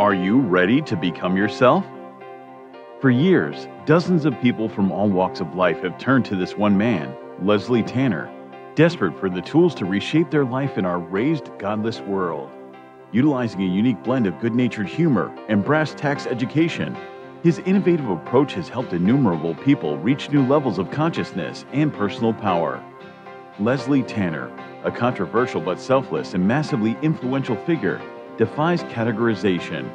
Are you ready to become yourself? For years, dozens of people from all walks of life have turned to this one man, Leslie Tanner, desperate for the tools to reshape their life in our raised, godless world. Utilizing a unique blend of good-natured humor and brass tacks education, his innovative approach has helped innumerable people reach new levels of consciousness and personal power. Leslie Tanner, a controversial but selfless and massively influential figure, defies categorization.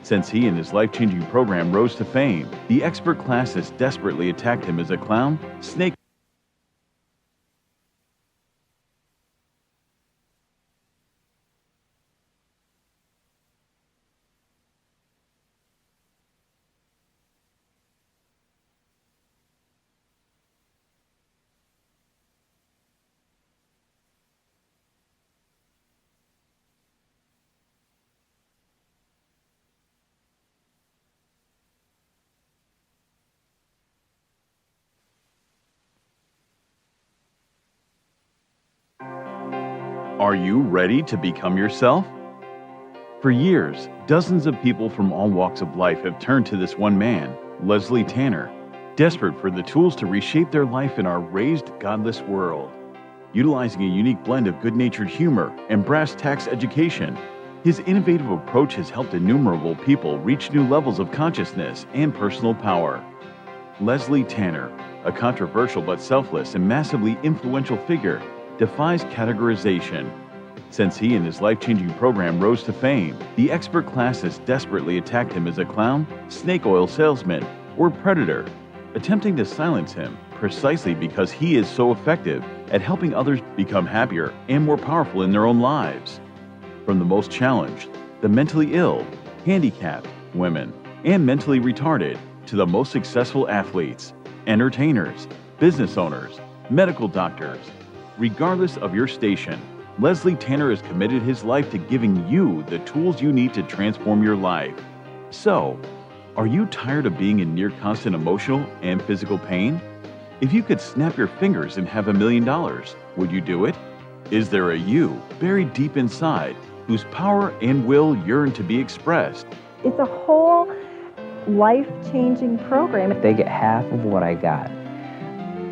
Since he and his life-changing program rose to fame, the expert class has desperately attacked him as a clown, snake. Are you ready to become yourself? For years, dozens of people from all walks of life have turned to this one man, Leslie Tanner, desperate for the tools to reshape their life in our raised, godless world. Utilizing a unique blend of good-natured humor and brass tacks education, his innovative approach has helped innumerable people reach new levels of consciousness and personal power. Leslie Tanner, a controversial but selfless and massively influential figure, defies categorization. Since he and his life-changing program rose to fame, the expert class has desperately attacked him as a clown, snake oil salesman, or predator, attempting to silence him precisely because he is so effective at helping others become happier and more powerful in their own lives. From the most challenged, the mentally ill, handicapped, women, and mentally retarded, to the most successful athletes, entertainers, business owners, medical doctors. Regardless of your station, Leslie Tanner has committed his life to giving you the tools you need to transform your life. So, are you tired of being in near constant emotional and physical pain? If you could snap your fingers and have $1 million, would you do it? Is there a you buried deep inside whose power and will yearn to be expressed? It's a whole life-changing program. If they get half of what I got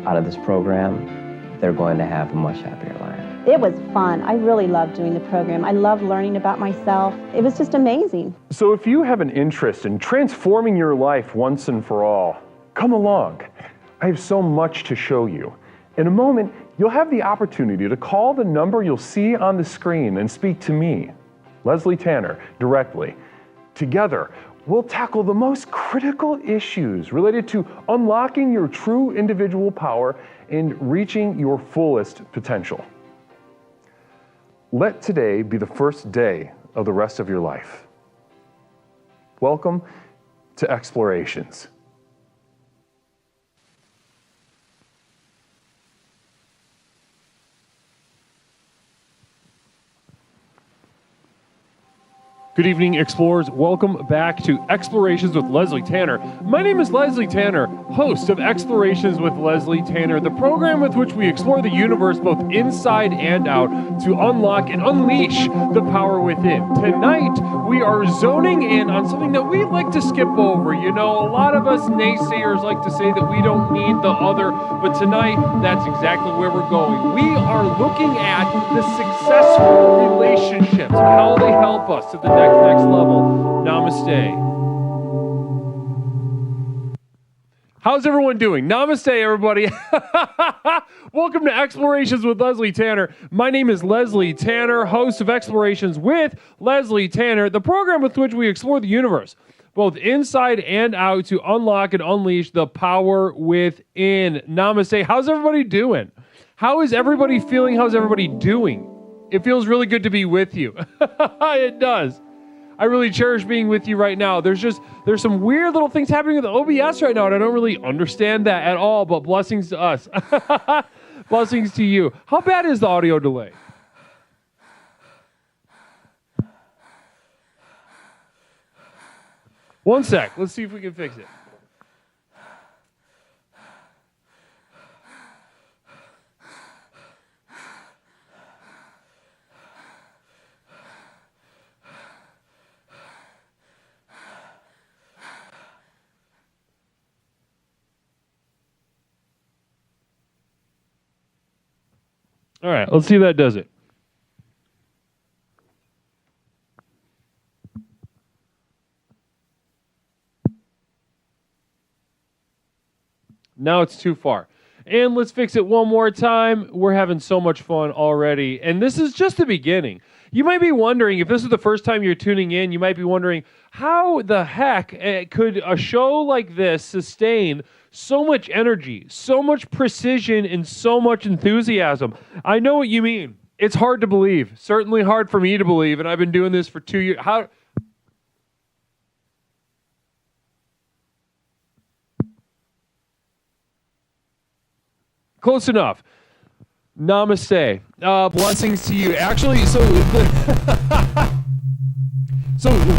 out of this program, they're going to have a much happier life. It was fun. I really loved doing the program. I loved learning about myself. It was just amazing. So if you have an interest in transforming your life once and for all, come along. I have so much to show you. In a moment, you'll have the opportunity to call the number you'll see on the screen and speak to me, Leslie Tanner, directly. Together, we'll tackle the most critical issues related to unlocking your true individual power and reaching your fullest potential. Let today be the first day of the rest of your life. Welcome to Explorations. Good evening, explorers. Welcome back to Explorations with Leslie Tanner. My name is Leslie Tanner, host of Explorations with Leslie Tanner, the program with which we explore the universe both inside and out to unlock and unleash the power within. Tonight, we are zoning in on something that we like to skip over. You know, a lot of us naysayers like to say that we don't need the other, but tonight, that's exactly where we're going. We are looking at the successful relationships and how they help us to the next level. Namaste. How's everyone doing? Namaste, everybody. Welcome to Explorations with Leslie Tanner. My name is Leslie Tanner, host of Explorations with Leslie Tanner, the program with which we explore the universe, both inside and out, to unlock and unleash the power within. Namaste. How's everybody doing? How is everybody feeling? How's everybody doing? It feels really good to be with you. It does. I really cherish being with you right now. There's some weird little things happening with the OBS right now, and I don't really understand that at all, but blessings to us. Blessings to you. How bad is the audio delay? One sec. Let's see if we can fix it. All right, let's see if that does it. Now it's too far. And let's fix it one more time. We're having so much fun already. And this is just the beginning. You might be wondering, if this is the first time you're tuning in, you might be wondering, how the heck could a show like this sustain so much energy, so much precision, and so much enthusiasm? I know what you mean. It's hard to believe. Certainly hard for me to believe. And I've been doing this for 2 years. How... Close enough. Namaste. Blessings to you. Actually, so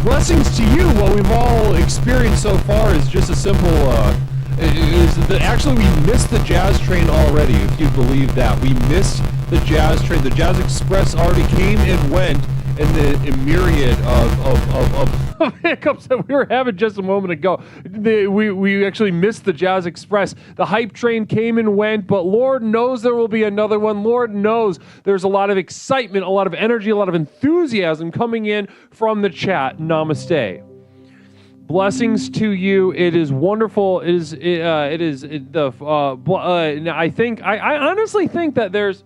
blessings to you. What we've all experienced so far is just a simple. Actually, we missed the jazz train already. If you believe that, we missed the jazz train. The Jazz Express already came and went, and the myriad of hiccups that we were having just a moment ago. We actually missed the Jazz Express. The hype train came and went, but Lord knows there will be another one. Lord knows there's a lot of excitement, a lot of energy, a lot of enthusiasm coming in from the chat. Namaste. Blessings to you. It is wonderful. I honestly think that there's...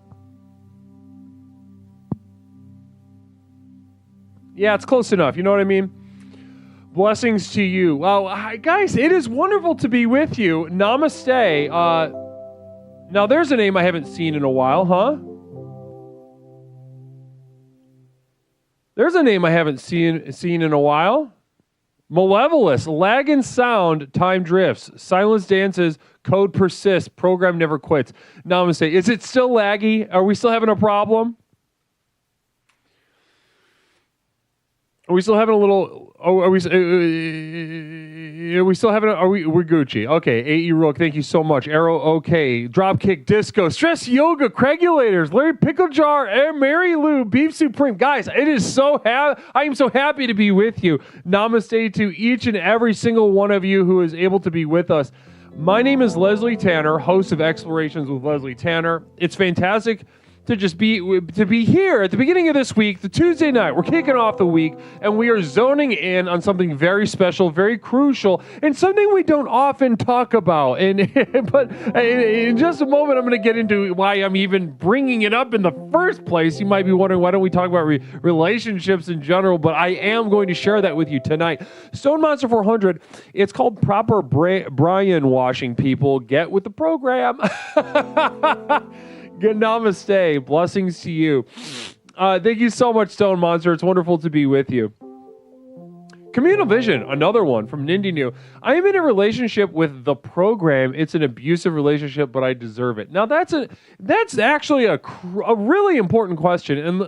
Yeah, it's close enough. You know what I mean? Blessings to you. Well, guys, it is wonderful to be with you. Namaste. Now, there's a name I haven't seen in a while, huh? There's a name I haven't seen in a while. Malevolous. Lag in sound. Time drifts. Silence dances. Code persists. Program never quits. Namaste. Is it still laggy? Are we still having a problem? Are we still having a little? Are we still having? We're Gucci. Okay, A.E. Rook, thank you so much. Arrow, okay. Dropkick Disco, Stress Yoga, Craigulators, Larry Pickle Jar, and Mary Lou, Beef Supreme. Guys, it is I am so happy to be with you. Namaste to each and every single one of you who is able to be with us. My name is Leslie Tanner, host of Explorations with Leslie Tanner. It's fantastic to be here at the beginning of this week, the Tuesday night. We're kicking off the week, and we are zoning in on something very special, very crucial, and something we don't often talk about. But in just a moment, I'm going to get into why I'm even bringing it up in the first place. You might be wondering, why don't we talk about relationships in general? But I am going to share that with you tonight. Stone Monster 400, it's called proper Brian washing, people. Get with the program. Good namaste. Blessings to you. Thank you so much, Stone Monster. It's wonderful to be with you. Communal Vision, another one from Nindy New. I am in a relationship with the program. It's an abusive relationship, but I deserve it. Now, that's actually a really important question, and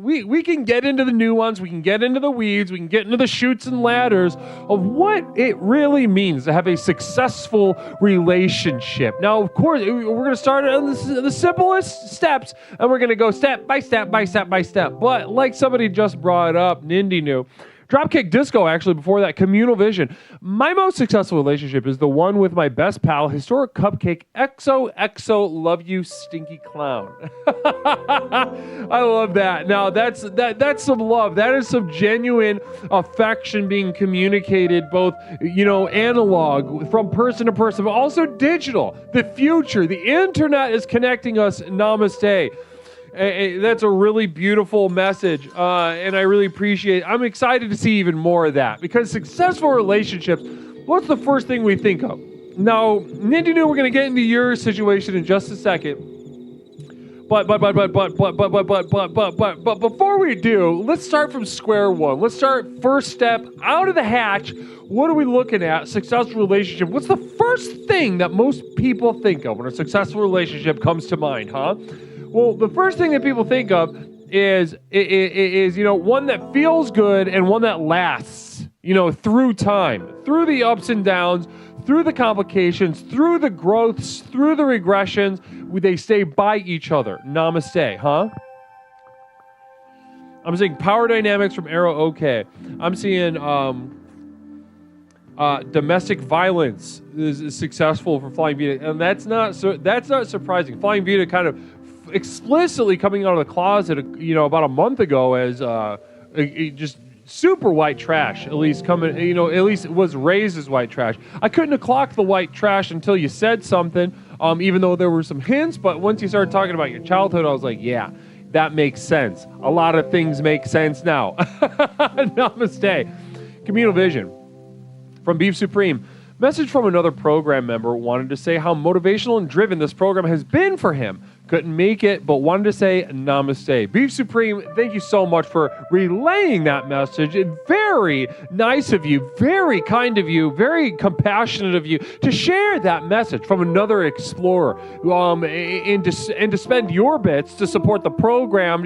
we can get into the nuance, we can get into the weeds, we can get into the chutes and ladders of what it really means to have a successful relationship. Now, of course, we're going to start on the simplest steps, and we're going to go step by step by step by step. But like somebody just brought up, Nindy New, Dropkick Disco, actually, before that, Communal Vision. My most successful relationship is the one with my best pal, Historic Cupcake, XOXO, love you, stinky clown. I love that. Now, that's some love. That is some genuine affection being communicated, both, analog, from person to person, but also digital. The future, the internet is connecting us. Namaste. That's a really beautiful message, and I really appreciate it. I'm excited to see even more of that, because successful relationships, what's the first thing we think of? Now, Nindy New, we're going to get into your situation in just a second. But before we do, let's start from square one. Let's start first step out of the hatch. What are we looking at? Successful relationship. What's the first thing that most people think of when a successful relationship comes to mind, huh? Well, the first thing that people think of is one that feels good and one that lasts, through time, through the ups and downs, through the complications, through the growths, through the regressions. They stay by each other. Namaste, huh? I'm seeing power dynamics from Arrow. Okay. I'm seeing domestic violence is successful for Flying Vita, and that's not surprising. Flying Vita kind of explicitly coming out of the closet, about a month ago as just super white trash, at least it was raised as white trash. I couldn't have clocked the white trash until you said something, even though there were some hints, but once you started talking about your childhood, I was like, yeah, that makes sense. A lot of things make sense now. Namaste. Communal Vision from Beef Supreme. Message from another program member wanted to say how motivational and driven this program has been for him. Couldn't make it, but wanted to say namaste. Beef Supreme, thank you so much for relaying that message. Very nice of you, very kind of you, very compassionate of you to share that message from another explorer, and to spend your bits to support the program.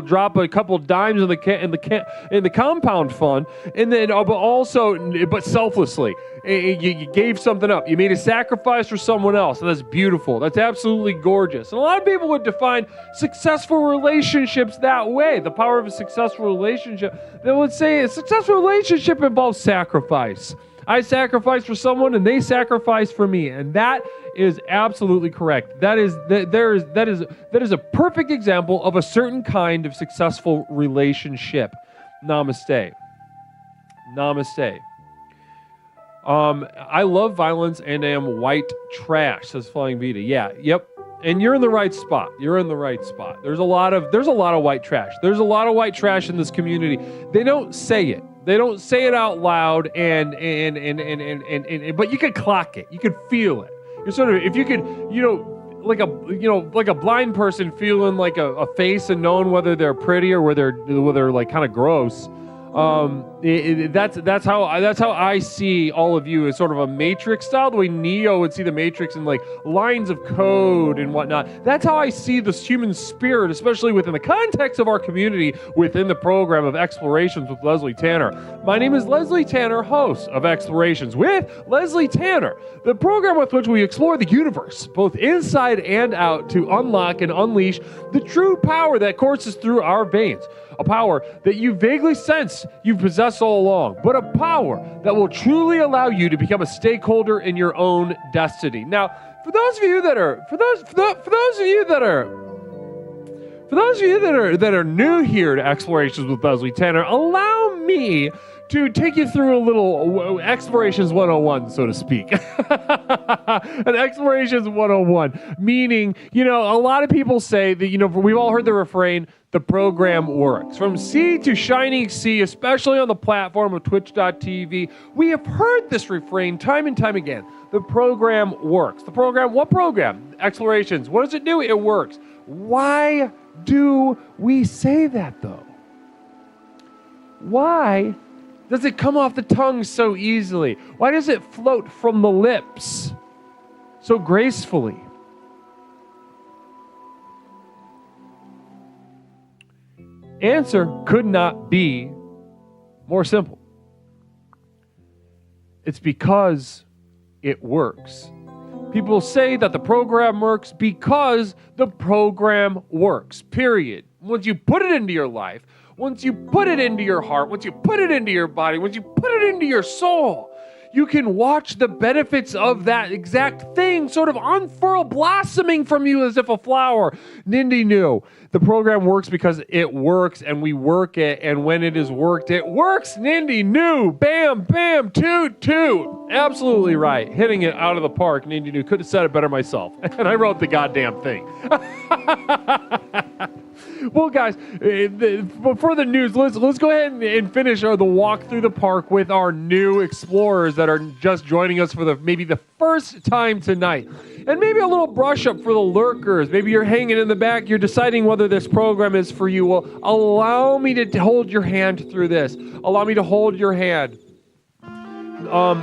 Drop a couple dimes in the compound fund, and then but selflessly. You gave something up. You made a sacrifice for someone else, and that's beautiful. That's absolutely gorgeous. And a lot of people would define successful relationships that way. The power of a successful relationship. They would say a successful relationship involves sacrifice. I sacrifice for someone, and they sacrifice for me, and that is absolutely correct. That is a perfect example of a certain kind of successful relationship. Namaste. Namaste. I love violence and am white trash, says Flying Vita. Yeah, yep. And you're in the right spot. You're in the right spot. There's a lot of white trash. There's a lot of white trash in this community. They don't say it. They don't say it out loud, and but you could clock it. You could feel it. You're sort of, if you could, like a blind person feeling like a face and knowing whether they're pretty or whether they're like kind of gross. That's how I see all of you, as sort of a Matrix style, the way Neo would see the Matrix in like lines of code and whatnot. That's how I see this human spirit, especially within the context of our community, within the program of Explorations with Leslie Tanner. My name is Leslie Tanner, host of Explorations with Leslie Tanner, the program with which we explore the universe, both inside and out, to unlock and unleash the true power that courses through our veins. A power that you vaguely sense you've possessed all along, but a power that will truly allow you to become a stakeholder in your own destiny. Now, for those of you that are new here to Explorations with Leslie Tanner, allow me to take you through a little Explorations 101, so to speak. An Explorations 101, meaning, a lot of people say that, we've all heard the refrain, the program works. From sea to shining sea, especially on the platform of twitch.tv, we have heard this refrain time and time again. The program works. The program, what program? Explorations. What does it do? It works. Why do we say that, though? Why does it come off the tongue so easily? Why does it float from the lips so gracefully? Answer could not be more simple. It's because it works. People say that the program works because the program works, period. Once you put it into your life, once you put it into your heart, once you put it into your body, once you put it into your soul, you can watch the benefits of that exact thing sort of unfurl, blossoming from you as if a flower. Nindy knew. The program works because it works, and we work it, and when it is worked, it works. Nindy knew. Bam, bam, toot, toot. Absolutely right. Hitting it out of the park. Nindy knew. Could have said it better myself. And I wrote the goddamn thing. Well, guys, for the news, let's go ahead and finish the walk through the park with our new explorers that are just joining us for maybe the first time tonight. And maybe a little brush up for the lurkers. Maybe you're hanging in the back. You're deciding whether this program is for you. Well, allow me to hold your hand through this. Allow me to hold your hand. No.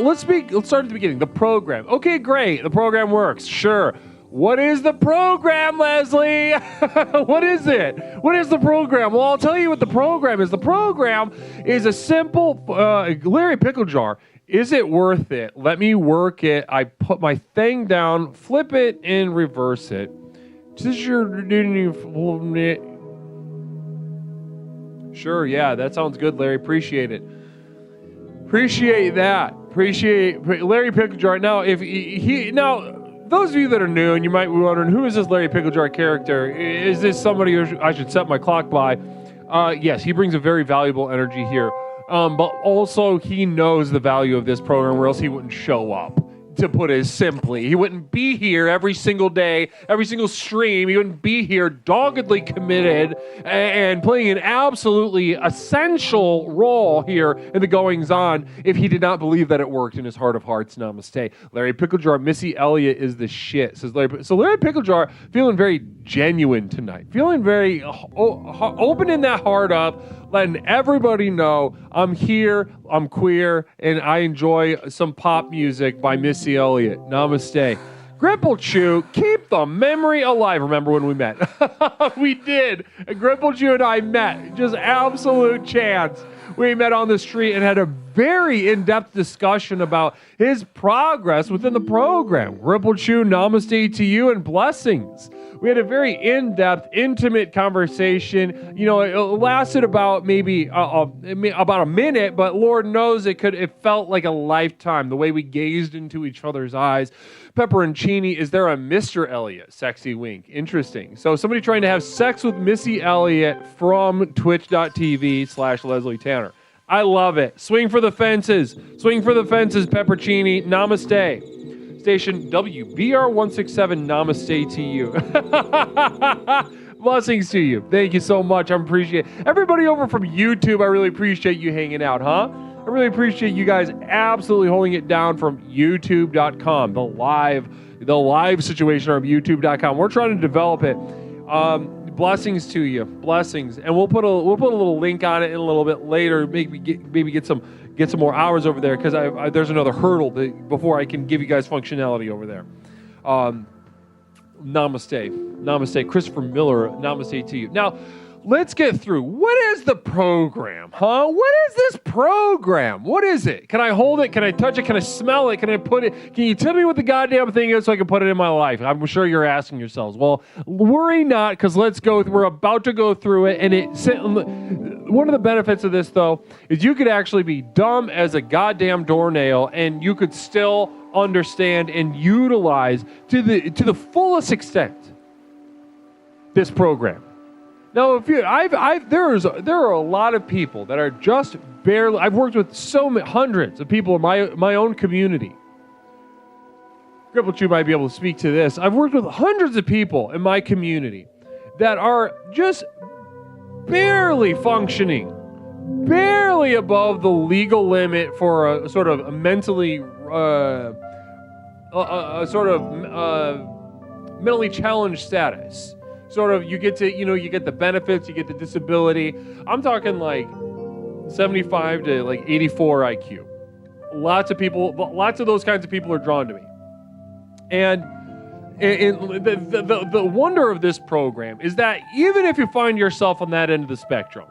Let's start at the beginning. The program. Okay, great. The program works. Sure. What is the program, Leslie? What is it? What is the program? Well, I'll tell you what the program is. The program is a simple Larry Pickle Jar. Is it worth it? Let me work it. I put my thing down, flip it, and reverse it. Sure, yeah, that sounds good, Larry. Appreciate it. Appreciate that. Appreciate Larry Pickle Jar. Now, if he those of you that are new and you might be wondering, who is this Larry Pickle Jar character? Is this somebody who I should set my clock by? Yes, he brings a very valuable energy here. But also he knows the value of this program or else he wouldn't show up. To put it simply, he wouldn't be here every single day, every single stream. He wouldn't be here doggedly committed and playing an absolutely essential role here in the goings on if he did not believe that it worked in his heart of hearts. Namaste. Larry Pickle Jar, Missy Elliott is the shit, says Larry. So Larry Pickle Jar feeling very genuine tonight, feeling very opening that heart up, letting everybody know I'm here, I'm queer, and I enjoy some pop music by Missy Elliott. Namaste. Gripple Chew, keep the memory alive. Remember when we met? We did. And Gripple Chew and I met. Just absolute chance. We met on the street and had a very in-depth discussion about his progress within the program. Gripple Chew, namaste to you and blessings. We had a very in-depth, intimate conversation. You know, it lasted about maybe about a minute, but Lord knows it felt like a lifetime, the way we gazed into each other's eyes. Pepperoncini, is there a Mr. Elliott? Sexy wink. Interesting. So somebody trying to have sex with Missy Elliott from twitch.tv/Leslie Tanner. I love it. Swing for the fences. Swing for the fences, Pepperoncini. Namaste. Station WBR167, namaste to you. Blessings to you. Thank you so much. I appreciate it. Everybody over from YouTube, I really appreciate you hanging out, huh? I really appreciate you guys absolutely holding it down from youtube.com, the live situation on youtube.com. We're trying to develop it. Blessings to you. Blessings. And we'll put a little link on it in a little bit later, maybe get some more hours over there, because there's another hurdle before I can give you guys functionality over there. Namaste. Christopher Miller, namaste to you. Now, let's get through. What is the program, huh? What is this program? What is it? Can I hold it? Can I touch it? Can I smell it? Can I put it? Can you tell me what the goddamn thing is so I can put it in my life? I'm sure you're asking yourselves. Well, worry not, because we're about to go through it. And one of the benefits of this, though, is you could actually be dumb as a goddamn doornail, and you could still understand and utilize to the fullest extent this program. Now, there are a lot of people that are just barely. I've worked with hundreds of people in my own community. Gripple Chew might be able to speak to this. I've worked with hundreds of people in my community that are just barely functioning, barely above the legal limit for a sort of mentally, mentally challenged status. Sort of, you get the benefits, you get the disability. I'm talking like 75 to like 84 IQ. Lots of those kinds of people are drawn to me. And the wonder of this program is that even if you find yourself on that end of the spectrum,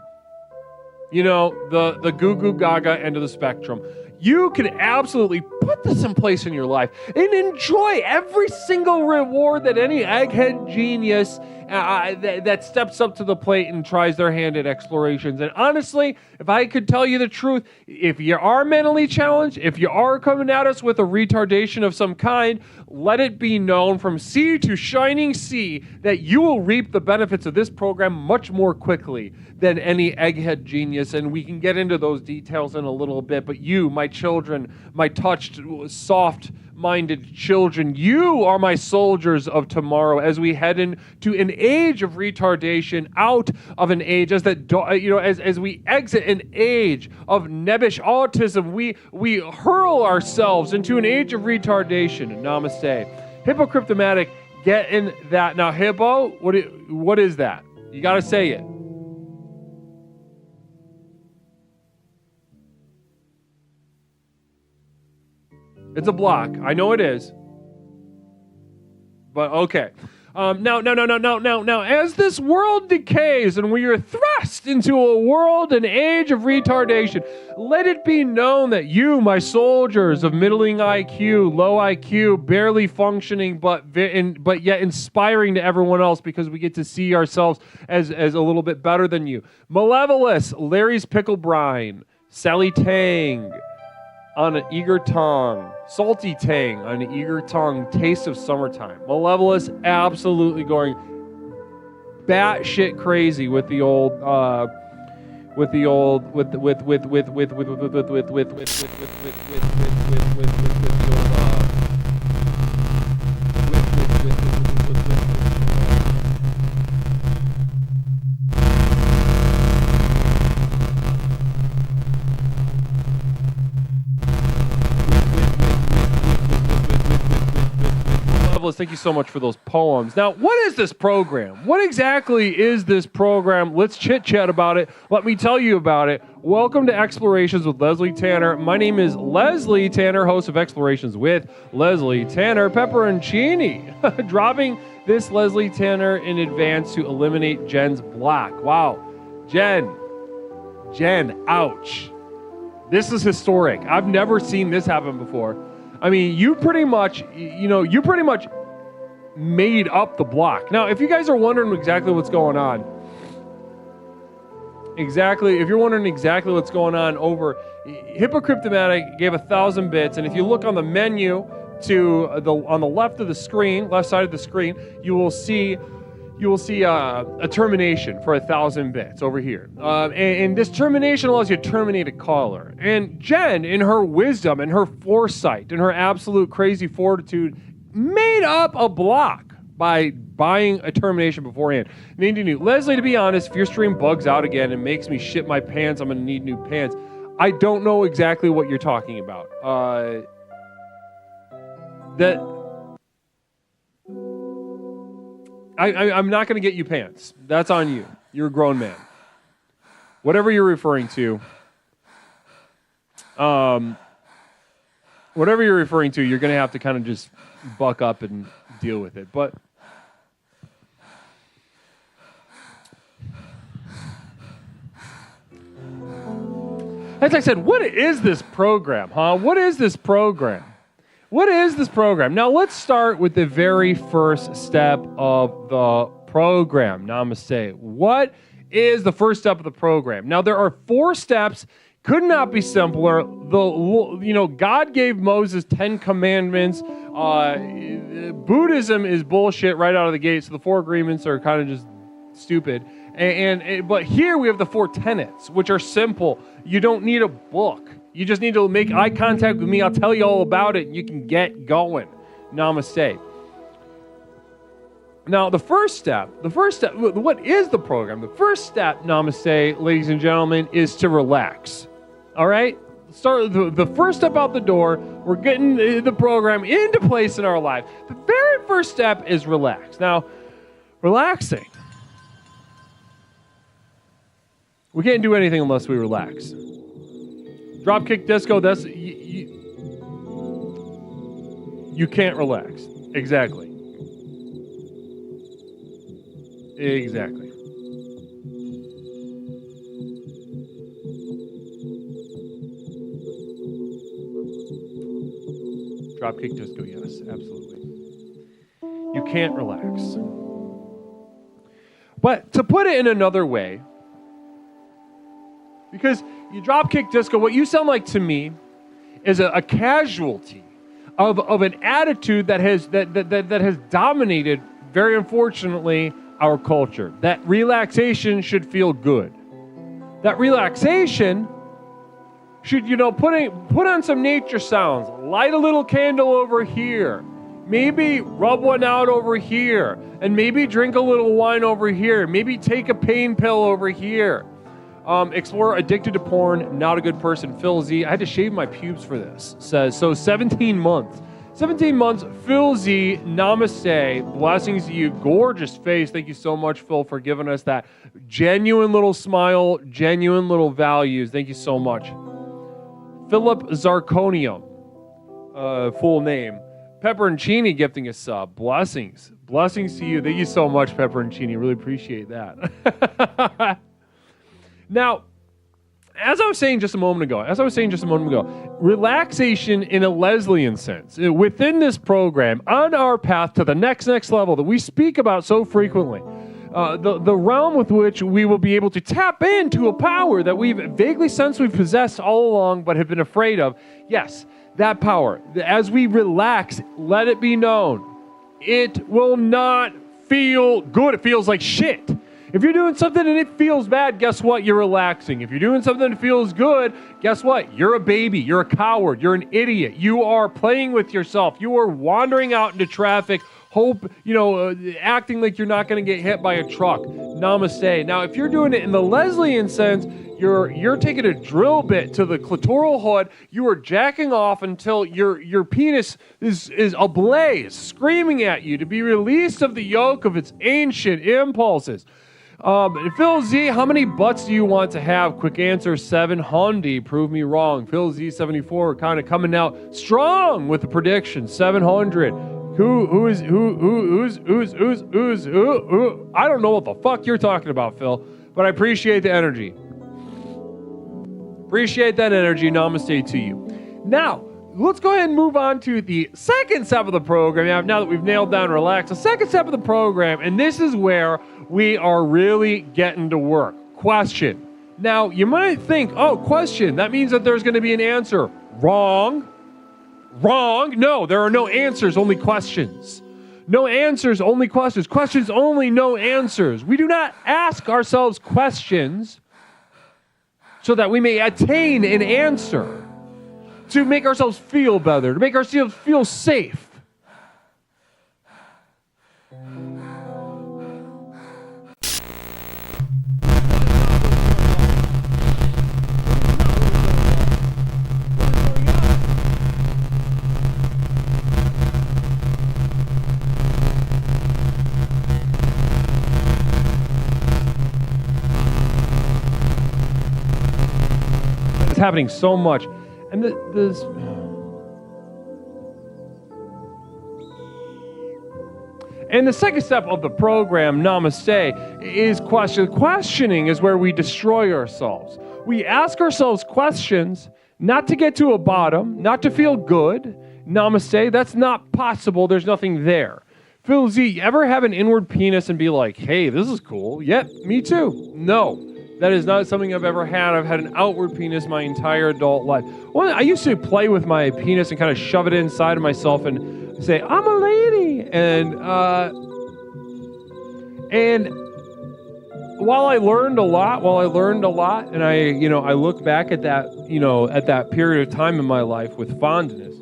the goo goo gaga end of the spectrum, you can absolutely put this in place in your life and enjoy every single reward that any egghead genius that steps up to the plate and tries their hand at explorations. And honestly, if I could tell you the truth, if you are mentally challenged, if you are coming at us with a retardation of some kind, let it be known from sea to shining sea that you will reap the benefits of this program much more quickly than any egghead genius. And we can get into those details in a little bit. But you, my children, my touched, soft-minded children, you are my soldiers of tomorrow as we head into an age of retardation, out of an age as we exit an age of nebbish autism, we hurl ourselves into an age of retardation. Namaste. Hippocryptomatic, get in that. Now, hippo, what is that? You got to say it. It's a block. I know it is. But okay. Now, as this world decays and we are thrust into a world and age of retardation, let it be known that you, my soldiers of middling IQ, low IQ, barely functioning, but yet inspiring to everyone else because we get to see ourselves as a little bit better than you. Malevolous, Larry's Pickle Brine, Sally Tang, on an eager tongue. Salty tang on an eager tongue. Taste of summertime. Malevolous absolutely going batshit crazy with the old Thank you so much for those poems. Now, what is this program? What exactly is this program? Let's chit-chat about it. Let me tell you about it. Welcome to Explorations with Leslie Tanner. My name is Leslie Tanner, host of Explorations with Leslie Tanner. Pepperoncini. Dropping this Leslie Tanner in advance to eliminate Jen's block. Wow. Jen, ouch. This is historic. I've never seen this happen before. I mean, you pretty much made up the block. Now, if you guys are wondering exactly what's going on, if you're wondering exactly what's going on over, Hippocryptomatic gave 1,000 bits, and if you look on the menu on the left side of the screen, you will see a termination for 1,000 bits over here. And this termination allows you to terminate a caller. And Jen, in her wisdom and her foresight and her absolute crazy fortitude, made up a block by buying a termination beforehand. Leslie, to be honest, if your stream bugs out again and makes me shit my pants, I'm going to need new pants. I don't know exactly what you're talking about. I'm not going to get you pants. That's on you. You're a grown man. Whatever you're referring to, you're going to have to kind of just buck up and deal with it. But as I said, what is this program, huh? What is this program? Now, let's start with the very first step of the program. Namaste. What is the first step of the program? Now, there are 4 steps. Could not be simpler. God gave Moses 10 commandments. Buddhism is bullshit right out of the gate, so the 4 agreements are kind of just stupid. But here we have the 4 tenets, which are simple. You don't need a book. You just need to make eye contact with me. I'll tell you all about it, and you can get going. Namaste. Now, the first step, what is the program? The first step, namaste, ladies and gentlemen, is to relax. All right? Start the first step out the door. We're getting the program into place in our life. The very first step is relax. Now, relaxing. We can't do anything unless we relax. Dropkick disco, you can't relax. Exactly. Dropkick disco, yes, absolutely. You can't relax. But to put it in another way, because you dropkick disco, what you sound like to me is a casualty of an attitude that has dominated, very unfortunately, our culture. That relaxation should feel good. That relaxation should, put on some nature sounds, light a little candle over here, maybe rub one out over here, and maybe drink a little wine over here, maybe take a pain pill over here. Explore addicted to porn, not a good person. Phil Z, I had to shave my pubes for this. Says, so 17 months. 17 months, Phil Z, namaste, blessings to you, gorgeous face. Thank you so much, Phil, for giving us that genuine little smile, genuine little values. Thank you so much. Philip Zarconium, full name. Pepperoncini gifting us blessings. Blessings to you. Thank you so much, Pepperoncini. Really appreciate that. Now, as I was saying just a moment ago, relaxation in a Leslian sense, within this program, on our path to the next level that we speak about so frequently, the realm with which we will be able to tap into a power that we've vaguely sensed we've possessed all along but have been afraid of. Yes, that power. As we relax, let it be known, it will not feel good. It feels like shit. If you're doing something and it feels bad, guess what? You're relaxing. If you're doing something that feels good, guess what? You're a baby. You're a coward. You're an idiot. You are playing with yourself. You are wandering out into traffic, acting like you're not going to get hit by a truck. Namaste. Now, if you're doing it in the Leslian sense, you're taking a drill bit to the clitoral hood. You are jacking off until your penis is ablaze, screaming at you to be released of the yoke of its ancient impulses. Phil Z, how many butts do you want to have? Quick answer, 700. Prove me wrong. Phil Z74 kind of coming out strong with the prediction, 700. Who's I don't know what the fuck you're talking about, Phil, but I appreciate the energy. Appreciate that energy. Namaste to you. Now, let's go ahead and move on to the second step of the program. Now that we've nailed down relax, the second step of the program, and this is where we are really getting to work. Question. Now, you might think, oh, question, that means that there's going to be an answer. Wrong. No, there are no answers, only questions. No answers, only questions. Questions only, no answers. We do not ask ourselves questions so that we may attain an answer, to make ourselves feel better, to make ourselves feel safe. It's happening so much. And this and the second step of the program, Namaste, is question. Questioning is where we destroy ourselves. We ask ourselves questions not to get to a bottom, not to feel good. Namaste, that's not possible. There's nothing there. Phil Z, you ever have an inward penis and be like, hey, this is cool? Yep, me too. No. That is not something I've ever had. I've had an outward penis my entire adult life. Well, I used to play with my penis and kind of shove it inside of myself and say, I'm a lady. And while I learned a lot, and I look back at that, at that period of time in my life with fondness,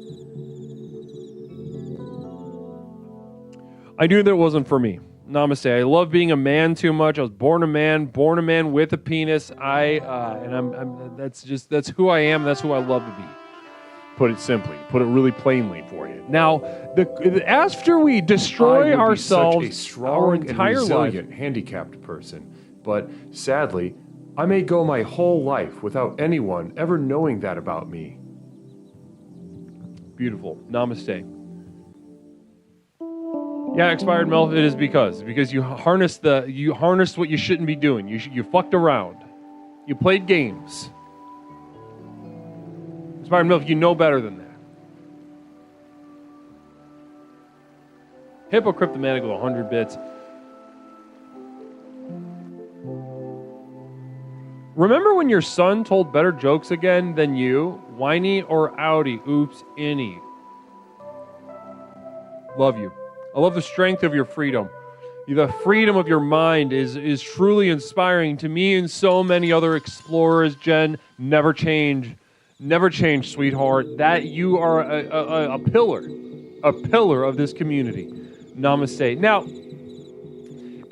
I knew that it wasn't for me. Namaste. I love being a man too much. I was born a man with a penis. That's who I am. That's who I love to be. Put it simply, put it really plainly for you. Now, after we destroy ourselves, such a strong our entire and resilient, life, handicapped person, but sadly, I may go my whole life without anyone ever knowing that about me. beautiful. Namaste. Yeah, expired MILF, it is because you harnessed what you shouldn't be doing. You fucked around. You played games. Expired MILF, you know better than that. Hypocryptomatic with 100 bits. Remember when your son told better jokes again than you? Whiny or outie? Oops, innie. Love you. I love the strength of your freedom. The freedom of your mind is truly inspiring to me and so many other explorers. Jen, never change. Never change, sweetheart. That you are a pillar of this community. Namaste. Now,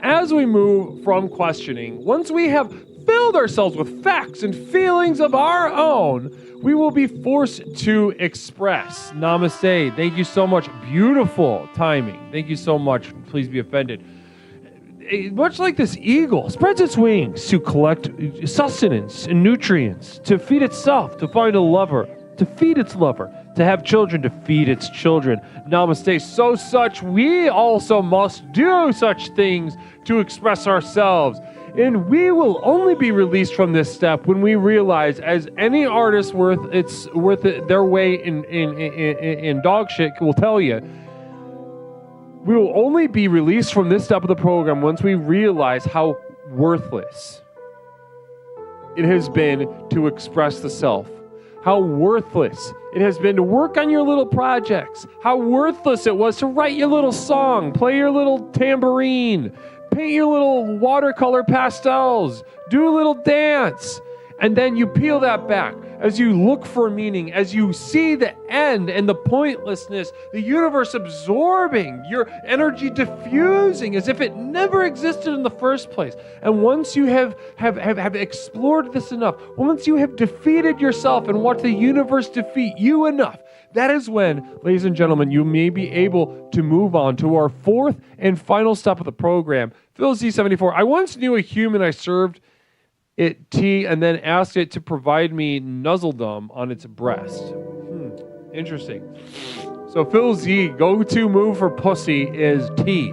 as we move from questioning, once we have filled ourselves with facts and feelings of our own, we will be forced to express. Namaste. Thank you so much. Beautiful timing. Thank you so much. Please be offended. Much like this eagle spreads its wings to collect sustenance and nutrients, to feed itself, to find a lover, to feed its lover, to have children, to feed its children. Namaste. So such, we also must do such things to express ourselves. And we will only be released from this step when we realize, as any artist worth their weight in dog shit will tell you, We will only be released from this step of the program once we realize how worthless it has been to express the self. How worthless it has been to work on your little projects. How worthless it was to write your little song, play your little tambourine, paint your little watercolor pastels, do a little dance. And then you peel that back as you look for meaning, as you see the end and the pointlessness, the universe absorbing, your energy diffusing as if it never existed in the first place. And once you have explored this enough, once you have defeated yourself and watched the universe defeat you enough, that is when, ladies and gentlemen, you may be able to move on to our fourth and final step of the program. Phil Z74, I once knew a human I served it tea and then asked it to provide me nuzzledom on its breast. Interesting. So Phil Z, go-to move for pussy is tea.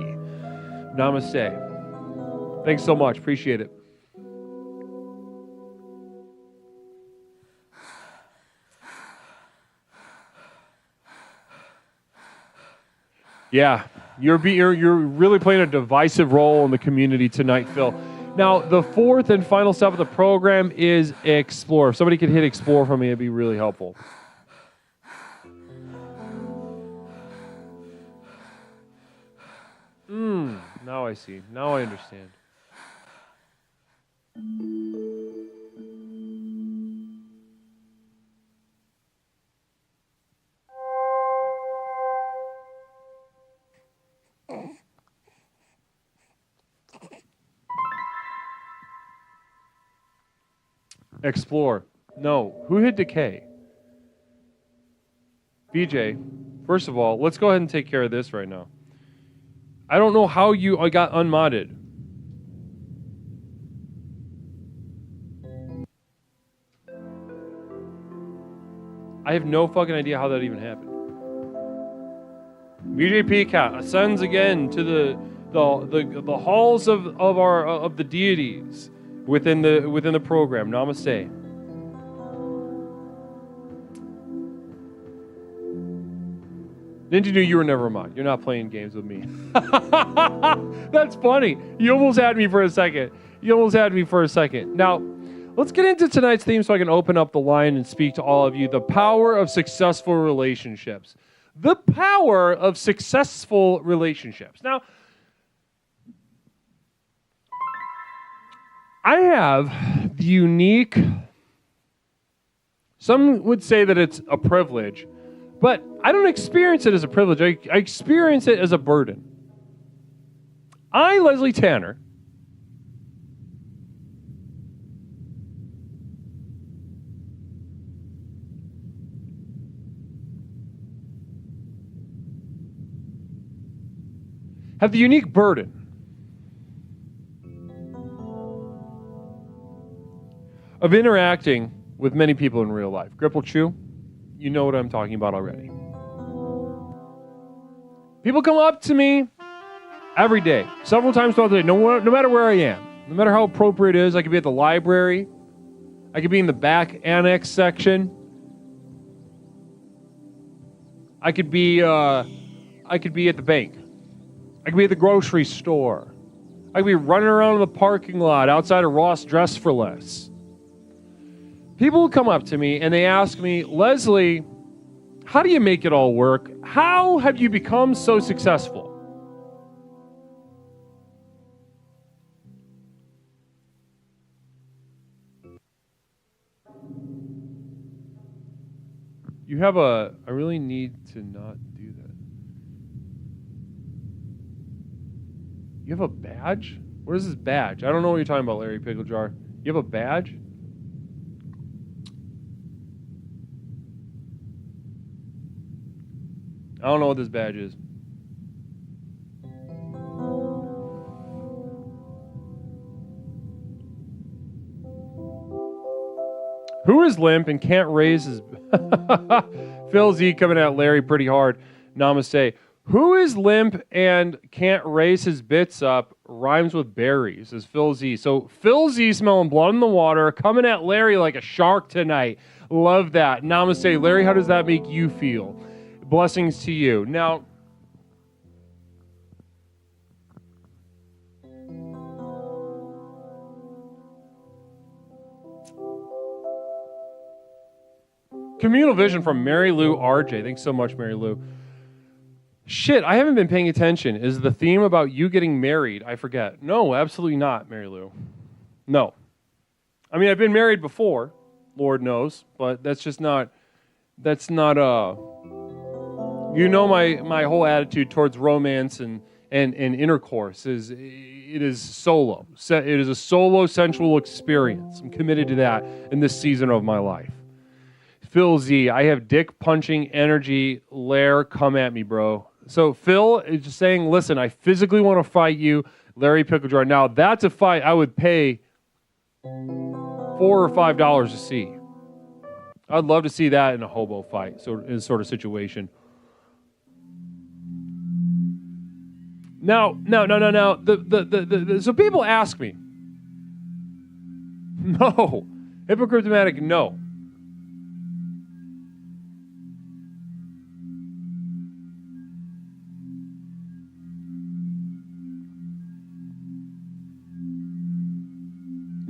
Namaste. Thanks so much. Appreciate it. Yeah, you're really playing a divisive role in the community tonight, Phil. Now, the fourth and final step of the program is explore. If somebody could hit explore for me, it'd be really helpful. Now I see. Now I understand. Explore. No. Who hit decay? BJ, first of all, let's go ahead and take care of this right now. I don't know how you got unmodded. I have no fucking idea how that even happened. BJ Peacock ascends again to the halls of the deities within the program. Namaste. Ninja knew you were never a mod. You're not playing games with me. That's funny. You almost had me for a second. Now, let's get into tonight's theme so I can open up the line and speak to all of you. The power of successful relationships. The power of successful relationships. Now, I have the unique, some would say that it's a privilege, but I don't experience it as a privilege. I experience it as a burden. I, Leslie Tanner, have the unique burden of interacting with many people in real life. Gripple Chew, you know what I'm talking about already. People come up to me every day, several times throughout the day, no matter where I am, no matter how appropriate it is. I could be at the library. I could be in the back annex section. I could be at the bank. I could be at the grocery store. I could be running around in the parking lot outside of Ross Dress for Less. People will come up to me and they ask me, Leslie, how do you make it all work? How have you become so successful? I really need to not do that. You have a badge? What is this badge? I don't know what you're talking about, Larry Pickle Jar. You have a badge? I don't know what this badge is. Who is limp and can't raise his... Phil Z coming at Larry pretty hard. Namaste. Who is limp and can't raise his bits up rhymes with berries, is Phil Z. So Phil Z smelling blood in the water, coming at Larry like a shark tonight. Love that. Namaste. Larry, how does that make you feel? Blessings to you. Now, Communal vision from Mary Lou RJ. Thanks so much, Mary Lou. Shit, I haven't been paying attention. Is the theme about you getting married? I forget. No, absolutely not, Mary Lou. No. I mean, I've been married before, Lord knows, but that's not, you know, my whole attitude towards romance and intercourse is, it is solo. It is a solo sensual experience. I'm committed to that in this season of my life. Phil Z, I have dick punching energy. Lair, come at me, bro. So Phil is just saying, listen, I physically want to fight you, Larry Pickle Jar. Now, that's a fight I would pay $4 or $5 to see. I'd love to see that in a hobo fight, so in a sort of situation. Now. So people ask me, no, hypocritomatic, no.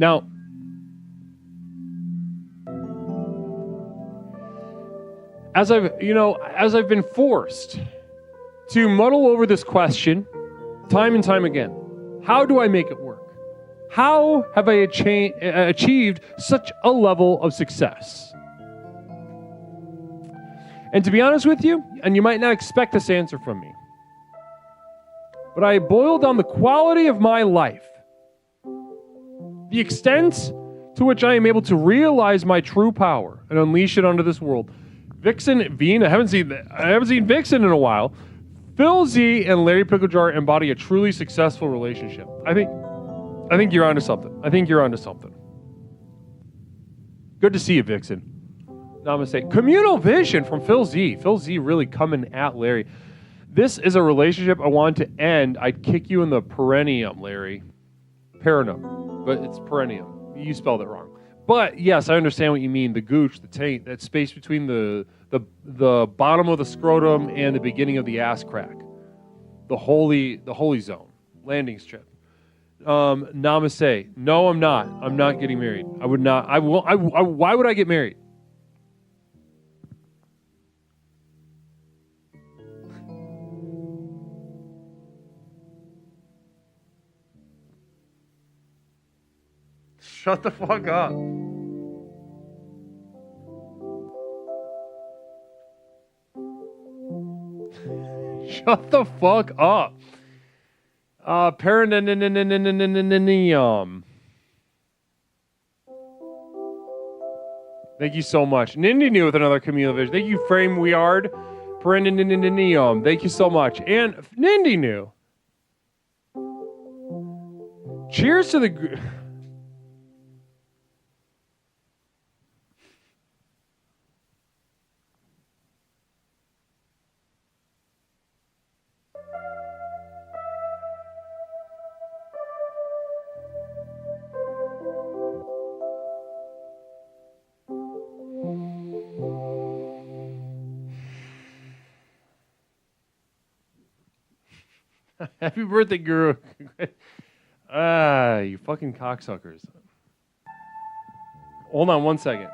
Now, as I've been forced to muddle over this question time and time again, how do I make it work? How have I achieved such a level of success? And to be honest with you, and you might not expect this answer from me, but I boiled down the quality of my life, the extent to which I am able to realize my true power and unleash it onto this world. Vixen, Bean, I haven't seen Vixen in a while. Phil Z and Larry Picklejar embody a truly successful relationship. I think you're onto something. Good to see you, Vixen. Namaste. Communal vision from Phil Z. Phil Z really coming at Larry. This is a relationship I want to end. I'd kick you in the perineum, Larry. Perineum, but it's perineum. You spelled it wrong. But yes, I understand what you mean. The gooch, the taint, that space between the bottom of the scrotum and the beginning of the ass crack. The holy zone. Landing strip. Namaste. No, I'm not. I'm not getting married. I would not. Why would I get married? Shut the fuck up. Shut the fuck up. Thank you so much. Nindy New with another communal vision. Thank you, Frame Weird. Thank you so much. And Nindy New. Cheers to the... Happy birthday, Guru. You fucking cocksuckers. Hold on one second.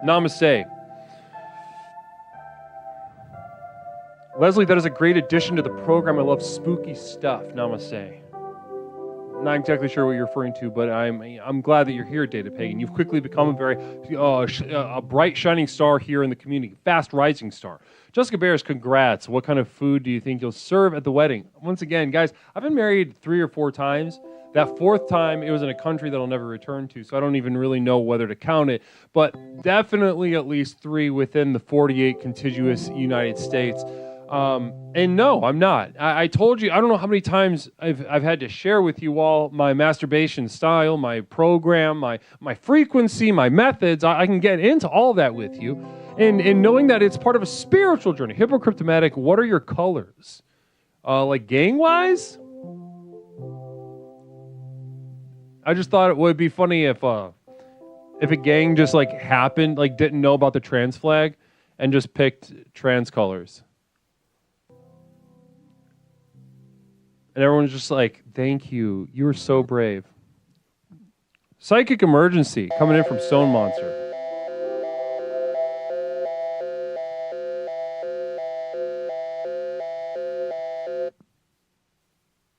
Namaste. Leslie, that is a great addition to the program. I love spooky stuff. Namaste. not exactly sure what you're referring to, but I'm glad that you're here, Data Pagan. You've quickly become a very a bright, shining star here in the community, fast rising star. Jessica Bears, congrats. What kind of food do you think you'll serve at the wedding? Once again, guys, I've been married 3 or 4 times. That 4th time, it was in a country that I'll never return to, so I don't even really know whether to count it, but definitely at least 3 within the 48 contiguous United States. And no, I'm not. I told you, I don't know how many times I've had to share with you all my masturbation style, my program, my frequency, my methods. I can get into all that with you. And knowing that it's part of a spiritual journey. Hypocryptomatic, what are your colors? Like gang-wise? I just thought it would be funny if a gang just like happened, like didn't know about the trans flag and just picked trans colors. And everyone's just like, thank you. You were so brave. Psychic emergency coming in from Stone Monster.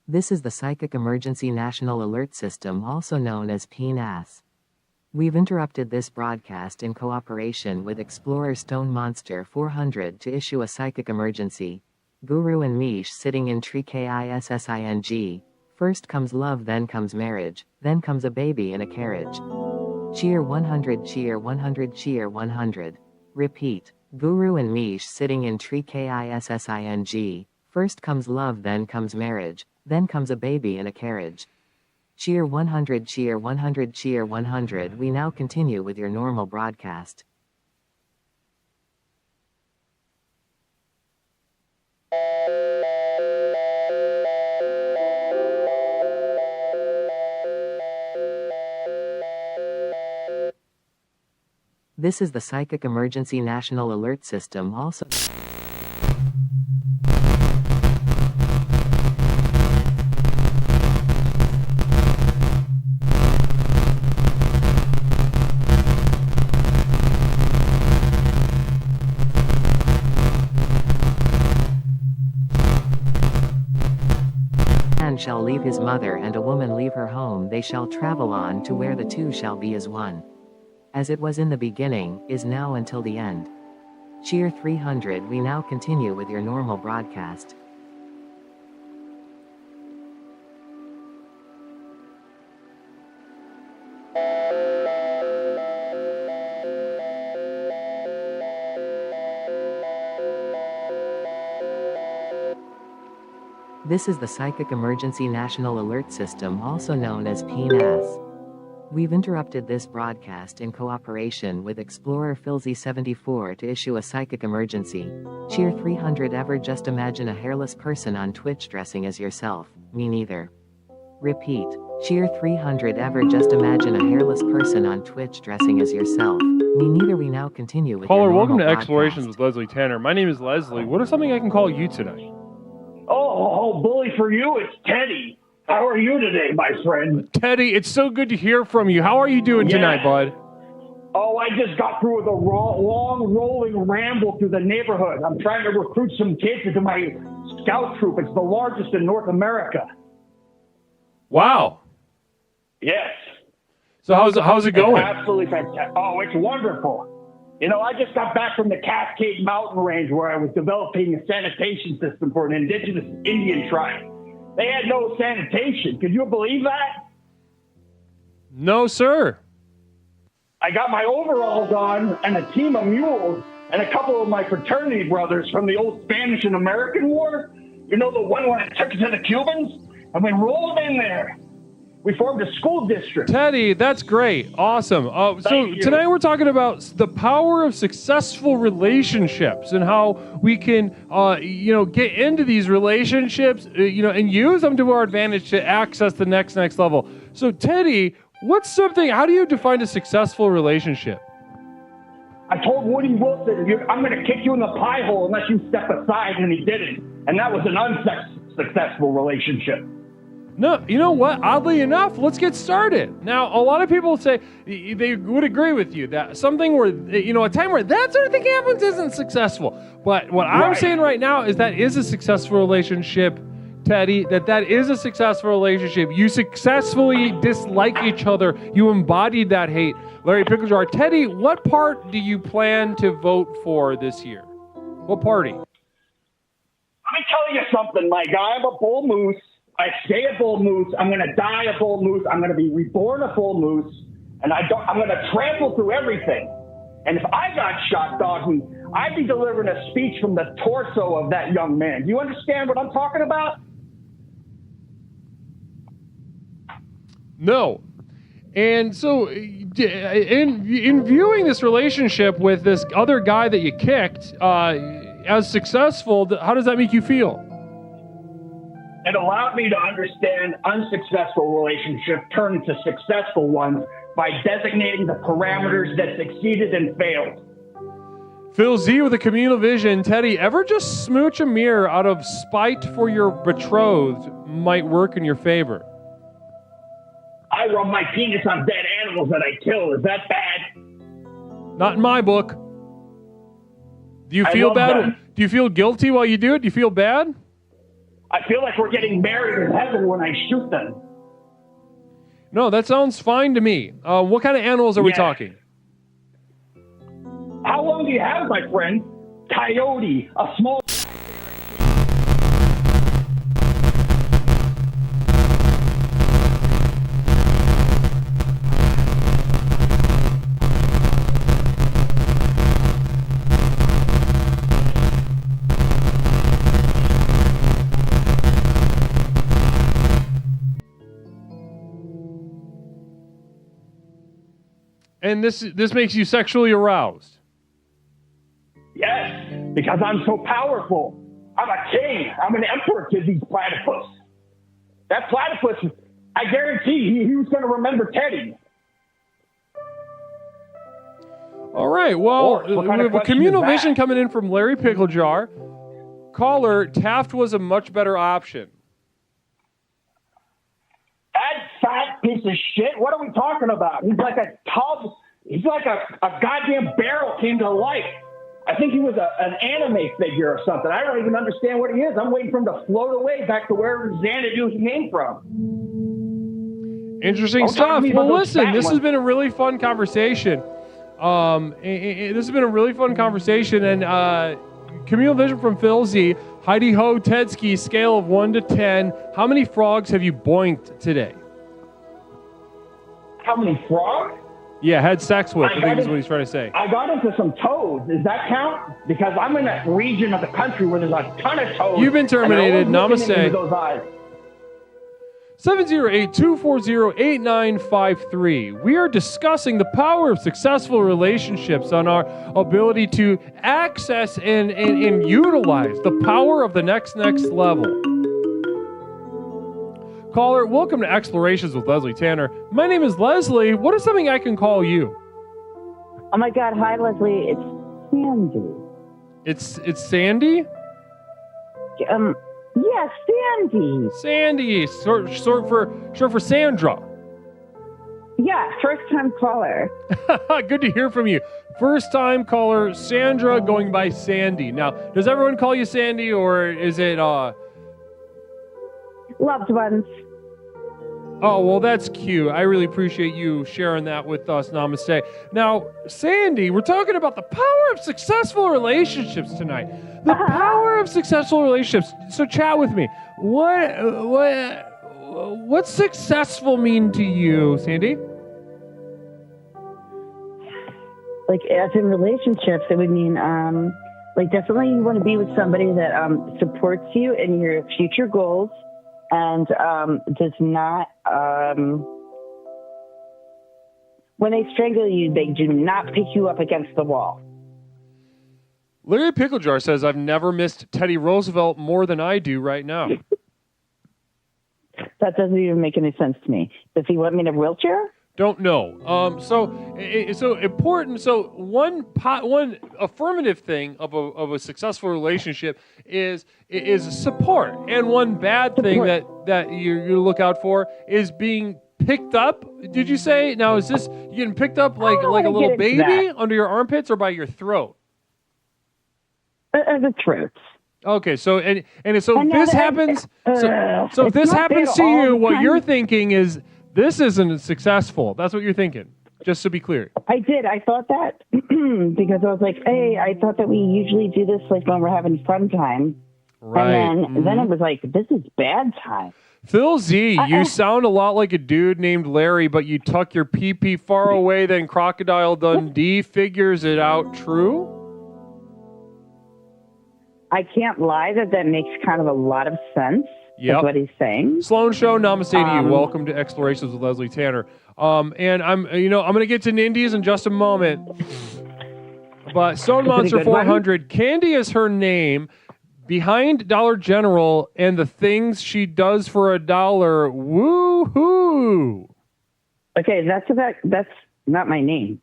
This is the Psychic Emergency National Alert System, also known as PNAS. We've interrupted this broadcast in cooperation with Explorer Stone Monster 400 to issue a psychic emergency. Guru and Mish sitting in tree KISSING. First comes love, then comes marriage, then comes a baby in a carriage. Cheer 100, cheer 100, cheer 100. Repeat. Guru and Mish sitting in tree KISSING. First comes love, then comes marriage, then comes a baby in a carriage. Cheer 100, cheer 100, cheer 100. We now continue with your normal broadcast. This is the Psychic Emergency National Alert System, also. Man shall leave his mother and a woman leave her home, they shall travel on to where the two shall be as one. As it was in the beginning, is now until the end. Cheer 300. We now continue with your normal broadcast. This is the Psychic Emergency National Alert System, also known as PNAS. We've interrupted this broadcast in cooperation with Explorer Filzy74 to issue a psychic emergency. Cheer 300. Ever just imagine a hairless person on Twitch dressing as yourself? Me neither. Repeat. Cheer 300. Ever just imagine a hairless person on Twitch dressing as yourself? Me neither. We now continue with Caller, your welcome to normal Explorations broadcast. with Leslie Tanner. My name is Leslie. What is something I can call you tonight? Oh, bully for you, it's Teddy. How are you today, my friend? Teddy, it's so good to hear from you. How are you doing tonight, bud? Oh, I just got through with a long, rolling ramble through the neighborhood. I'm trying to recruit some kids into my scout troop. It's the largest in North America. Wow. Yes. So how's it going? It's absolutely fantastic. Oh, it's wonderful. You know, I just got back from the Cascade Mountain Range where I was developing a sanitation system for an indigenous Indian tribe. They had no sanitation. Could you believe that? No, sir. I got my overalls on and a team of mules and a couple of my fraternity brothers from the old Spanish and American War. You know, the one when it took it to the Cubans? And we rolled in there. We formed a school district. Teddy, that's great. Awesome. So tonight we're talking about the power of successful relationships and how we can, get into these relationships, and use them to our advantage to access the next level. So Teddy, how do you define a successful relationship? I told Woody Wilson, I'm going to kick you in the pie hole unless you step aside, and he didn't. And that was an unsuccessful relationship. No, you know what? Oddly enough, let's get started. Now, a lot of people say they would agree with you that something where, a time where that sort of thing happens isn't successful. But what I'm saying right now is that is a successful relationship. Teddy, that is a successful relationship. You successfully dislike each other. You embodied that hate. Larry Picklejar, Teddy, what part do you plan to vote for this year? What party? Let me tell you something, my guy. I'm a bull moose. I stay a bull moose. I'm going to die a bull moose. I'm going to be reborn a bull moose. And I'm going to trample through everything. And if I got shot, doggy, I'd be delivering a speech from the torso of that young man. Do you understand what I'm talking about? No. And so in viewing this relationship with this other guy that you kicked as successful, how does that make you feel? It allowed me to understand unsuccessful relationships turn into successful ones by designating the parameters that succeeded and failed. Phil Z with a communal vision. Teddy, ever just smooch a mirror out of spite for your betrothed might work in your favor? I rub my penis on dead animals that I kill. Is that bad? Not in my book. Do you feel bad? That. Do you feel guilty while you do it? Do you feel bad? I feel like we're getting married in heaven when I shoot them. No, that sounds fine to me. What kind of animals are we talking? How long do you have, my friend? Coyote, a small... And this makes you sexually aroused? Yes, because I'm so powerful. I'm a king. I'm an emperor to these platypus. That platypus, I guarantee he was going to remember Teddy. All right, well, we have a communal vision coming in from Larry Picklejar. Caller, Taft was a much better option. That fat piece of shit, what are we talking about? He's like a tub, he's like a goddamn barrel came to life. I think he was an anime figure or something. I don't even understand what he is. I'm waiting for him to float away back to wherever Xanadu he came from. Interesting stuff. Well, listen, this has been a really fun conversation. This has been a really fun conversation, and communal vision from Phil Z. Heidi Ho Tedski, scale of 1 to 10. How many frogs have you boinked today? How many frogs? Yeah, had sex with, I think is what he's trying to say. I got into some toads. Does that count? Because I'm in a region of the country where there's a ton of toads. You've been terminated. Namaste. Those eyes. 708-240-8953. We are discussing the power of successful relationships on our ability to access and utilize the power of the next level. Caller, welcome to Explorations with Leslie Tanner. My name is Leslie. What is something I can call you? Oh my God. Hi, Leslie. It's Sandy. It's Sandy? Yes, Sandy. Sandy, short for Sandra. Yeah, first time caller. Good to hear from you. First time caller, Sandra, going by Sandy. Now, does everyone call you Sandy, or is it Loved ones. Oh, well, that's cute. I really appreciate you sharing that with us. Namaste. Now, Sandy, we're talking about the power of successful relationships tonight. The power of successful relationships. So chat with me. What's successful mean to you, Sandy? Like, as in relationships, it would mean, like, definitely you want to be with somebody that supports you in your future goals and does not, when they strangle you, they do not pick you up against the wall. Larry Picklejar says, I've never missed Teddy Roosevelt more than I do right now. That doesn't even make any sense to me. Does he want me in a wheelchair? Don't know. So important. So one affirmative thing of a successful relationship is support, and one bad thing that you look out for is being picked up. Did you say? Now, is this you getting picked up like a little baby under your armpits or by your throat? The throat. Okay, so and so And if now this that- happens, so if it's this not happens to bad all you, the what time. you're thinking is this isn't successful. That's what you're thinking. Just to be clear. I did. I thought that because I was like, hey, I thought that we usually do this like when we're having fun time. Right. And then it was like, this is bad time. Phil Z, you sound a lot like a dude named Larry, but you tuck your pee-pee far away, then Crocodile Dundee figures it out. True? I can't lie that makes kind of a lot of sense. Yep. That's what he's saying. Sloan Show, namaste to you. Welcome to Explorations with Leslie Tanner. And I'm going to get to Nindies in just a moment. But Stone Monster 400, Candy is her name. Behind Dollar General and the things she does for $1. Woo-hoo! Okay, that's not my name.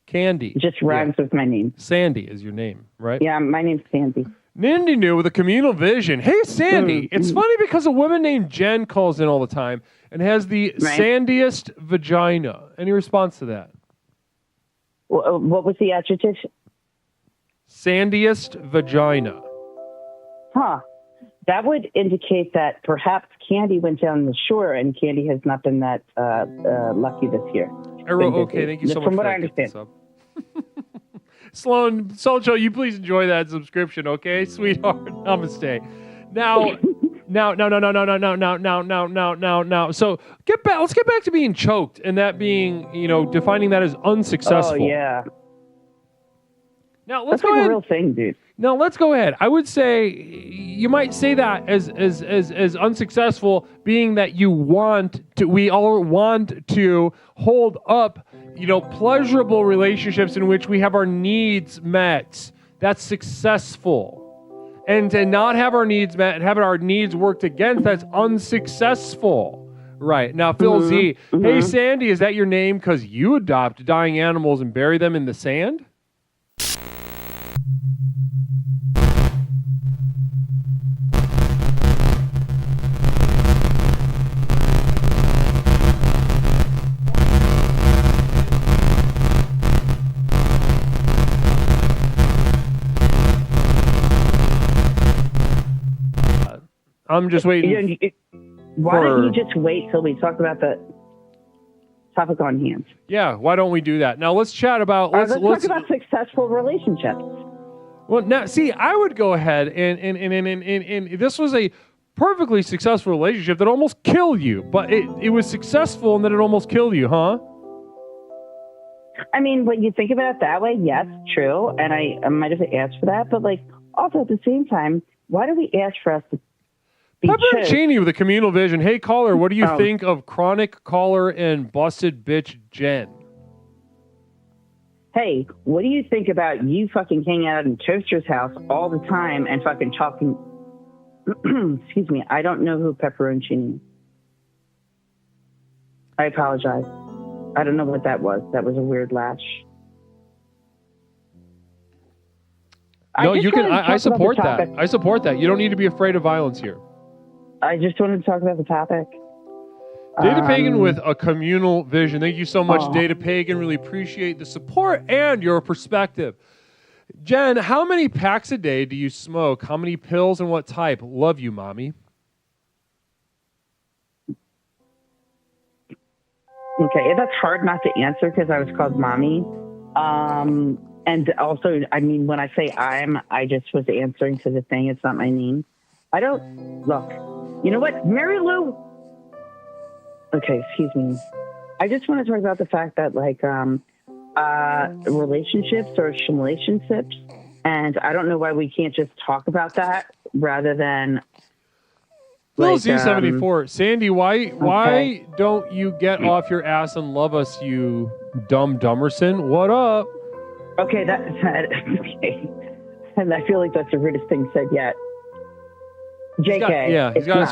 Candy. It just rhymes with my name. Sandy is your name, right? Yeah, my name's Sandy. Nindy New with a communal vision. Hey, Sandy. It's funny because a woman named Jen calls in all the time and has the sandiest vagina. Any response to that? What was the adjective? Sandiest vagina. Huh. That would indicate that perhaps Candy went down the shore, and Candy has not been that lucky this year. Okay, thank you so much. From for what that. I understand. Sloan, Show, you please enjoy that subscription, okay, sweetheart? Namaste. Now. So let's get back to being choked and that being, defining that as unsuccessful. Oh yeah. Now let's That's go like ahead. a real thing, dude. No, let's go ahead. I would say you might say that as unsuccessful, being that we all want to hold up, pleasurable relationships in which we have our needs met. That's successful. And to not have our needs met and having our needs worked against, that's unsuccessful. Right. Now, Phil Z, hey, Sandy, is that your name because you adopt dying animals and bury them in the sand? I'm just waiting. Why don't you just wait till we talk about the topic on hand? Yeah, why don't we do that? Now let's chat about let's talk about successful relationships. Well, now see, I would go ahead and this was a perfectly successful relationship that almost killed you, but it was successful and then it almost killed you, huh? I mean, when you think about it that way, yes, true, and I might have asked for that, but also at the same time, why do we ask for us to? Pepperoncini with a communal vision. Hey, caller, what do you think of chronic caller and busted bitch Jen? Hey, what do you think about you fucking hanging out in Toaster's house all the time and fucking talking? Excuse me, I don't know who Pepperoncini is. I apologize. I don't know what that was. That was a weird lash. No, you can. I support that. I support that. You don't need to be afraid of violence here. I just wanted to talk about the topic. Data Pagan with a communal vision. Thank you so much, Data Pagan. Really appreciate the support and your perspective. Jen, how many packs a day do you smoke? How many pills and what type? Love you, mommy. Okay, that's hard not to answer because I was called mommy. And also, I mean, when I say I just was answering to the thing. It's not my name. I don't, look, you know what? Mary Lou. Okay, excuse me. I just want to talk about the fact that, relationships or relationships, and I don't know why we can't just talk about that rather than. Phil Z74, Sandy, why don't you get off your ass and love us, you dumb dumberson? What up? Okay, okay. And I feel like that's the rudest thing said yet. JK. He's got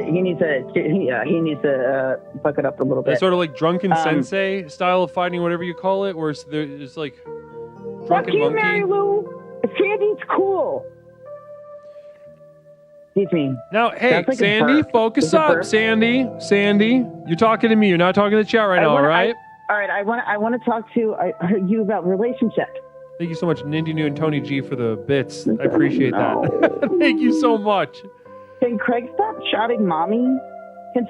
He needs to buck it up a little bit. That sort of like drunken sensei style of fighting, whatever you call it, where it's like drunken monkey. Mary Lou. Sandy's cool. Excuse me. Now, hey, like Sandy, focus up. Sandy, you're talking to me. You're not talking to the chat right now, all right? All right, I want to talk to you about relationships. Thank you so much, Nindy New and Tony G, for the bits. I appreciate that. Thank you so much. Can Craig stop shouting mommy? Can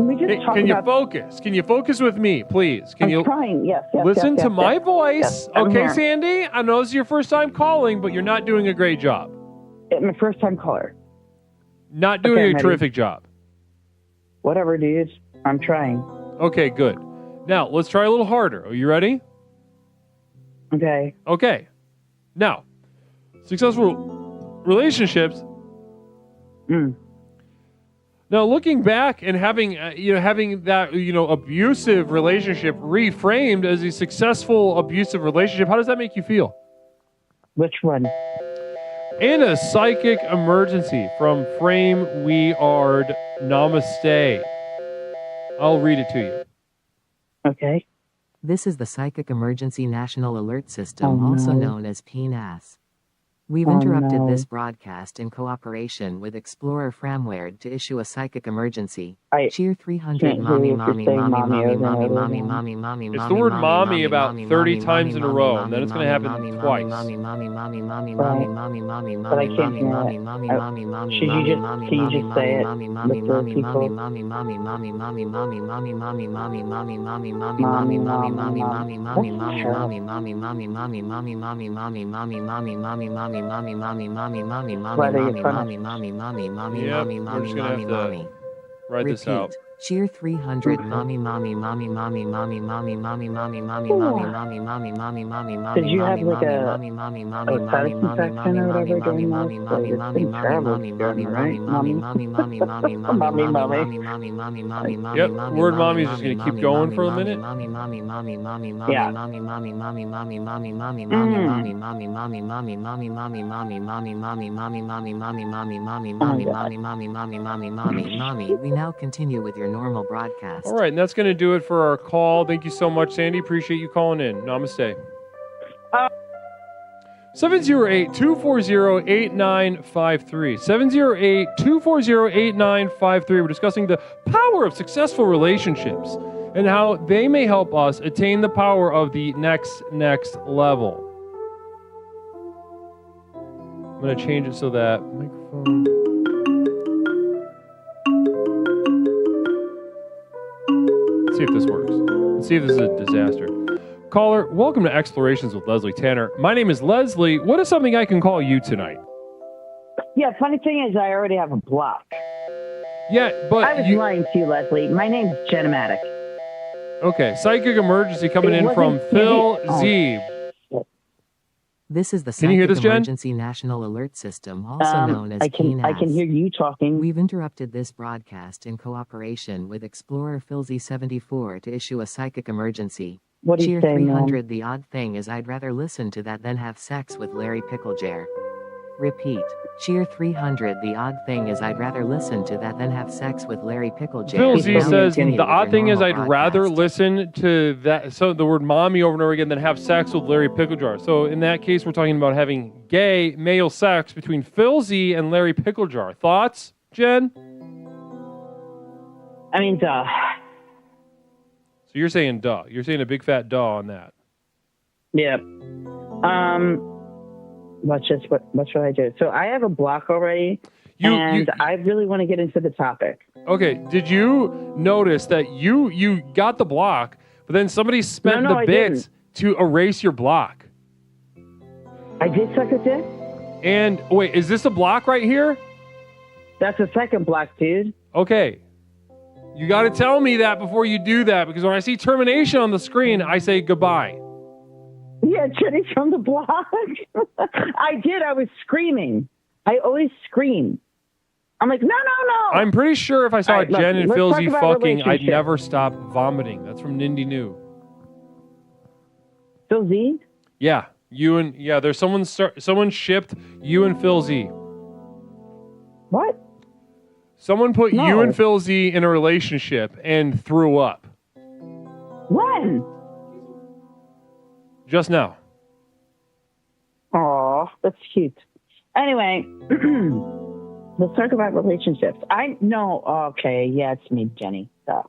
we just talk Can you about... focus? Can you focus with me, please? Can you trying, yes. listen yes, to my yes. voice? Yes, I'm Okay, here. Sandy? I know this is your first time calling, but you're not doing a great job. It's my first time caller. Not doing Okay, I'm a ready. terrific job. Whatever, dude. I'm trying. Okay, good. Now, let's try a little harder. Are you ready? Okay. Okay. Now, successful relationships. Now, looking back and having that abusive relationship reframed as a successful abusive relationship, how does that make you feel? Which one? In a psychic emergency from Frame We Ard Namaste. I'll read it to you. Okay. This is the Psychic Emergency National Alert System, also known as PNAS. We've interrupted this broadcast in cooperation with Explorer Framware to issue a psychic emergency. Cheer 300 mommy. It's the word mommy about 30 times in a row, and then it's going to happen twice. But I can't hear it. Can you just say it? Write this out. Cheer 300 mommy. Did you have like a satisfaction or whatever during this? It's been terrible, right? Mommy. Yep, word mommy is just going to keep going for a minute. Yeah. We now continue with your normal broadcast. All right, and that's going to do it for our call. Thank you so much, Sandy. Appreciate you calling in. Namaste. 708-240-8953. 708-240-8953. We're discussing the power of successful relationships and how they may help us attain the power of the next level. I'm going to change it so that microphone... Let's see if this works. Let's see if this is a disaster. Caller, welcome to Explorations with Leslie Tanner. My name is Leslie. What is something I can call you tonight? Yeah, funny thing is I already have a block. Yeah, but I was lying to you, Leslie. My name's Genomatic. Okay, psychic emergency coming in from Phil Z. This is the Can you hear Psychic this, Jen? Emergency National Alert System, also known as I can hear you talking. We've interrupted this broadcast in cooperation with Explorer Philzy74 to issue a psychic emergency. What do you Cheer say, 300. The odd thing is I'd rather listen to that than have sex with Larry Picklejar. Repeat. Cheer 300. The odd thing is I'd rather listen to that than have sex with Larry Picklejar. Phil Z Now says continue the with odd your thing is normal I'd rather broadcast. listen to that, so the word mommy over and over again than have sex with Larry Picklejar. So in that case, we're talking about having gay male sex between Phil Z and Larry Picklejar. Thoughts, Jen? I mean, duh. So you're saying duh. You're saying a big fat duh on that. Yeah. What should I do? So I have a block already, and I really want to get into the topic. Okay, did you notice that you got the block, but then somebody spent No, the I bits to erase your block? I did suck a dick? And wait, is this a block right here? That's the second block, dude. Okay. You got to tell me that before you do that, because when I see termination on the screen, I say goodbye. Yeah, Jenny from the block. I did. I was screaming. I always scream. I'm like, no. I'm pretty sure if I saw All right, look, Jen and let's Phil talk Z about fucking, I'd relationship. never stop vomiting. That's from Nindy New. Phil Z? Yeah, there's someone shipped you and Phil Z. What? Someone put No. you and Phil Z in a relationship and threw up. When? Just now. Aw, that's cute. Anyway, let's talk about relationships. Okay, yeah, it's me, Jenny. So,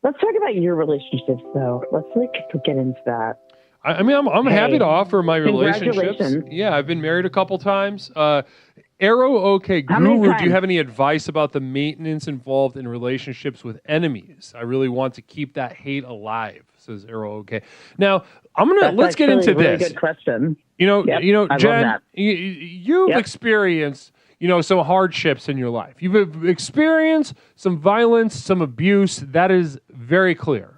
Let's talk about your relationships, though. Let's get into that. I mean, I'm happy to offer my relationships. Congratulations. Yeah, I've been married a couple times. Arrow OK Guru, do you have any advice about the maintenance involved in relationships with enemies? I really want to keep that hate alive, says Arrow OK. Now, let's get into really this. Good question. Jen, love that. You've experienced, some hardships in your life. You've experienced some violence, some abuse. That is very clear.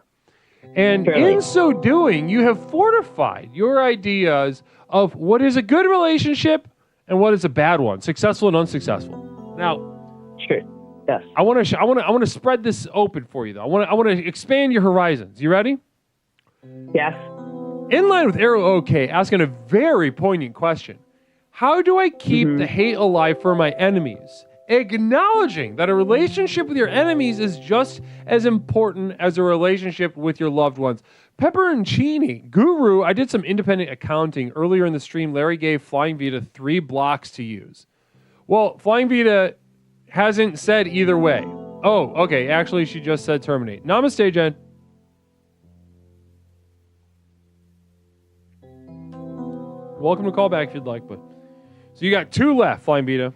And in so doing, you have fortified your ideas of what is a good relationship and what is a bad one, successful and unsuccessful. Now, sure. Yes. I want to spread this open for you, though. I want to expand your horizons. You ready? Yes. In line with Arrow OK, asking a very poignant question. How do I keep the hate alive for my enemies? Acknowledging that a relationship with your enemies is just as important as a relationship with your loved ones. Pepperoncini, Guru, I did some independent accounting earlier in the stream. Larry gave Flying Vita 3 blocks to use. Well, Flying Vita hasn't said either way. Oh, okay. Actually, she just said terminate. Namaste, Jen. Welcome to call back if you'd like, but so you got 2 left, Flying Vita.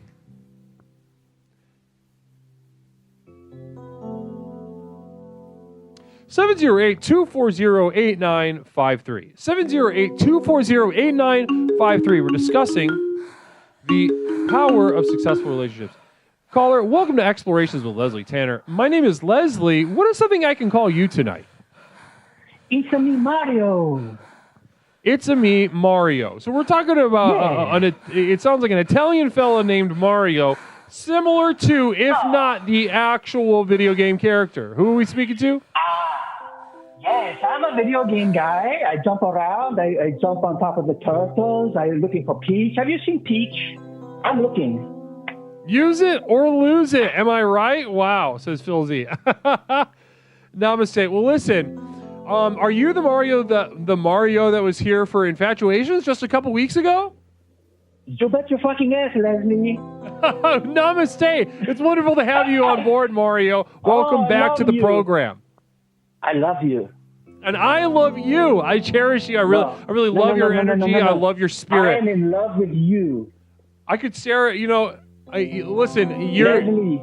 (708-240-8953). 708-240-8953. We're discussing the power of successful relationships. Caller, welcome to Explorations with Leslie Tanner. My name is Leslie. What is something I can call you tonight? It's a me, Mario. It's a me, Mario. So we're talking about, it sounds like an Italian fella named Mario, similar to, if not the actual video game character. Who are we speaking to? Yes, I'm a video game guy. I jump around. I jump on top of the turtles. I'm looking for Peach. Have you seen Peach? I'm looking. Use it or lose it. Am I right? Wow, says Phil Z. Namaste. Well, listen. Are you the Mario that was here for Infatuations just a couple weeks ago? You bet your fucking ass, Leslie. Namaste. It's wonderful to have you on board, Mario. Welcome back to the program. I love you. And I love you. I cherish you. I really love your energy. I love your spirit. I am in love with you. I could stare at, listen,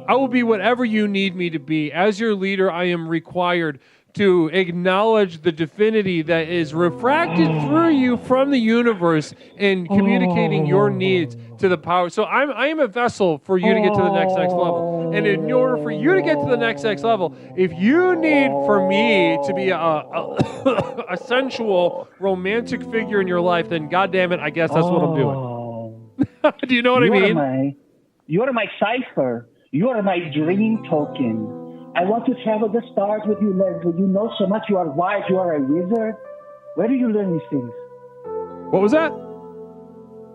I will be whatever you need me to be. As your leader, I am required to acknowledge the divinity that is refracted through you from the universe and communicating your needs to the power. So I am a vessel for you to get to the next level. And in order for you to get to the next level, if you need for me to be a sensual, romantic figure in your life, then goddamn it, I guess that's what I'm doing. Do you know what I mean? You are my cipher. You are my dream token. I want to travel the stars with you, Leslie. You know so much. You are wise. You are a wizard. Where do you learn these things? What was that?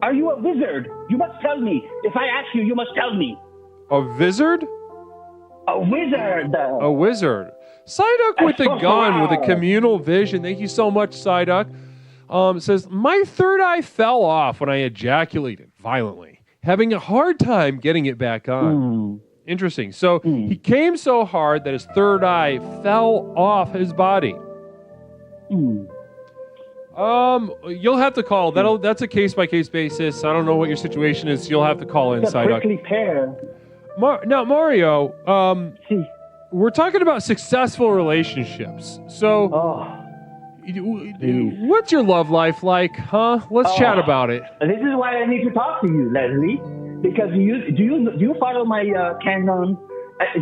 Are you a wizard? You must tell me. If I ask you, you must tell me. A wizard? A wizard. A wizard. Psyduck with a gun, with a communal vision. Thank you so much, Psyduck. Says, my third eye fell off when I ejaculated violently, having a hard time getting it back on. Interesting. So he came so hard that his third eye fell off his body. You'll have to call. That's a case-by-case basis. I don't know what your situation is. You'll have to call in, Psyduck. Prickly pear. Now, Mario, we're talking about successful relationships. So, what's your love life like, huh? Let's chat about it. This is why I need to talk to you, Leslie. Because do you follow my canon?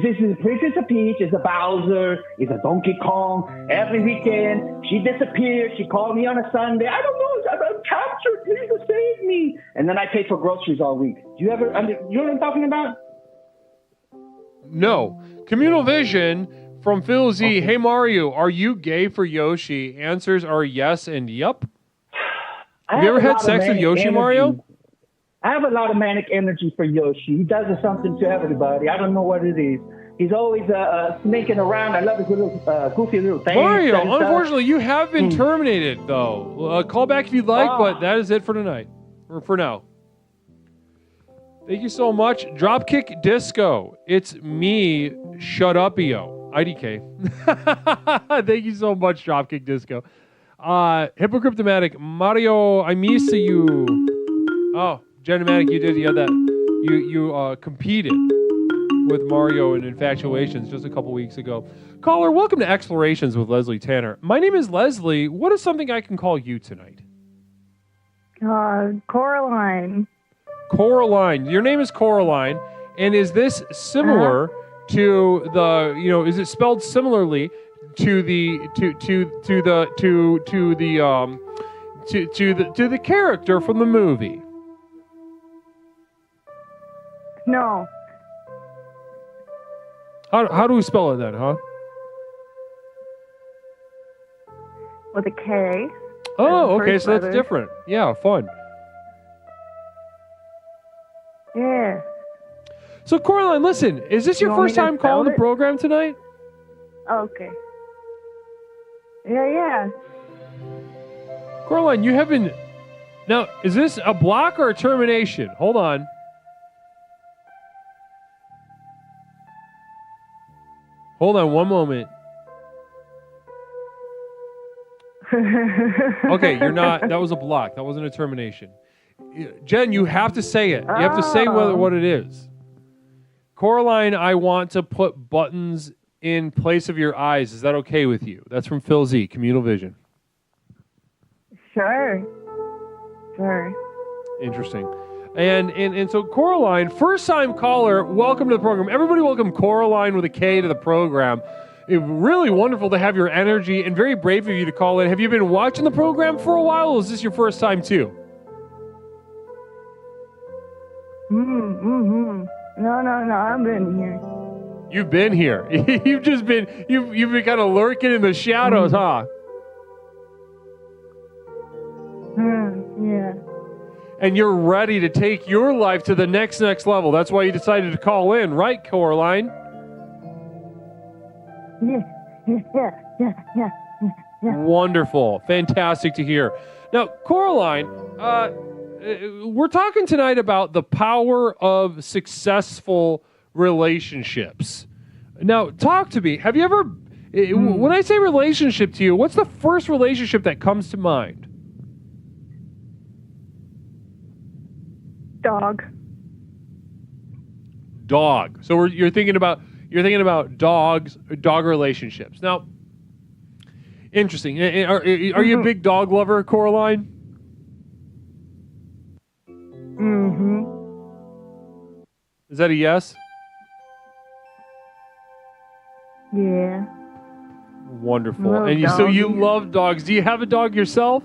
This is Princess Peach, is a Bowser, is a Donkey Kong. Every weekend, she disappears. She called me on a Sunday. I don't know. I'm captured. Please save me. And then I pay for groceries all week. Do you ever? You know what I'm talking about? No. Communal vision from Phil Z. Okay. Hey Mario, are you gay for Yoshi? Answers are yes and yup. Have you ever had sex with Yoshi, Mario? I have a lot of manic energy for Yoshi. He does something to everybody. I don't know what it is. He's always sneaking around. I love his little goofy little thing. Mario, unfortunately, you have been terminated, though. Call back if you'd like, but that is it for tonight. Or for now. Thank you so much. Dropkick Disco. It's me, Shut Up-io. IDK. Thank you so much, Dropkick Disco. Hypocryptomatic, Mario, I miss you. Oh, Genomatic, you did. You had that. You competed with Mario in Infatuations just a couple weeks ago. Caller, welcome to Explorations with Leslie Tanner. My name is Leslie. What is something I can call you tonight? Coraline. Coraline. Your name is Coraline. And is this similar to the, is it spelled similarly to the character from the movie? No. How do we spell it then, huh? With a K. Oh, okay, so that's different. Yeah, fun. Yeah. So, Coraline, listen, is this your first time calling the program tonight? Okay. Yeah. Coraline, you have been... Now, is this a block or a termination? Hold on. Hold on one moment. Okay, you're not... That was a block. That wasn't a termination. Jen, you have to say it. You have to say what it is. Coraline, I want to put buttons in place of your eyes. Is that okay with you? That's from Phil Z, Communal Vision. Sure. Interesting. And so Coraline, first time caller, welcome to the program. Everybody welcome Coraline with a K to the program. It's really wonderful to have your energy and very brave of you to call in. Have you been watching the program for a while, or is this your first time too? No, I've been here. You've been here. You've been kind of lurking in the shadows, huh? Yeah. And you're ready to take your life to the next level. That's why you decided to call in, right, Coraline? Yeah. Wonderful. Fantastic to hear. Now, Coraline, we're talking tonight about the power of successful relationships. Now, talk to me. Have you ever, when I say relationship to you, what's the first relationship that comes to mind? Dog. So you're thinking about dog relationships. Now, interesting. Are you a big dog lover, Coraline? Is that a yes? Yeah. Wonderful. And so you love dogs. Do you have a dog yourself?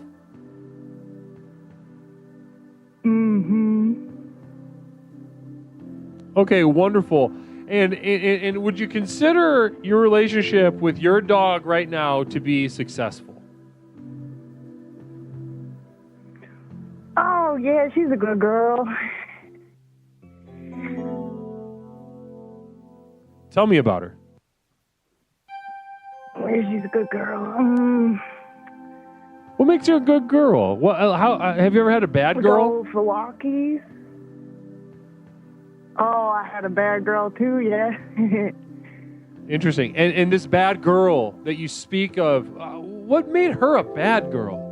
Okay, wonderful. And would you consider your relationship with your dog right now to be successful? Oh, yeah, she's a good girl. Tell me about her. She's a good girl. What makes her a good girl? How have you ever had a bad girl? We go for walkies. Oh, I had a bad girl too, yeah. Interesting. And this bad girl that you speak of, what made her a bad girl?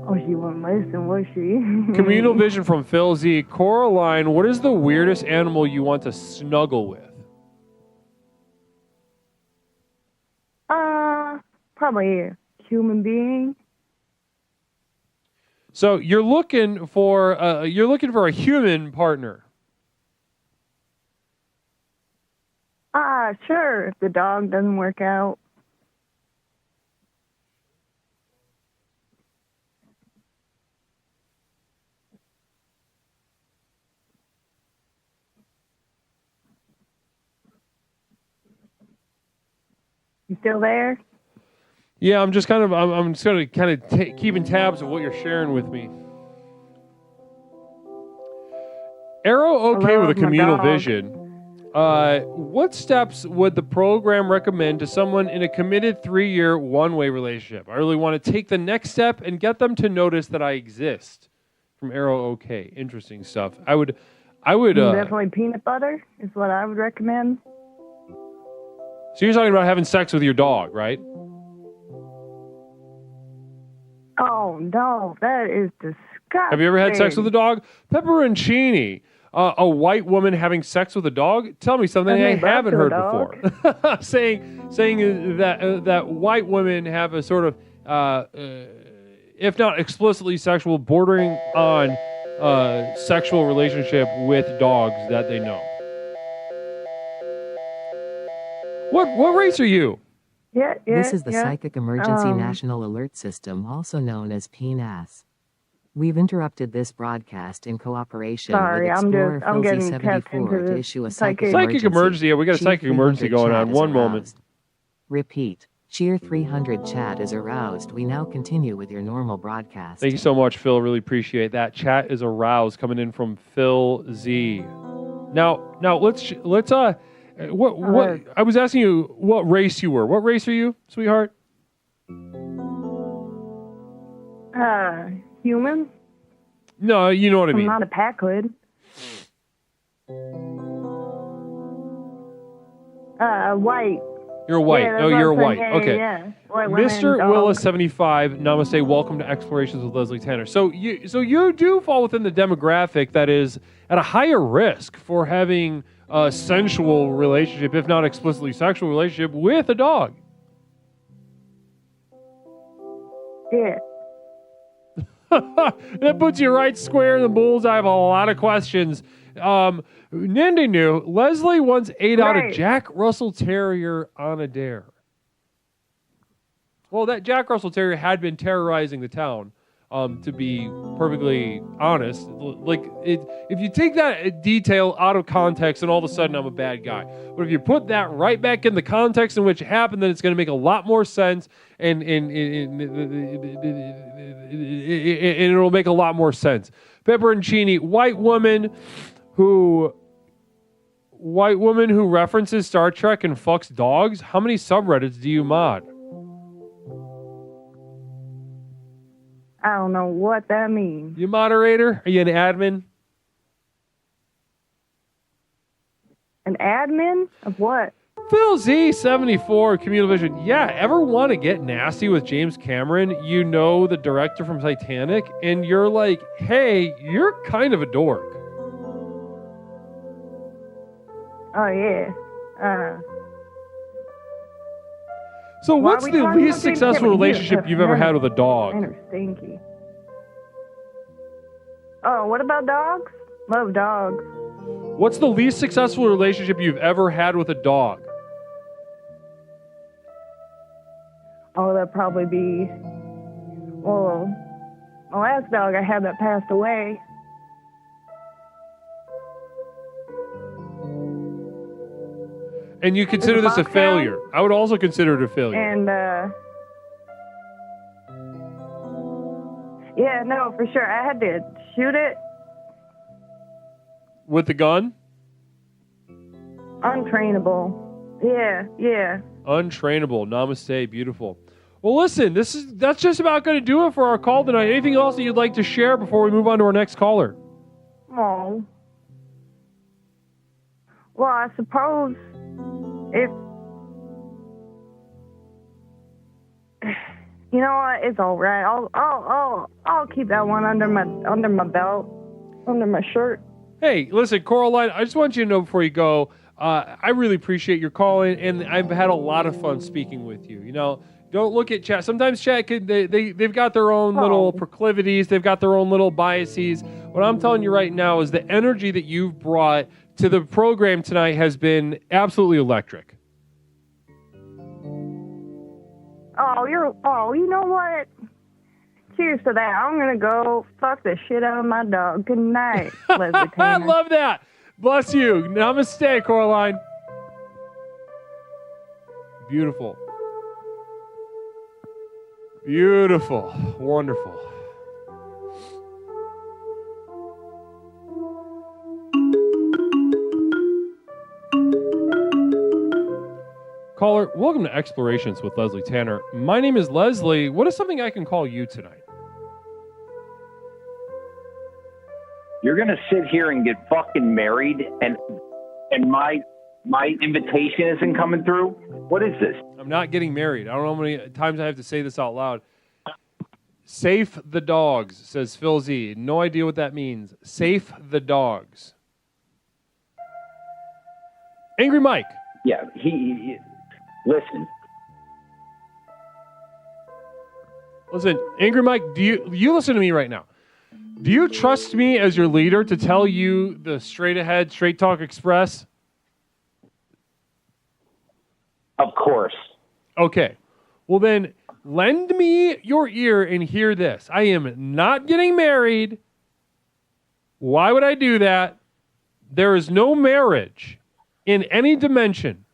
Oh, she wouldn't listen, was she? Communal Vision from Phil Z. Coraline, what is the weirdest animal you want to snuggle with? Probably a human being. So you're looking for a human partner. Sure, if the dog doesn't work out. You still there? Yeah, I'm just kind of keeping tabs of what you're sharing with me. Arrow okay with a communal vision. What steps would the program recommend to someone in a committed 3-year one-way relationship? I really want to take the next step and get them to notice that I exist. From Arrow okay. Interesting stuff. I would definitely peanut butter is what I would recommend. So you're talking about having sex with your dog, right? Oh no, that is disgusting. Have you ever had sex with a dog? Pepperoncini, a white woman having sex with a dog? Tell me something I haven't heard before. saying that white women have a sort of, if not explicitly sexual, bordering on sexual relationship with dogs that they know. What race are you? Yeah. This is the Psychic Emergency National Alert System, also known as PNAS. We've interrupted this broadcast in cooperation with Explorer Filzy 74 to issue a psychic emergency. Yeah, we got a psychic emergency going on. One moment. Repeat. Cheer 300 chat is aroused. We now continue with your normal broadcast. Thank you so much, Phil. Really appreciate that. Chat is aroused coming in from Phil Z. Now let's what I was asking you what race you were. What race are you, sweetheart? Human? No, you know what I mean. I'm not a packlid. White. You're white. Yeah, you're white. Hey, okay. Yeah. White women, Mr. dog. Willis 75, namaste. Welcome to Explorations with Leslie Tanner. So you do fall within the demographic that is at a higher risk for having a sensual relationship, if not explicitly sexual relationship, with a dog. Yeah. That puts you right square in the bullseye. I have a lot of questions. Nindy knew Leslie once ate out a Jack Russell Terrier on a dare. Well, that Jack Russell Terrier had been terrorizing the town. To be perfectly honest, if you take that detail out of context, then all of a sudden I'm a bad guy. But if you put that right back in the context in which it happened, then it's going to make a lot more sense, and it'll make a lot more sense. Pepperoncini, white woman who references Star Trek and fucks dogs. How many subreddits do you mod? I don't know what that means. You moderator? Are you an admin? An admin of what? Phil Z74, Communal Vision. Yeah, ever want to get nasty with James Cameron? You know, the director from Titanic, and you're like, hey, you're kind of a dork. Oh, yeah. So what's the least successful relationship you've ever had with a dog? Mine are stinky. Oh, what about dogs? Love dogs. What's the least successful relationship you've ever had with a dog? Oh, that'd probably be... Well, my last dog I had that passed away. And you consider this a failure. I would also consider it a failure. And, yeah, no, for sure. I had to shoot it. With the gun? Untrainable. Yeah. Untrainable. Namaste. Beautiful. Well, listen, that's just about going to do it for our call tonight. Anything else that you'd like to share before we move on to our next caller? Oh. Well, I suppose if... You know what? It's all right. I'll keep that one under my belt, under my shirt. Hey, listen, Coraline, I just want you to know before you go, I really appreciate your calling, and I've had a lot of fun speaking with you. You know, don't look at chat. Sometimes chat, they've got their own little proclivities. They've got their own little biases. What I'm telling you right now is the energy that you've brought to the program tonight has been absolutely electric. You know what? Cheers to that. I'm going to go fuck the shit out of my dog. Good night, Leslie Tanner. I love that. Bless you. Namaste, Coraline. Beautiful. Beautiful. Wonderful. Caller, welcome to Explorations with Leslie Tanner. My name is Leslie. What is something I can call you tonight? You're gonna sit here and get fucking married, and my invitation isn't coming through? What is this? I'm not getting married. I don't know how many times I have to say this out loud. Safe the dogs, says Phil Z. No idea what that means. Safe the dogs. Angry Mike. Yeah, he listen. Listen, Angry Mike, do you listen to me right now? Do you trust me as your leader to tell you the straight ahead, straight talk express? Of course. Okay. Well then, lend me your ear and hear this. I am not getting married. Why would I do that? There is no marriage in any dimension.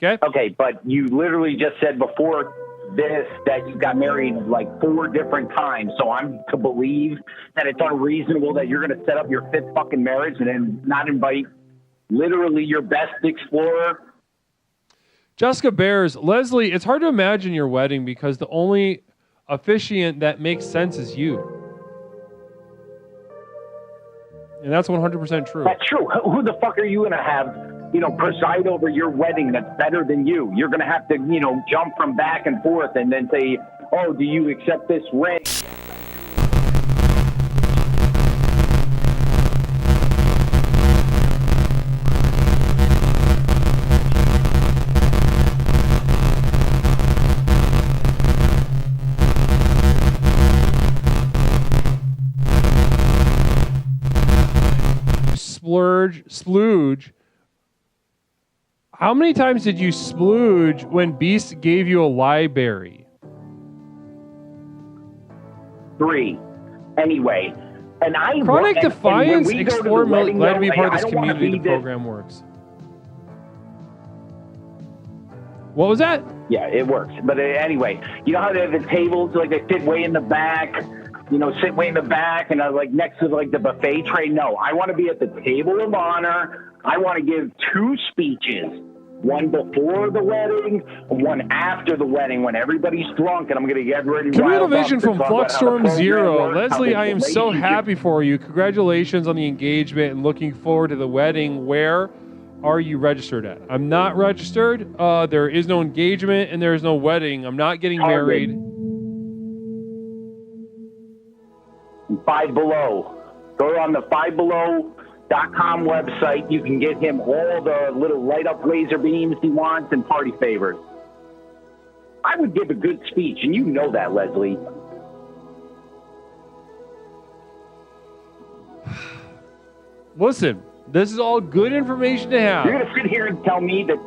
Okay? Okay, but you literally just said before this that you got married like 4 different times, so I'm to believe that it's unreasonable that you're going to set up your 5th fucking marriage and then not invite literally your best explorer. Jessica Bears, Leslie, it's hard to imagine your wedding because the only officiant that makes sense is you. And that's 100% true. That's true. Who the fuck are you going to have, preside over your wedding that's better than you? You're going to have to, jump from back and forth and then say, oh, do you accept this ring? Splooge. How many times did you splooge when Beast gave you a library? 3. Anyway, and I Chronic Defiance, and explore mode, glad to be part of this community. The program works. What was that? Yeah, it works. But anyway, you know how they have the tables, like they sit way in the back, sit way in the back and like next to like the buffet tray? No, I want to be at the table of honor. I want to give 2 speeches. One before the wedding, one after the wedding when everybody's drunk and I'm going to get ready. Communal Vision from Fluxstorm Zero. Leslie, I am so happy for you. Congratulations on the engagement and looking forward to the wedding. Where are you registered at? I'm not registered. There is no engagement and there is no wedding. I'm not getting married. 5 Below. Go on the 5below.com website. You can get him all the little light up laser beams he wants and party favors. I would give a good speech, and you know that, Leslie. Listen, this is all good information to have. You're going to sit here and tell me that.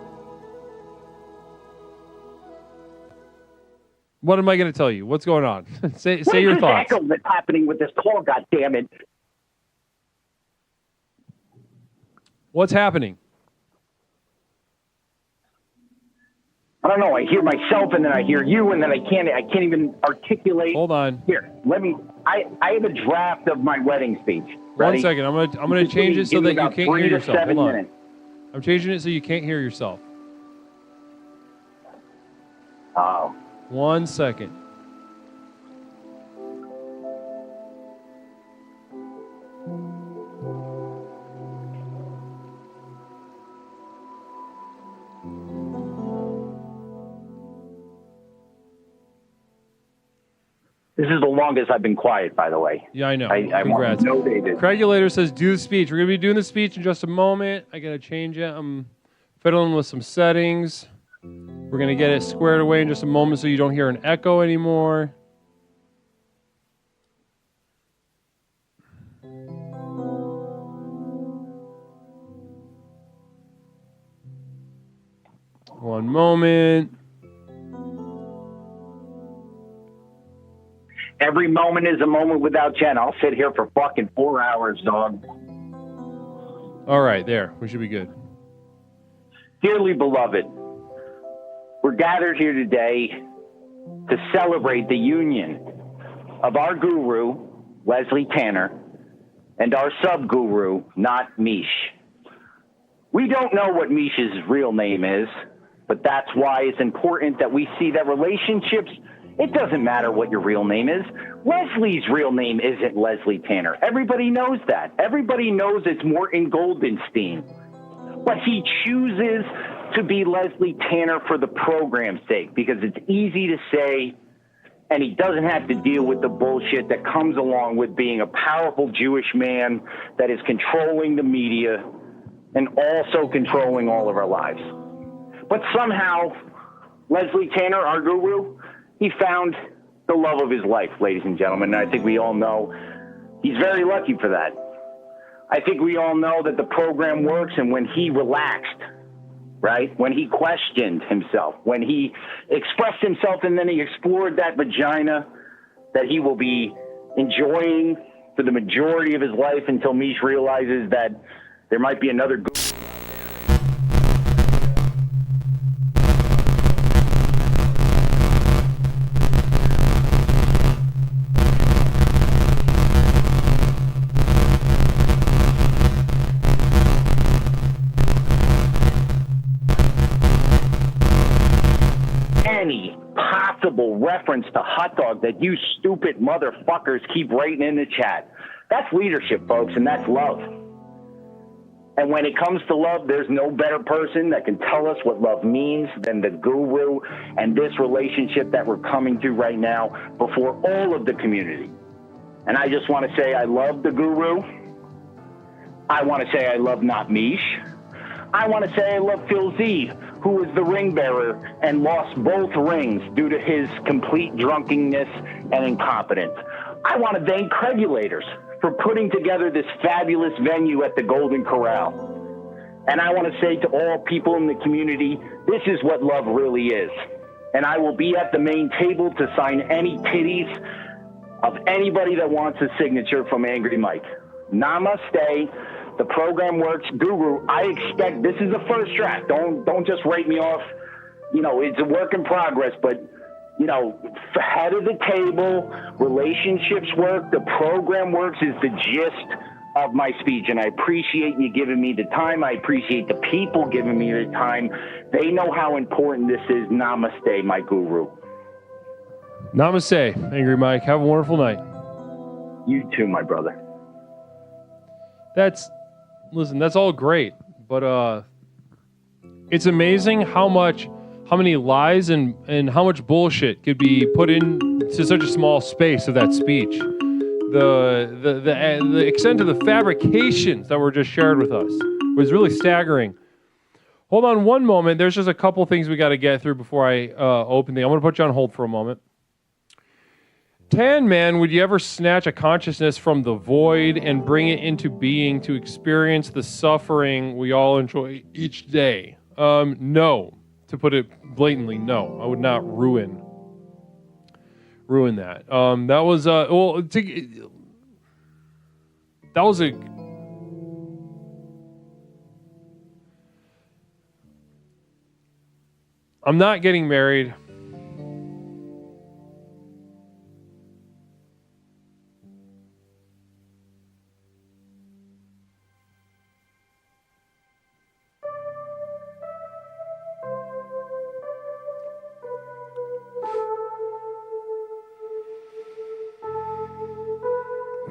What am I going to tell you? What's going on? say your thoughts. What is that's happening with this call, goddammit? What's happening? I don't know. I hear myself, and then I hear you, and then I can't even articulate. Hold on. Here, let me. I have a draft of my wedding speech. Ready? 1 second. I'm gonna change it so that you can't hear yourself. Hold on. Minutes. I'm changing it so you can't hear yourself. Oh. 1 second. This is the longest I've been quiet, by the way. Yeah, I know. Congrats. Craigulator says, do the speech. We're going to be doing the speech in just a moment. I got to change it. I'm fiddling with some settings. We're going to get it squared away in just a moment so you don't hear an echo anymore. One moment. Every moment is a moment without Jen. I'll sit here for fucking 4 hours, dog. All right, there. We should be good. Dearly beloved, we're gathered here today to celebrate the union of our guru, Leslie Tanner, and our sub-guru, not Mish. We don't know what Mish's real name is, but that's why it's important that we see that relationships It doesn't matter what your real name is. Leslie's real name isn't Leslie Tanner. Everybody knows that. Everybody knows it's Morton Goldenstein. But he chooses to be Leslie Tanner for the program's sake because it's easy to say, and he doesn't have to deal with the bullshit that comes along with being a powerful Jewish man that is controlling the media and also controlling all of our lives. But somehow, Leslie Tanner, our guru, he found the love of his life, ladies and gentlemen. And I think we all know he's very lucky for that. I think we all know that the program works, and when he relaxed, right, when he questioned himself, when he expressed himself and then he explored that vagina that he will be enjoying for the majority of his life until Mish realizes that there might be another guru. Any possible reference to hot dog that you stupid motherfuckers keep writing in the chat. That's leadership, folks, and that's love. And when it comes to love, there's no better person that can tell us what love means than the guru and this relationship that we're coming to right now before all of the community. And I just want to say I love the guru. I want to say I love Not Mish. I want to say I love Phil Z, who is the ring bearer and lost both rings due to his complete drunkenness and incompetence. I want to thank Craigulators for putting together this fabulous venue at the Golden Corral. And I want to say to all people in the community, this is what love really is. And I will be at the main table to sign any titties of anybody that wants a signature from Angry Mike. Namaste. The program works. Guru, I expect this is the first draft. Don't just write me off. You know, it's a work in progress, but you know, head of the table, relationships work, the program works is the gist of my speech. And I appreciate you giving me the time. I appreciate the people giving me the time. They know how important this is. Namaste, my guru. Namaste, Angry Mike. Have a wonderful night. You too, my brother. Listen, that's all great, but it's amazing how many lies and how much bullshit could be put into such a small space of that speech. The extent of the fabrications that were just shared with us was really staggering. Hold on one moment. There's just a couple things we got to get through before I open the. I'm going to put you on hold for a moment. Tan Man, would you ever snatch a consciousness from the void and bring it into being to experience the suffering we all enjoy each day? No. To put it blatantly, no. I would not ruin that. That was that was a. I'm not getting married.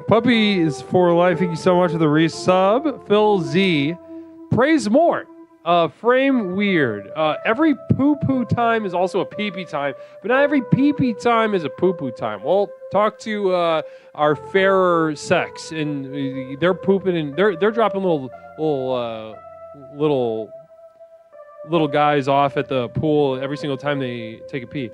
Puppies for life. Thank you so much for the resub. Phil Z. Praise more. Frame weird. Every poo-poo time is also a pee-pee time, but not every pee-pee time is a poo-poo time. Well, talk to our fairer sex, and they're pooping and they're dropping little guys off at the pool every single time they take a pee.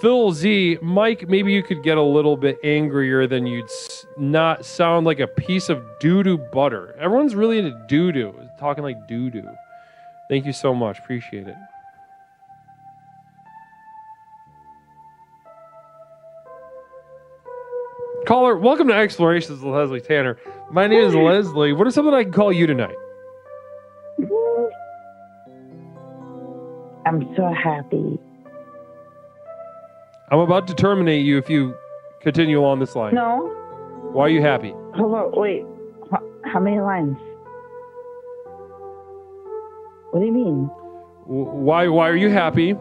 Phil Z, Mike, maybe you could get a little bit angrier than you'd not sound like a piece of doo-doo butter. Everyone's really into doo-doo, talking like doo-doo. Thank you so much. Appreciate it. Caller, welcome to Explorations with Leslie Tanner. My name is Leslie. What is something I can call you tonight? I'm so happy. I'm about to terminate you if you continue on this line. No. Why are you happy? Hold on, wait. How many lines? What do you mean? Why are you happy?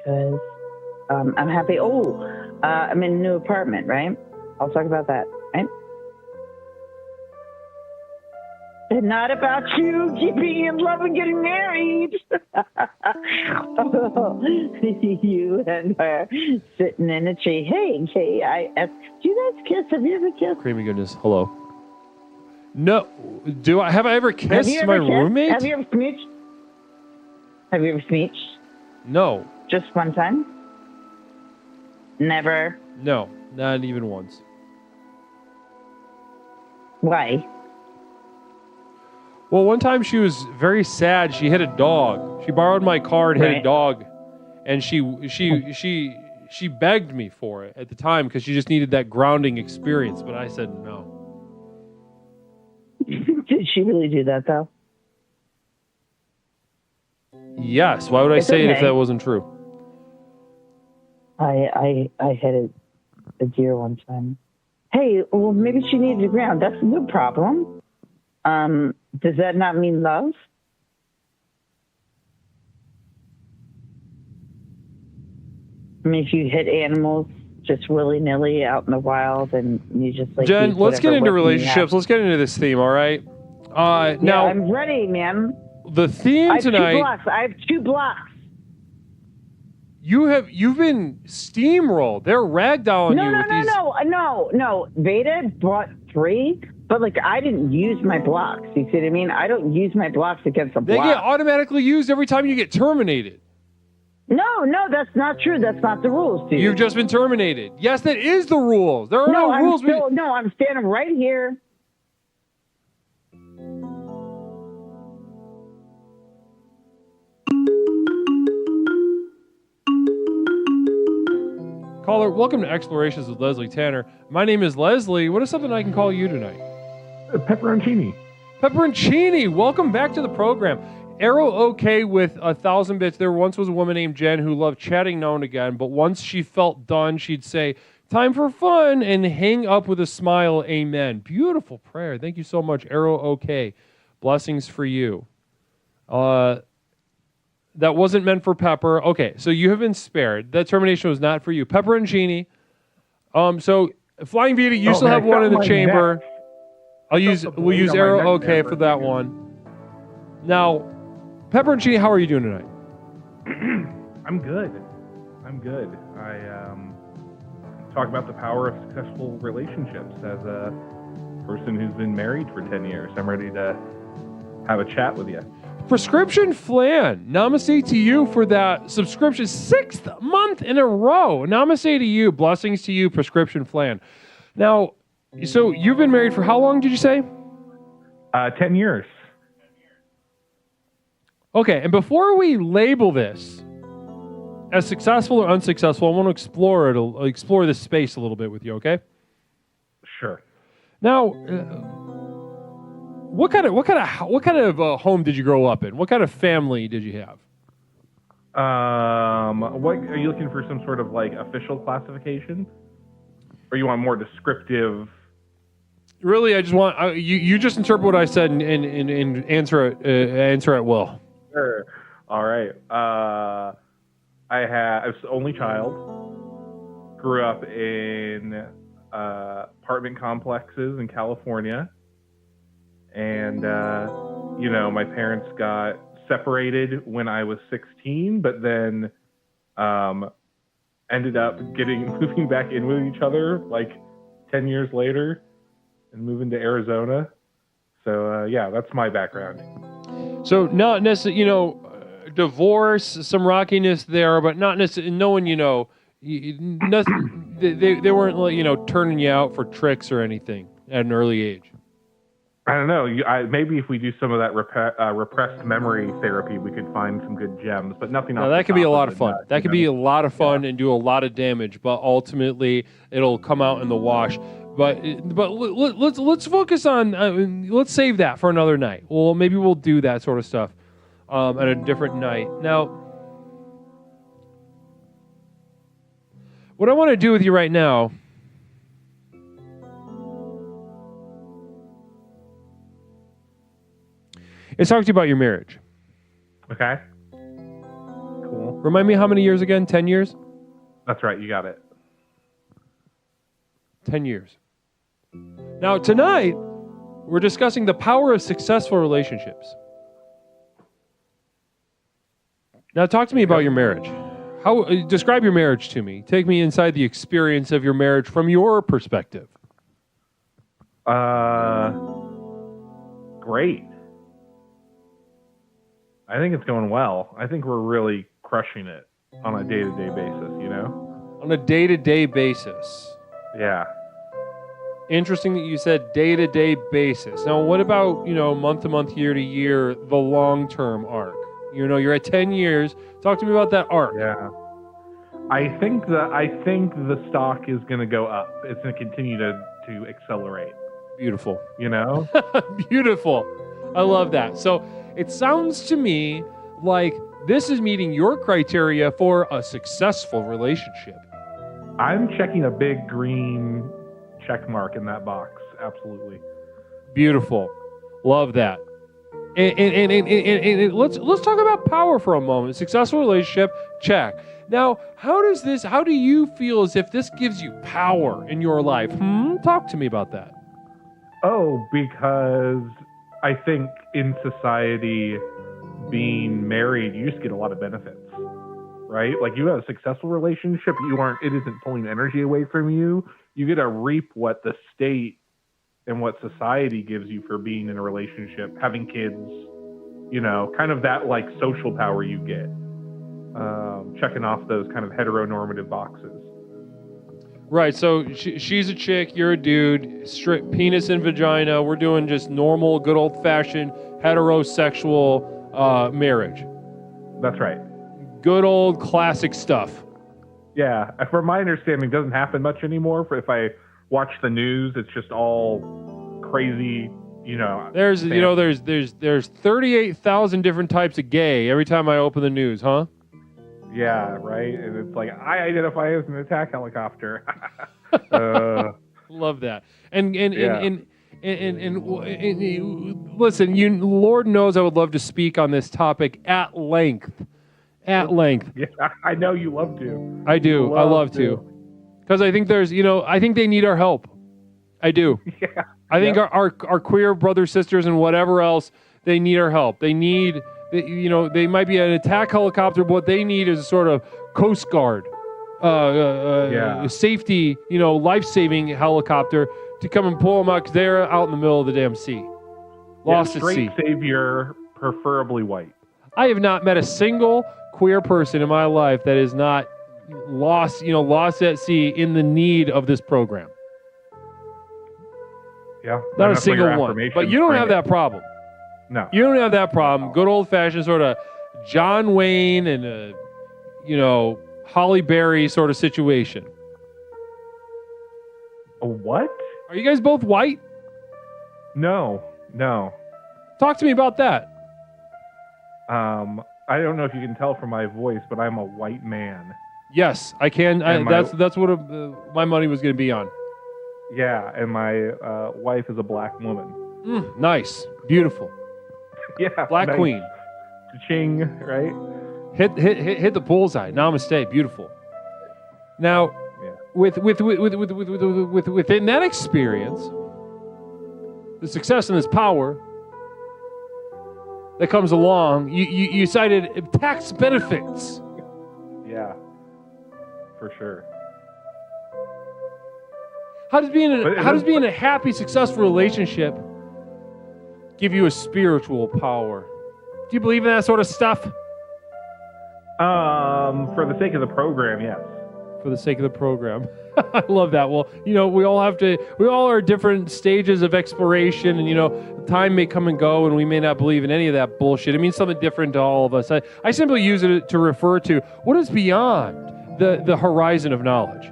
because I'm happy. I'm in a new apartment, right? I'll talk about that, right? And not about you being in love and getting married. You and her sitting in a tree. Hey, do you guys kiss? Have you ever kissed? Creamy goodness. Hello. No. Have I ever kissed my roommate? Have you ever smooched? Have you ever smooched? No. Just one time? Never? No, not even once. Why? Well, one time she was very sad. She hit a dog. She borrowed my car and hit a dog, and she begged me for it at the time because she just needed that grounding experience. But I said no. Did she really do that though? Yes. Why would I say it if that wasn't true? I hit a deer one time. Hey, well, maybe she needed to ground. That's no problem. Does that not mean love? I mean, if you hit animals just willy-nilly out in the wild and you just like... Jen, let's get into relationships. Let's get into this theme, all right? Now, I'm ready, man. The theme tonight... I have 2 blocks. You've been steamrolled. They're ragdolling you with these... No. Veda bought 3, but like I didn't use my blocks. You see what I mean? I don't use my blocks against a block. They get automatically used every time you get terminated. No, that's not true. That's not the rules, dude. You've just been terminated. Yes, that is the rules. There are no rules. I'm standing right here. Caller, welcome to Explorations with Leslie Tanner. My name is Leslie. What is something I can call you tonight? Pepperoncini. Pepperoncini, welcome back to the program. Arrow okay with 1,000 bits. There once was a woman named Jen who loved chatting now and again, but once she felt done, she'd say, time for fun, and hang up with a smile, amen. Beautiful prayer. Thank you so much, Arrow okay. Blessings for you. That wasn't meant for Pepper. Okay, so you have been spared. That termination was not for you. Pepperoncini. So Flying Vita, you still have one in the chamber. We'll use Arrow okay for that one. Now, Pepperoncini, how are you doing tonight? I'm good. I talk about the power of successful relationships as a person who's been married for 10 years. I'm ready to have a chat with you. Prescription Flan, namaste to you for that subscription, 6th month in a row. Namaste to you, blessings to you, Prescription Flan. Now, so you've been married for how long, did you say? 10 years. Okay, and before we label this as successful or unsuccessful, I want to explore this space a little bit with you, okay? Sure. Now, what kind of home did you grow up in? What kind of family did you have? What are you looking for? Some sort of like official classification, or you want more descriptive? Really, I just want you just interpret what I said and answer at will. Sure. All right. I was the only child. Grew up in apartment complexes in California. And, my parents got separated when I was 16, but then ended up moving back in with each other like 10 years later and moving to Arizona. So, that's my background. So not necessarily, divorce, some rockiness there, but not necessarily, no one, nothing, they weren't like, turning you out for tricks or anything at an early age. I don't know. Maybe if we do some of that repressed memory therapy, we could find some good gems, but nothing else. That could be a lot of fun. That could be a lot of fun and do a lot of damage, but ultimately it'll come out in the wash. But let's focus on, let's save that for another night. Well, maybe we'll do that sort of stuff at a different night. Now, what I want to do with you right now is talk to you about your marriage. Okay. Cool. Remind me how many years again? 10 years? That's right. You got it. 10 years. Now, tonight, we're discussing the power of successful relationships. Now, talk to me about your marriage. Describe your marriage to me. Take me inside the experience of your marriage from your perspective. Great. I think it's going well. I think we're really crushing it on a day-to-day basis, you know? On a day-to-day basis. Yeah. Interesting that you said day-to-day basis. Now, what about, month-to-month, year-to-year, the long-term arc? You're at 10 years. Talk to me about that arc. Yeah. I think the stock is going to go up. It's going to continue to accelerate. Beautiful. You know? Beautiful. I love that. So it sounds to me like this is meeting your criteria for a successful relationship. I'm checking a big green check mark in that box. Absolutely. Beautiful. Love that. And let's talk about power for a moment. Successful relationship, check. Now, how do you feel as if this gives you power in your life? Talk to me about that. Oh, because I think in society, being married, you just get a lot of benefits, right? Like you have a successful relationship, it isn't pulling energy away from you. You get to reap what the state and what society gives you for being in a relationship, having kids, kind of that like social power you get, checking off those kind of heteronormative boxes. Right, so she's a chick, you're a dude, straight penis and vagina. We're doing just normal, good old-fashioned heterosexual marriage. That's right. Good old classic stuff. Yeah, from my understanding, it doesn't happen much anymore. If I watch the news, it's just all crazy. There's 38,000 different types of gay every time I open the news, huh? Yeah, right. And it's like I identify as an attack helicopter. Love that. And listen, Lord knows I would love to speak on this topic at length. At length. Yeah, I know you love to. I do. I love to. Because I think I think they need our help. I do. Yeah. I think our queer brothers, sisters, and whatever else, they need our help. They need, they might be an attack helicopter, but what they need is a sort of Coast Guard, safety, life-saving helicopter to come and pull them out because they're out in the middle of the damn sea. Lost at sea. Straight savior, preferably white. I have not met a single queer person in my life that is not lost at sea in the need of this program. Yeah. Not a single one. But you don't have that problem. No. You don't have that problem. Good old-fashioned sort of John Wayne and, Holly Berry sort of situation. A what? Are you guys both white? No. Talk to me about that. I don't know if you can tell from my voice, but I'm a white man. Yes, I can. That's what my money was going to be on. Yeah, and my wife is a black woman. Nice. Beautiful. Yeah. Black nice. queen. Ching, right? Hit the bullseye. Namaste. Beautiful. Now, within that experience, the success and this power that comes along, you cited tax benefits. Yeah, for sure. How does being in a happy, successful relationship give you a spiritual power? Do you believe in that sort of stuff? For the sake of the program, yes. For the sake of the program. I love that. Well, we all are at different stages of exploration, and time may come and go, and we may not believe in any of that bullshit. It means something different to all of us. I simply use it to refer to what is beyond the horizon of knowledge.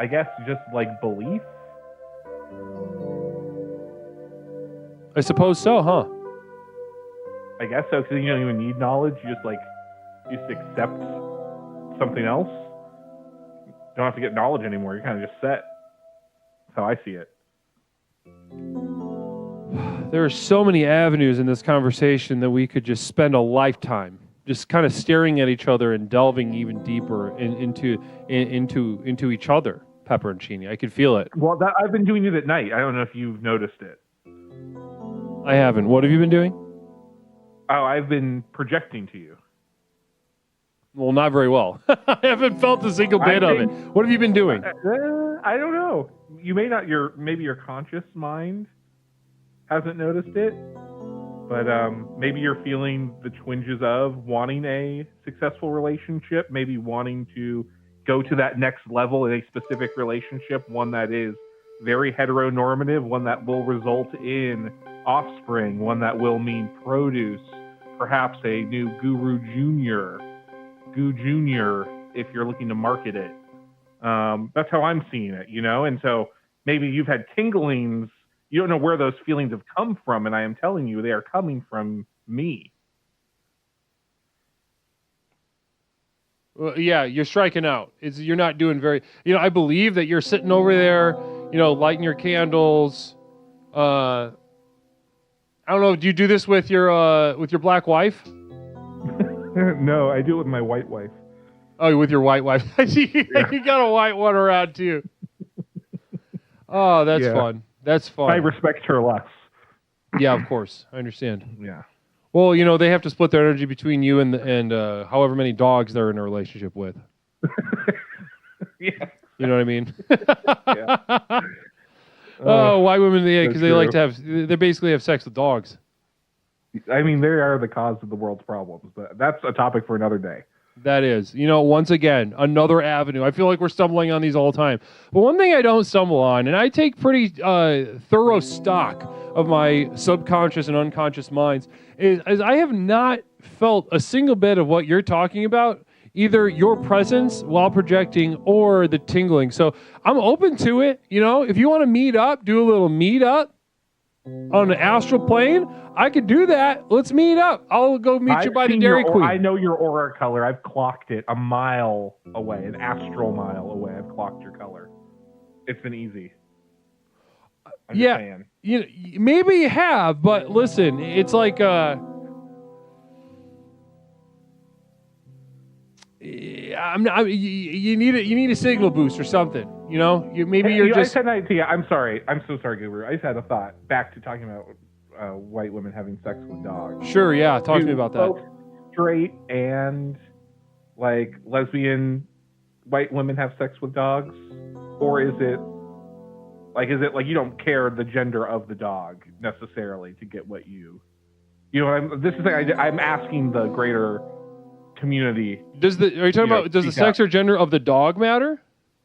I guess just like belief. I suppose so, huh? I guess so, because you don't even need knowledge. You just accept something else. You don't have to get knowledge anymore. You're kind of just set. That's how I see it. there are so many avenues in this conversation that we could just spend a lifetime just kind of staring at each other and delving even deeper into each other, Pepper and Cheney. I could feel it. Well, I've been doing it at night. I don't know if you've noticed it. I haven't. What have you been doing? Oh, I've been projecting to you. Well, not very well. I haven't felt a single bit of it. What have you been doing? I don't know. You may not. Maybe your conscious mind hasn't noticed it, but maybe you're feeling the twinges of wanting a successful relationship, maybe wanting to go to that next level in a specific relationship, one that is very heteronormative, one that will result in offspring, one that will mean produce, perhaps a new Goo Junior, if you're looking to market it. That's how I'm seeing it, And so maybe you've had tinglings. You don't know where those feelings have come from, and I am telling you they are coming from me. Well, yeah, you're striking out. You're not doing very... I believe that you're sitting over there, lighting your candles. I don't know, do you do this with your black wife? No, I do it with my white wife. Oh, with your white wife. You got a white one around too. Oh, that's fun. That's fun. I respect her less. Yeah, of course. I understand. Yeah. Well, they have to split their energy between you and however many dogs they're in a relationship with. Yeah. You know what I mean? Yeah. Oh, white women, because they like to they basically have sex with dogs. I mean, they are the cause of the world's problems, but that's a topic for another day. That is. Once again, another avenue. I feel like we're stumbling on these all the time. But one thing I don't stumble on, and I take pretty thorough stock of my subconscious and unconscious minds, is I have not felt a single bit of what you're talking about, either your presence while projecting or the tingling. So I'm open to it. If you want to meet up, do a little meet up on the astral plane, I could do that. Let's meet up. I'll go meet you by the Dairy Queen. I know your aura color. I've clocked it a mile away, an astral mile away. I've clocked your color. It's been easy. Yeah, maybe you have, but listen, it's like you need a signal boost or something. You're just. I'm sorry. I'm so sorry, Guru. I just had a thought. Back to talking about white women having sex with dogs. Sure. Yeah. Talk to me about that. Both straight and lesbian white women have sex with dogs, or is it like you don't care the gender of the dog necessarily to get what you. I'm asking the greater community. Are you talking about does the sex or gender of the dog matter?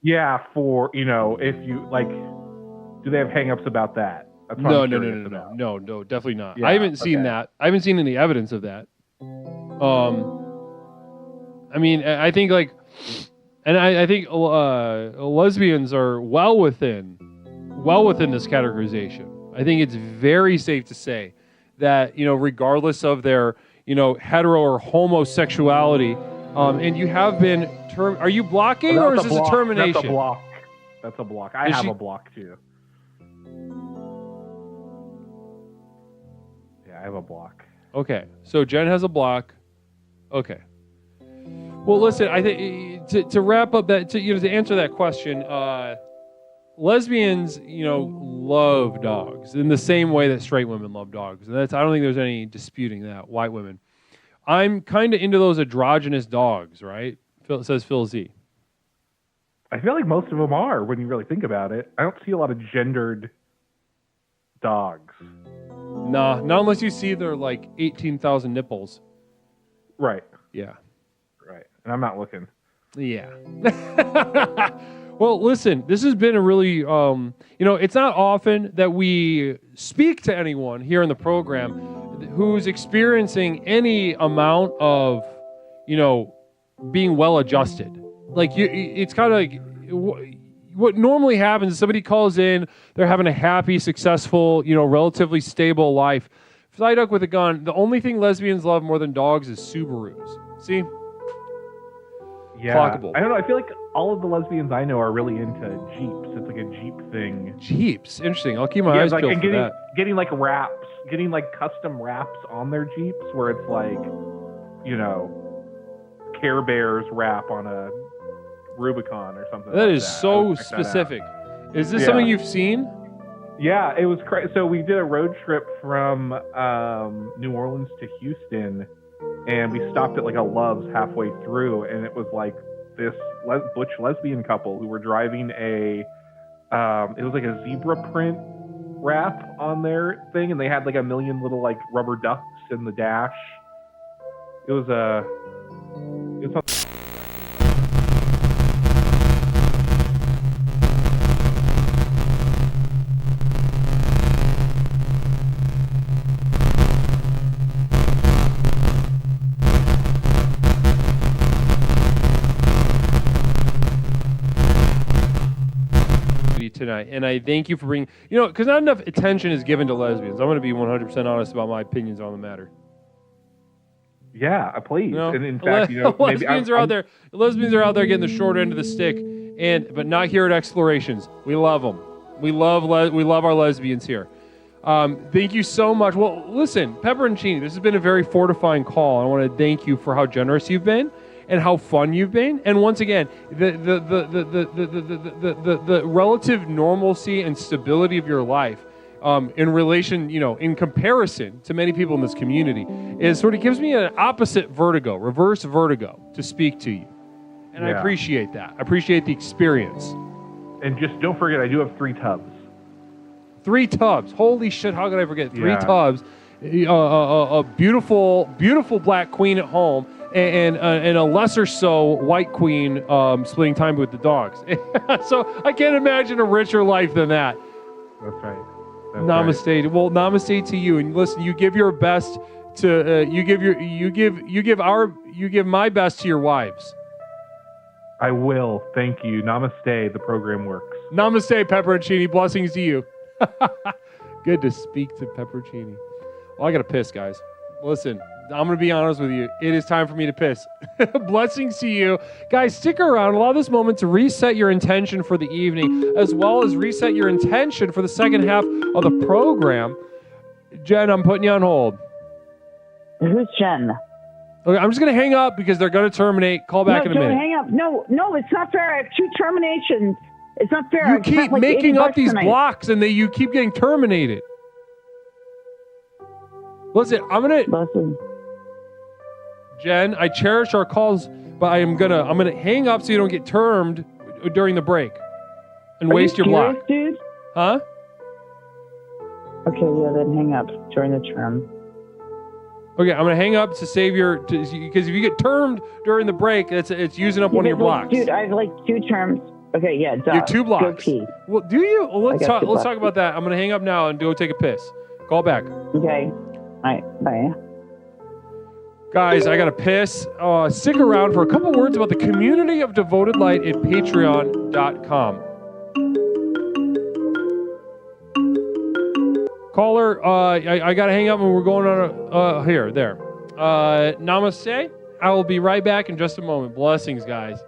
Yeah, for if you do they have hang-ups about that? That's No, definitely not. Yeah, I haven't seen that. I haven't seen any evidence of that. I mean, I think I think lesbians are well within this categorization. I think it's very safe to say that regardless of their hetero or homosexuality, and you have been are you blocking or is this a termination? That's a block. That's a block. I have a block too. Yeah, I have a block. Okay, so Jen has a block. Okay. Well, listen, I think to wrap up that to answer that question, lesbians love dogs in the same way that straight women love dogs. And I don't think there's any disputing that. White women. I'm kind of into those androgynous dogs, right? Says Phil Z. I feel like most of them are when you really think about it. I don't see a lot of gendered dogs. Nah, not unless you see their 18,000 nipples. Right. Yeah. Right. And I'm not looking. Yeah. Well, listen, this has been a really, it's not often that we speak to anyone here in the program who's experiencing any amount of, being well adjusted. It's kind of like what normally happens is somebody calls in, they're having a happy, successful, relatively stable life. Fly duck with a gun. The only thing lesbians love more than dogs is Subarus. See? Yeah. clockable. I don't know. I feel like all of the lesbians I know are really into Jeeps. It's like a Jeep thing. Jeeps, interesting. I'll keep my eyes peeled for that. Getting like wraps, getting like custom wraps on their Jeeps where it's like, you know, Care Bears wrap on a Rubicon or something. That like is that. so specific. Is this something you've seen? Yeah, it was crazy. So we did a road trip from New Orleans to Houston, and we stopped at like a Love's halfway through, and it was like this butch lesbian couple who were driving a it was like a zebra print wrap on their thing, and they had like a million little like rubber ducks in the dash. It was tonight, and I thank you for bringing, because not enough attention is given to lesbians. I'm going to be 100% honest about my opinions on the matter. Yeah, please. And in fact, lesbians are out there. Lesbians are out there getting the short end of the stick, but not here at Explorations. We love them. We love our lesbians here. Thank you so much. Well, listen, Pepperoncini, this has been a very fortifying call. I want to thank you for how generous you've been and how fun you've been. And once again, the relative normalcy and stability of your life in relation, in comparison to many people in this community, is sort of gives me an opposite vertigo, reverse vertigo, to speak to you. And I appreciate that. I appreciate the experience. And just don't forget, I do have 3 tubs. 3 tubs. Holy shit, how could I forget? 3 tubs. A beautiful, beautiful black queen at home, and a lesser so white queen splitting time with the dogs. So I can't imagine a richer life than that. That's right. Namaste. Right. Well, namaste to you. And listen, you give your best to you give my best to your wives. I will. Thank you. Namaste. The program works. Namaste, Pepperoncini. Blessings to you. Good to speak to Pepperoncini. Well, I got to piss, guys. Listen, I'm going to be honest with you. It is time for me to piss. Blessings to you. Guys, stick around. Allow this moment to reset your intention for the evening, as well as reset your intention for the second half of the program. Jen, I'm putting you on hold. Who's Jen? Okay, I'm just going to hang up because they're going to terminate. Call back in a minute. No, hang up. No, it's not fair. I have 2 terminations. It's not fair. You keep making up these blocks, and you keep getting terminated. Listen, Jen, I cherish our calls, but I'm gonna hang up so you don't get termed during the break and waste your block. Dude? Huh? Okay, yeah, then hang up during the term. Okay, I'm gonna hang up to save because if you get termed during the break, it's using up one of your blocks. Dude, I have like 2 terms. Okay, yeah, duh. You have 2 blocks. Go pee. Well, do you? Well, let's talk about that. I'm gonna hang up now and go take a piss. Call back. Okay. All right. Bye. Guys, I gotta piss. Stick around for a couple words about the community of Devoted Light at patreon.com. Caller, I gotta hang up and we're going on there. Namaste. I will be right back in just a moment. Blessings, guys.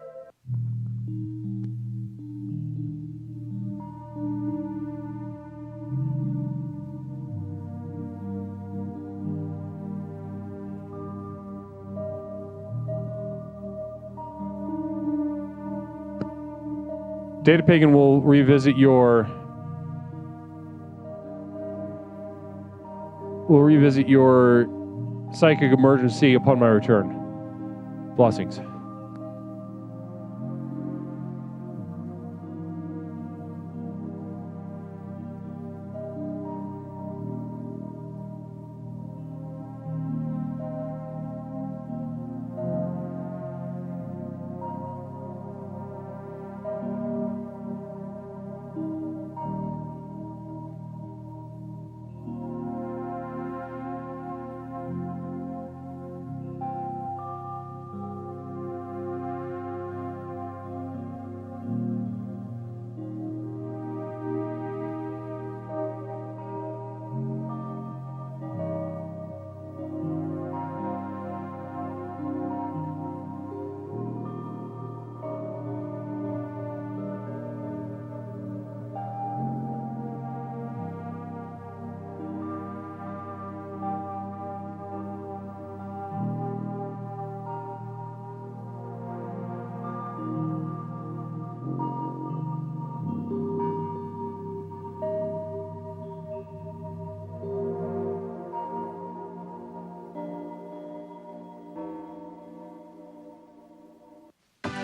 Data Pagan will revisit your psychic emergency upon my return. Blessings.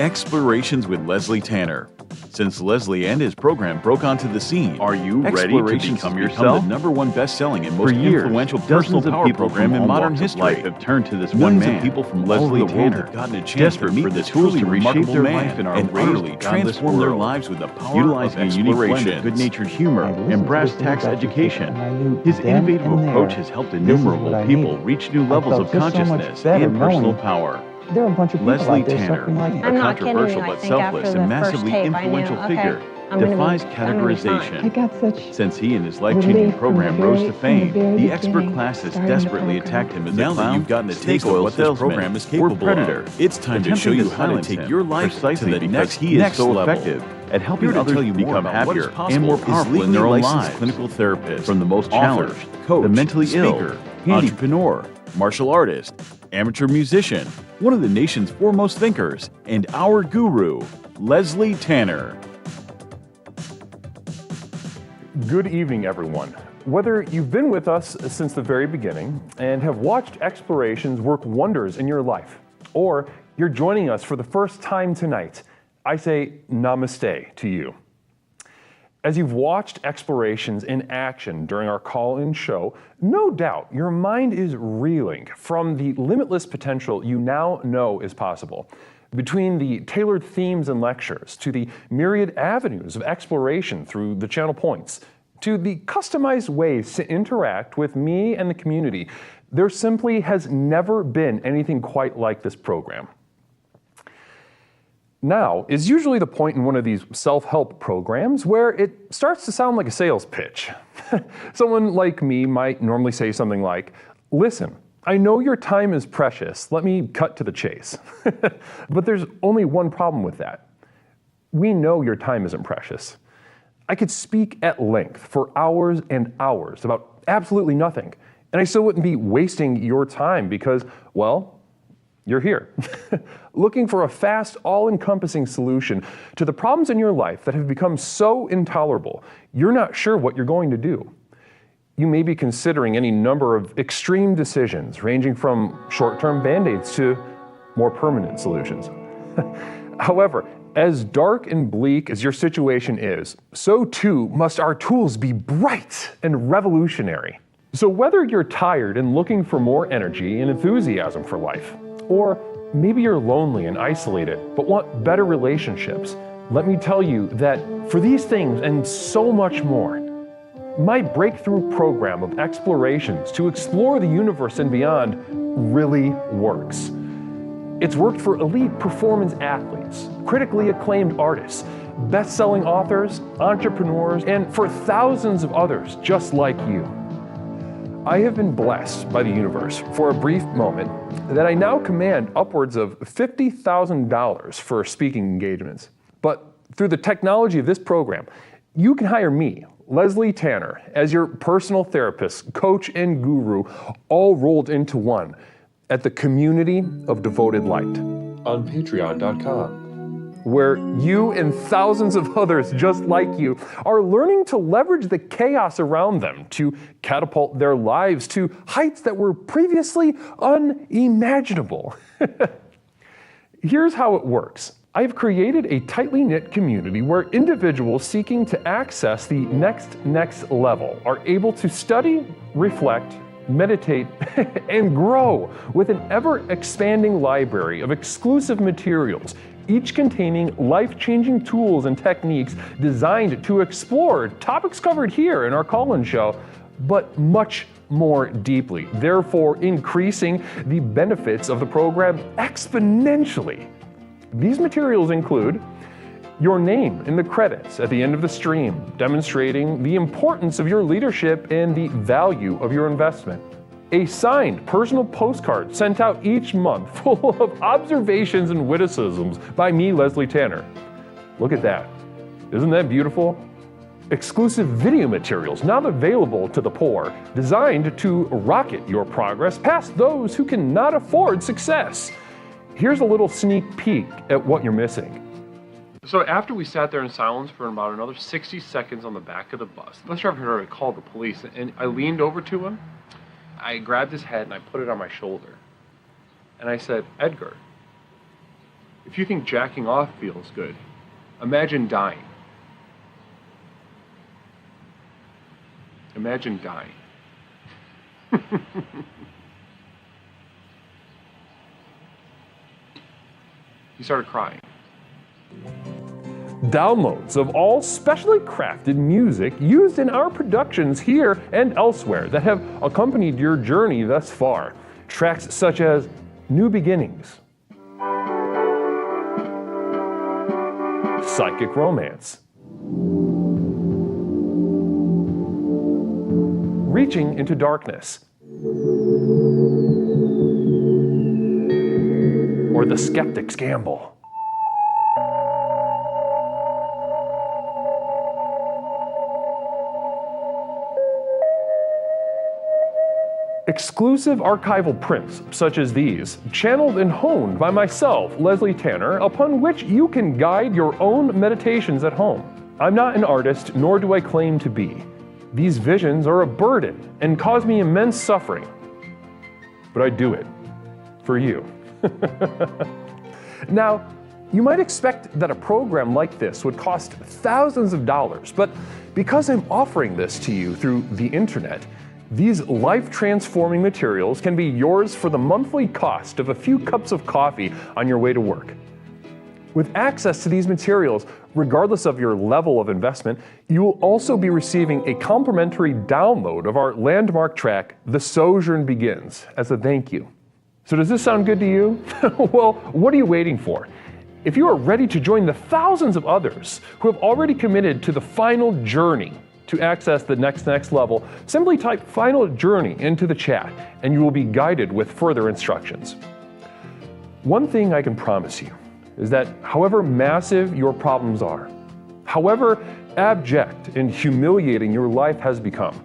Explorations with Leslie Tanner. Since Leslie and his program broke onto the scene, Are you ready to become yourself? The #1 best-selling and most For years, influential personal dozens of power people program from in all modern walks of history life have turned to this one Millions of man. people from all Leslie over the world Tanner have gotten a chance desperate to meet for the this tools to truly reshape remarkable their man life and and utterly utterly transform their world. lives with the power Utilizing of a unique blend of explorations, good-natured humor and brass tacks education. His innovative approach has helped innumerable people reach new levels of consciousness and personal power. There are a bunch of people Leslie out there Tanner, suffering like me. a I'm not kidding you. controversial I but think after selfless the and first massively tape, I knew, influential okay, figure, I'm gonna be- defies I'm gonna be fine. categorization. I got such... Since he and his Relief life-changing from program the rose very- to from fame, the very the expert beginning, class has starting the desperately program. attacked him as Now a that clown, you've gotten a snake taste of oil what this salesman, program is or capable predator, of, it's time to attempting show you to how to silence take him your life precisely to the because next he is so level. effective at helping Here to others tell you more become about what is happier possible and more is powerful in their own legally lives. licensed clinical therapist, From the most author, challenged, coach, the mentally ill, speaker, entrepreneur, martial artist, amateur musician, one of the nation's foremost thinkers, and our guru, Leslie Tanner. Good evening, everyone. Whether you've been with us since the very beginning and have watched explorations work wonders in your life, or you're joining us for the first time tonight, I say namaste to you. As you've watched explorations in action during our call-in show, no doubt your mind is reeling from the limitless potential you now know is possible. Between the tailored themes and lectures, to the myriad avenues of exploration through the channel points, to the customized ways to interact with me and the community, there simply has never been anything quite like this program. Now is usually the point in one of these self-help programs where it starts to sound like a sales pitch. Someone like me might normally say something like, "Listen, I know your time is precious. Let me cut to the chase." But there's only one problem with that. We know your time isn't precious. I could speak at length for hours and hours about absolutely nothing, and I still wouldn't be wasting your time because, well, you're here, looking for a fast, all-encompassing solution to the problems in your life that have become so intolerable, you're not sure what you're going to do. You may be considering any number of extreme decisions, ranging from short-term band-aids to more permanent solutions. However, as dark and bleak as your situation is, so too must our tools be bright and revolutionary. So whether you're tired and looking for more energy and enthusiasm for life, or maybe you're lonely and isolated but want better relationships, let me tell you that for these things and so much more, my breakthrough program of explorations to explore the universe and beyond really works. It's worked for elite performance athletes, critically acclaimed artists, best-selling authors, entrepreneurs, and for thousands of others just like you. I have been blessed by the universe for a brief moment that I now command upwards of $50,000 for speaking engagements. But through the technology of this program, you can hire me, Leslie Tanner, as your personal therapist, coach, and guru, all rolled into one at the Community of Devoted Light on patreon.com. where you and thousands of others just like you are learning to leverage the chaos around them to catapult their lives to heights that were previously unimaginable. Here's how it works. I've created a tightly knit community where individuals seeking to access the next level are able to study, reflect, meditate, and grow with an ever-expanding library of exclusive materials, each containing life-changing tools and techniques designed to explore topics covered here in our call-in show, but much more deeply, therefore increasing the benefits of the program exponentially. These materials include your name in the credits at the end of the stream, demonstrating the importance of your leadership and the value of your investment. A signed personal postcard sent out each month full of observations and witticisms by me, Leslie Tanner. Look at that. Isn't that beautiful? Exclusive video materials now available to the poor, designed to rocket your progress past those who cannot afford success. Here's a little sneak peek at what you're missing. So after we sat there in silence for about another 60 seconds on the back of the bus, the bus driver had already called the police, and I leaned over to him. I grabbed his head and I put it on my shoulder. And I said, "Edgar, If you think jacking off feels good, imagine dying. Imagine dying. He started crying. Downloads of all specially crafted music used in our productions here and elsewhere that have accompanied your journey thus far. Tracks such as New Beginnings, Psychic Romance, Reaching into Darkness, or The Skeptic's Gamble. Exclusive archival prints, such as these, channeled and honed by myself, Leslie Tanner, upon which you can guide your own meditations at home. I'm not an artist, nor do I claim to be. These visions are a burden and cause me immense suffering. But I do it for you. Now, you might expect that a program like this would cost thousands of dollars, but because I'm offering this to you through the internet, these life-transforming materials can be yours for the monthly cost of a few cups of coffee on your way to work. With access to these materials, regardless of your level of investment, you will also be receiving a complimentary download of our landmark track, The Sojourn Begins, as a thank you. So does this sound good to you? Well, what are you waiting for? If you are ready to join the thousands of others who have already committed to the final journey to access the next level, simply type Final Journey into the chat and you will be guided with further instructions. One thing I can promise you is that however massive your problems are, however abject and humiliating your life has become,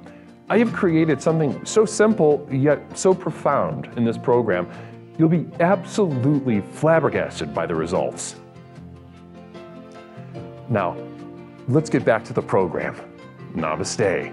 I have created something so simple yet so profound in this program, you'll be absolutely flabbergasted by the results. Now, let's get back to the program. Namaste.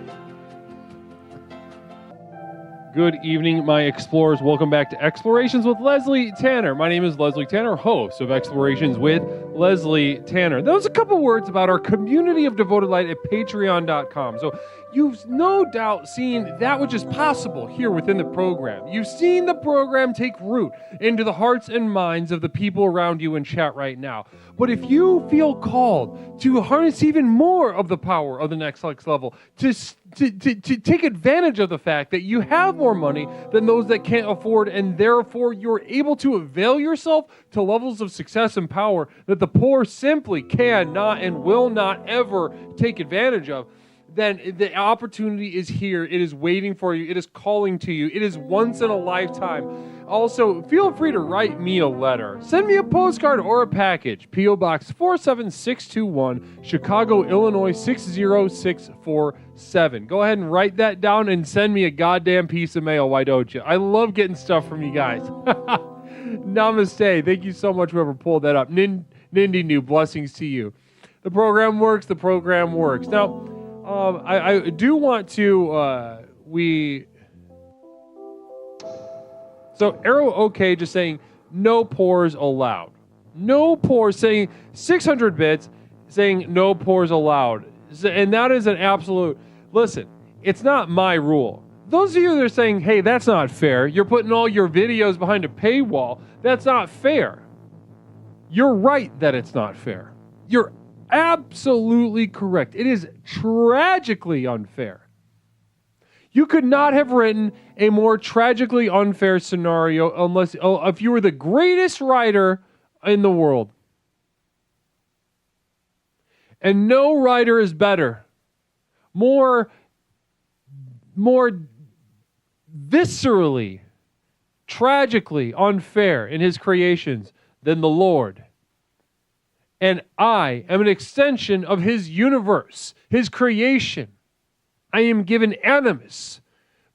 Good evening, my explorers. Welcome back to Explorations with Leslie Tanner. My name is Leslie Tanner, host of Explorations with Leslie Tanner. Those are a couple words about our community of devoted light at patreon.com. So you've no doubt seen that which is possible here within the program. You've seen the program take root into the hearts and minds of the people around you in chat right now. But if you feel called to harness even more of the power of the next level, to take advantage of the fact that you have more money than those that can't afford, and therefore you're able to avail yourself to levels of success and power that the poor simply cannot and will not ever take advantage of, then the opportunity is here. It is waiting for you. It is calling to you. It is once in a lifetime. Also, feel free to write me a letter. Send me a postcard or a package. P.O. Box 47621, Chicago, Illinois 60647. Go ahead and write that down and send me a goddamn piece of mail. Why don't you? I love getting stuff from you guys. Namaste. Thank you so much, whoever pulled that up. Nindy New, blessings to you. The program works. The program works. Now, I do want to, so Arrow OK just saying no pores allowed. No pores, saying 600 bits, saying no pores allowed. And that is an absolute, listen, it's not my rule. Those of you that are saying, hey, that's not fair, you're putting all your videos behind a paywall, that's not fair. You're right that it's not fair. You're absolutely correct. It is tragically unfair. You could not have written a more tragically unfair scenario unless if you were the greatest writer in the world. And no writer is better, more viscerally, tragically unfair in his creations than the Lord. And I am an extension of his universe, his creation. I am given animus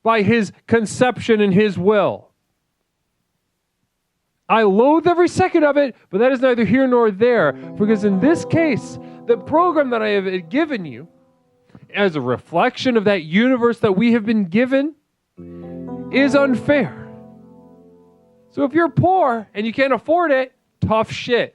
by his conception and his will. I loathe every second of it, but that is neither here nor there, because in this case, the program that I have given you, as a reflection of that universe that we have been given, is unfair. So if you're poor and you can't afford it, tough shit.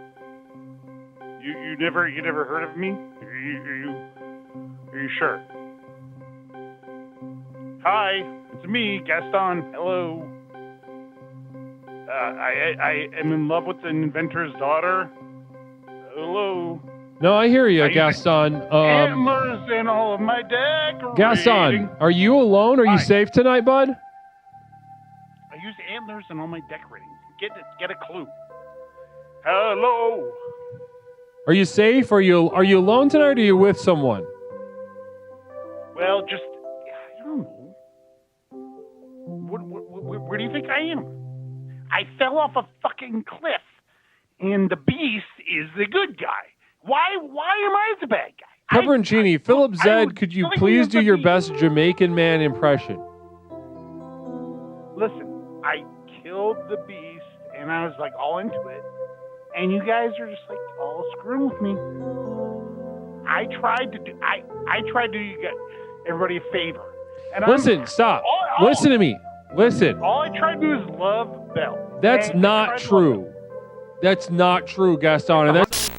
You never heard of me? Are you sure? Hi, it's me, Gaston. Hello. I am in love with the inventor's daughter. Hello. No, I hear you, Gaston. Antlers in all of my decorating. Gaston, are you alone? Are you safe tonight, bud? I use antlers in all my decorating. Get a clue. Hello. Are you safe? Are you alone tonight, or are you with someone? Well, just I don't know. Where do you think I am? I fell off a fucking cliff, and the beast is the good guy. Why am I the bad guy? Pepperoncini, Philip Zed, could you please do your best Jamaican man impression? Listen, I killed the beast, and I was like all into it, and you guys are just like all screwing with me. I tried to do you guys, everybody a favor. And Listen, stop. Listen to me. Listen. All I tried to do is love Belle. That's okay? not true. That's not true, Gaston. And that's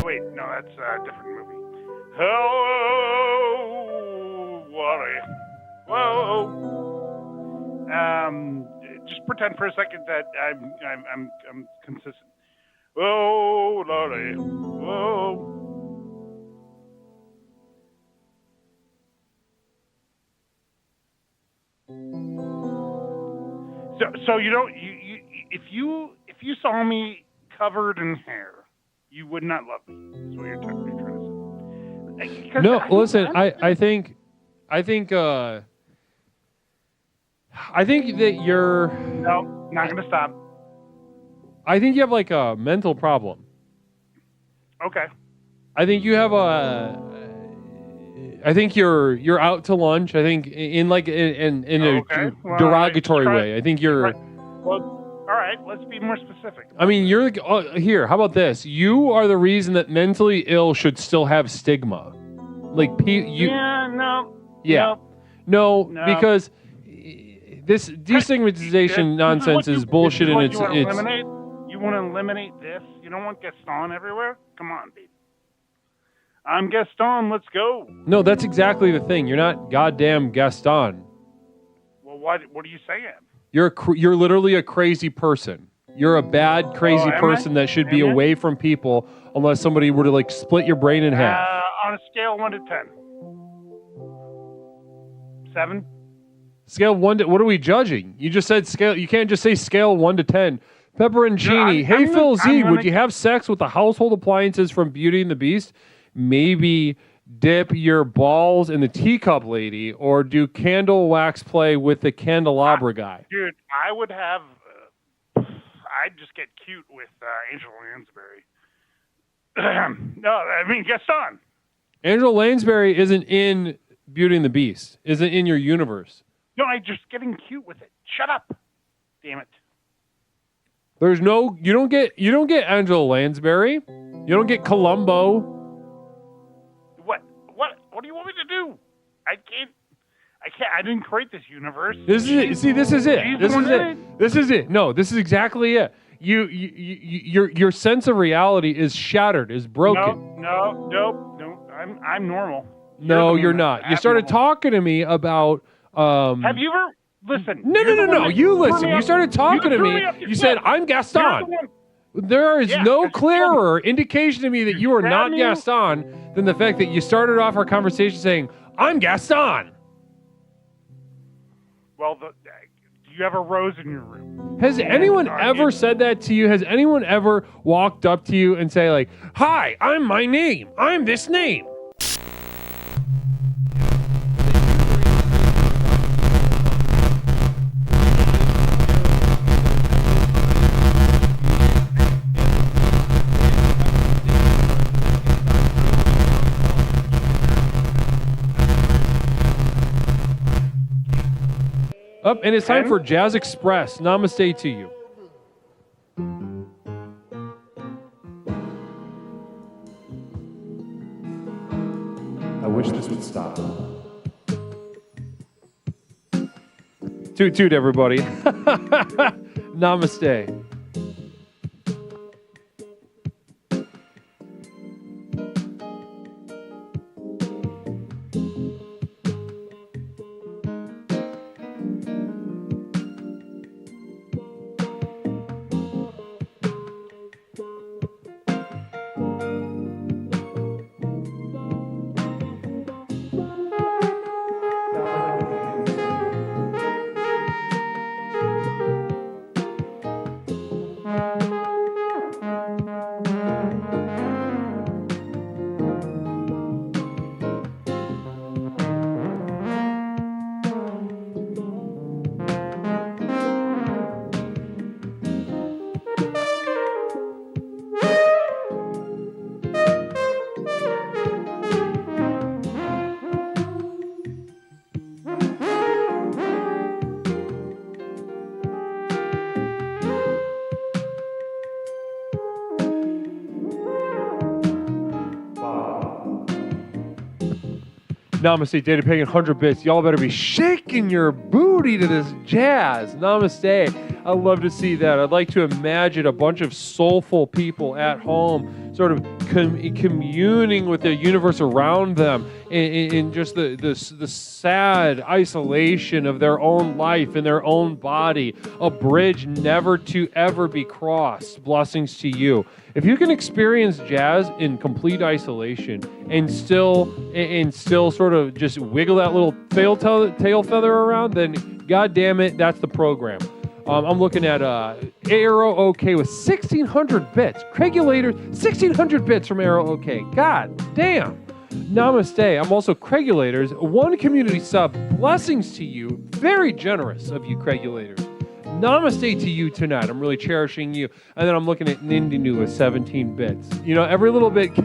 Wait, no, that's a different movie. Hello, Wally. Whoa. Just pretend for a second that I'm consistent. Oh, Lordy. Whoa. So you don't if you saw me covered in hair, you would not love me. That's what you're trying to say. no. Listen, I think that you're. No, not gonna stop. I think you have like a mental problem. Okay. I think you have I think you're out to lunch. I think in a derogatory way. I think you're. Well, all right. Let's be more specific. I mean, you're here. How about this? You are the reason that mentally ill should still have stigma. Like Yeah. No. Yeah. No, because this destigmatization nonsense is bullshit, and it's. You want to eliminate this? You don't want Gaston everywhere? Come on, baby. I'm Gaston. Let's go. No, that's exactly the thing. You're not goddamn Gaston. Well, what are you saying? You're literally a crazy person. You're a bad, crazy person that should be away from people unless somebody were to like split your brain in half. On a scale of 1 to 10. 7? Scale 1 to, what are we judging? You just said scale. You can't just say scale 1 to 10. Pepperoncini. Hey, Phil Z, would you have sex with the household appliances from Beauty and the Beast? Maybe dip your balls in the teacup lady, or do candle wax play with the candelabra guy? Dude, I would have. I'd just get cute with Angela Lansbury. No, I mean Gaston. Angela Lansbury isn't in Beauty and the Beast. Isn't in your universe. No, I'm just getting cute with it. Shut up. Damn it. There's no. You don't get Angela Lansbury. You don't get Columbo. What do you want me to do? I can't. I didn't create this universe. This is it. See, this is it. This is it. This is it. No, this is exactly it. Your sense of reality is shattered, is broken. No. I'm normal. No, you're not. You started talking to me about. Have you ever listen? No. You listen. You started talking to me. You said I'm Gaston. There is no clearer indication to me that you are not Gaston than the fact that you started off our conversation saying, I'm Gaston. Well, do you have a rose in your room? Has anyone ever said that to you? Has anyone ever walked up to you and say like, hi, I'm my name. I'm this name. Up, and it's time for Jazz Express. Namaste to you. wish this would stop. Toot toot, everybody. Namaste. Namaste, Data Pagan, 100 bits. Y'all better be shaking your booty to this jazz. Namaste. I love to see that. I'd like to imagine a bunch of soulful people at home sort of communing with the universe around them in just the sad isolation of their own life and their own body. A bridge never to ever be crossed. Blessings to you. If you can experience jazz in complete isolation and still sort of just wiggle that little tail feather around, then God damn it, that's the program. I'm looking at Aero OK with 1,600 bits. Craigulator, 1,600 bits from Aero OK. God damn. Namaste. I'm also Craigulators. 1 community sub. Blessings to you. Very generous of you, Craigulators. Namaste to you tonight. I'm really cherishing you. And then I'm looking at Nindinu with 17 bits. You know, every little bit.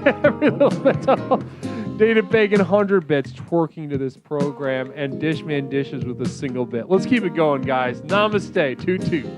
Data Pagan 100 bits twerking to this program, and Dishman dishes with a single bit. Let's keep it going, guys. Namaste. Toot toot.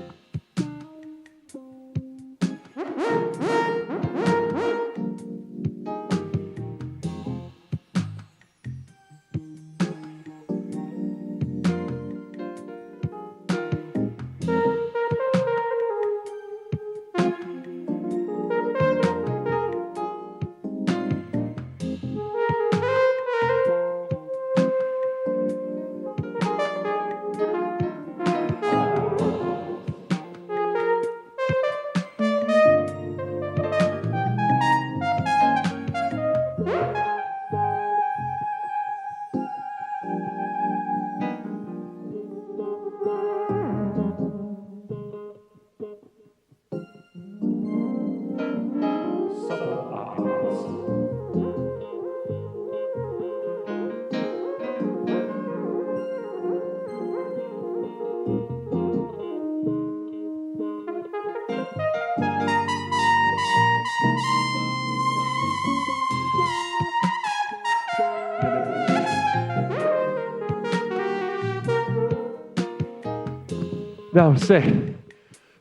Namaste.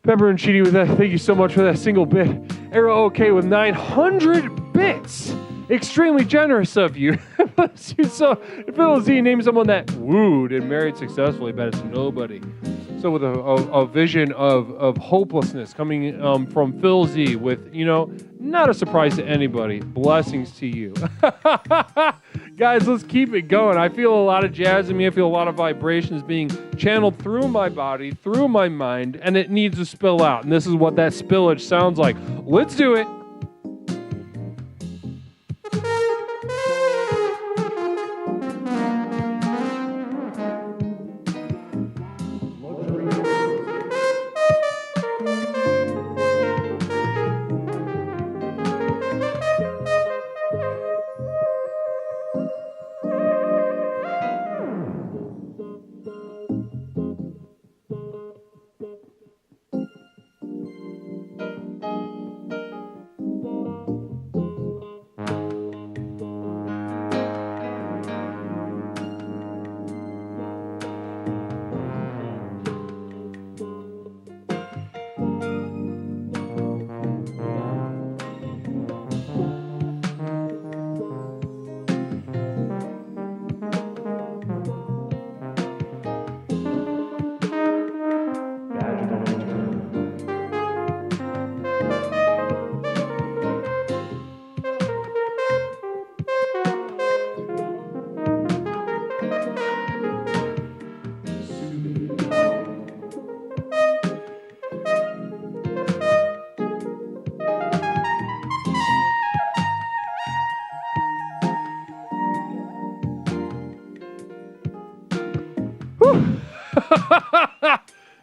Pepper and Cheaty with that. Thank you so much for that single bit. Aero OK with 900 bits. Extremely generous of you. So, Phil Z named someone that wooed and married successfully, but it's nobody. So with a vision of hopelessness coming from Phil Z with, you know, not a surprise to anybody. Blessings to you. Guys, let's keep it going. I feel a lot of jazz in me. I feel a lot of vibrations being channeled through my body, through my mind, and it needs to spill out. And this is what that spillage sounds like. Let's do it.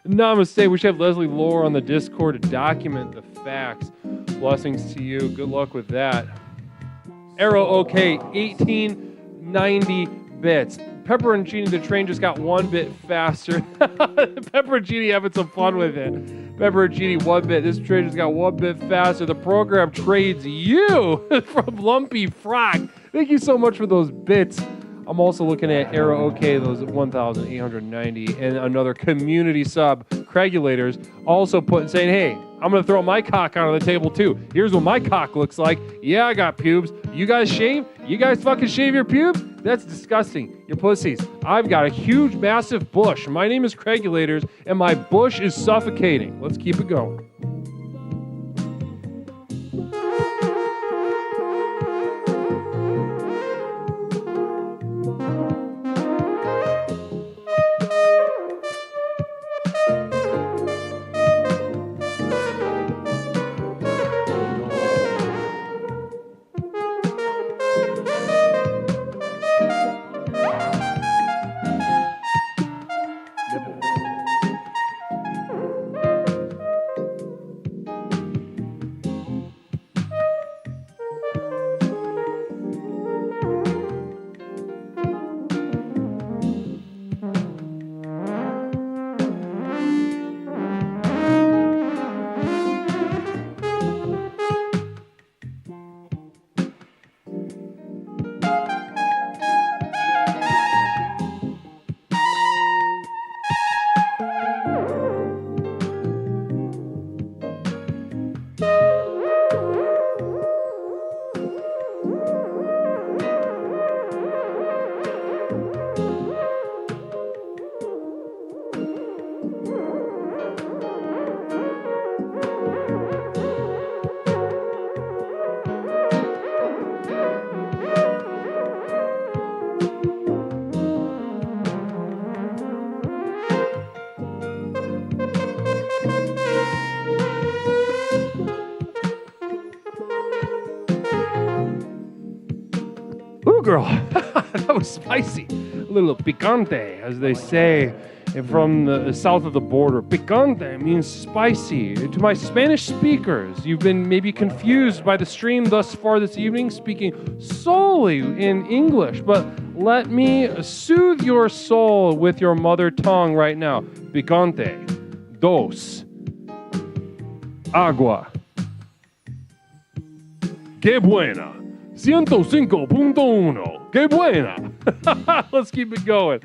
Namaste. We should have Leslie Lore on the Discord to document the facts. Blessings to you. Good luck with that. Arrow OK, 1890 bits. Pepperoncini the train just got 1 bit faster. Pepperoncini having some fun with it. Pepperoncini 1 bit. This train just got 1 bit faster. The program trades you from Lumpy Frock. Thank you so much for those bits. I'm also looking at Arrow OK, those 1,890, and another community sub, Craigulators, also saying, hey, I'm going to throw my cock onto the table too. Here's what my cock looks like. Yeah, I got pubes. You guys shave? You guys fucking shave your pubes? That's disgusting. You're pussies. I've got a huge, massive bush. My name is Craigulators, and my bush is suffocating. Let's keep it going. Girl, that was spicy. A little picante, as they say from the south of the border. Picante means spicy. To my Spanish speakers, you've been maybe confused by the stream thus far this evening, speaking solely in English, but let me soothe your soul with your mother tongue right now. Picante. Dos. Agua. Que buena. 105.1. Que buena. Let's keep it going.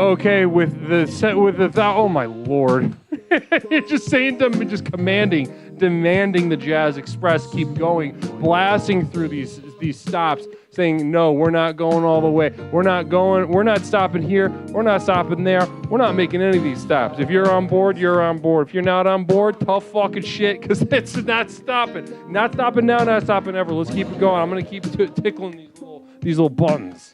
Okay, with the oh my lord. Just saying to them, just demanding the Jazz Express keep going, blasting through these stops, saying, no, we're not going all the way. We're not stopping here. We're not stopping there. We're not making any of these stops. If you're on board, you're on board. If you're not on board, tough fucking shit, because it's not stopping. Not stopping now, not stopping ever. Let's keep it going. I'm going to keep tickling these little buttons.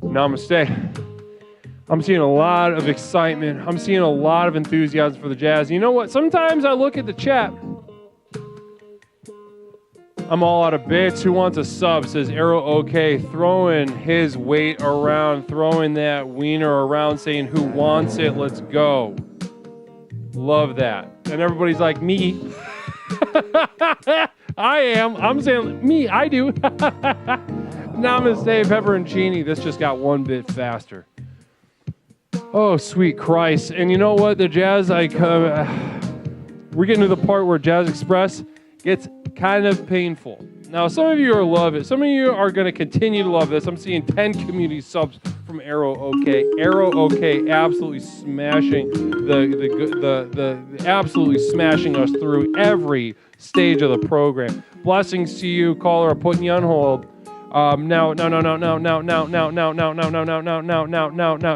Namaste. I'm seeing a lot of excitement. I'm seeing a lot of enthusiasm for the Jazz. You know what? Sometimes I look at the chat. I'm all out of bits. Who wants a sub? Says Arrow OK. Throwing his weight around, throwing that wiener around, saying who wants it? Let's go. Love that. And everybody's like, me. I am. I'm saying, me, I do. Namaste, pepperoncini. This just got one bit faster. Oh, sweet Christ. And you know what? The Jazz, we're getting to the part where Jazz Express gets kind of painful. Now, some of you are love it. Some of you are going to continue to love this. I'm seeing 10 community subs from Arrow OK. Arrow OK absolutely smashing absolutely smashing us through every stage of the program. Blessings to you, caller. I'm putting you on hold. Now.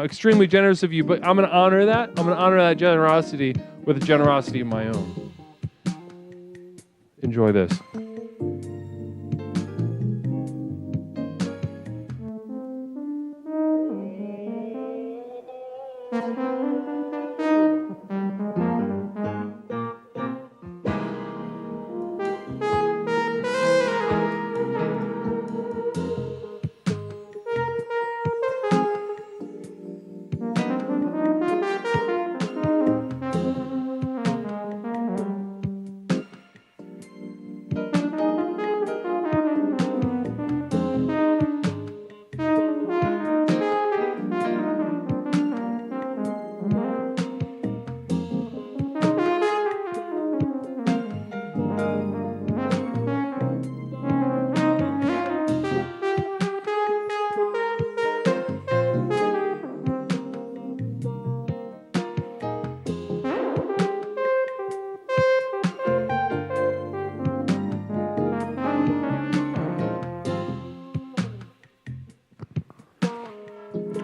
Extremely generous of you, but I'm going to honor that. I'm going to honor that generosity with a generosity of my own. Enjoy this.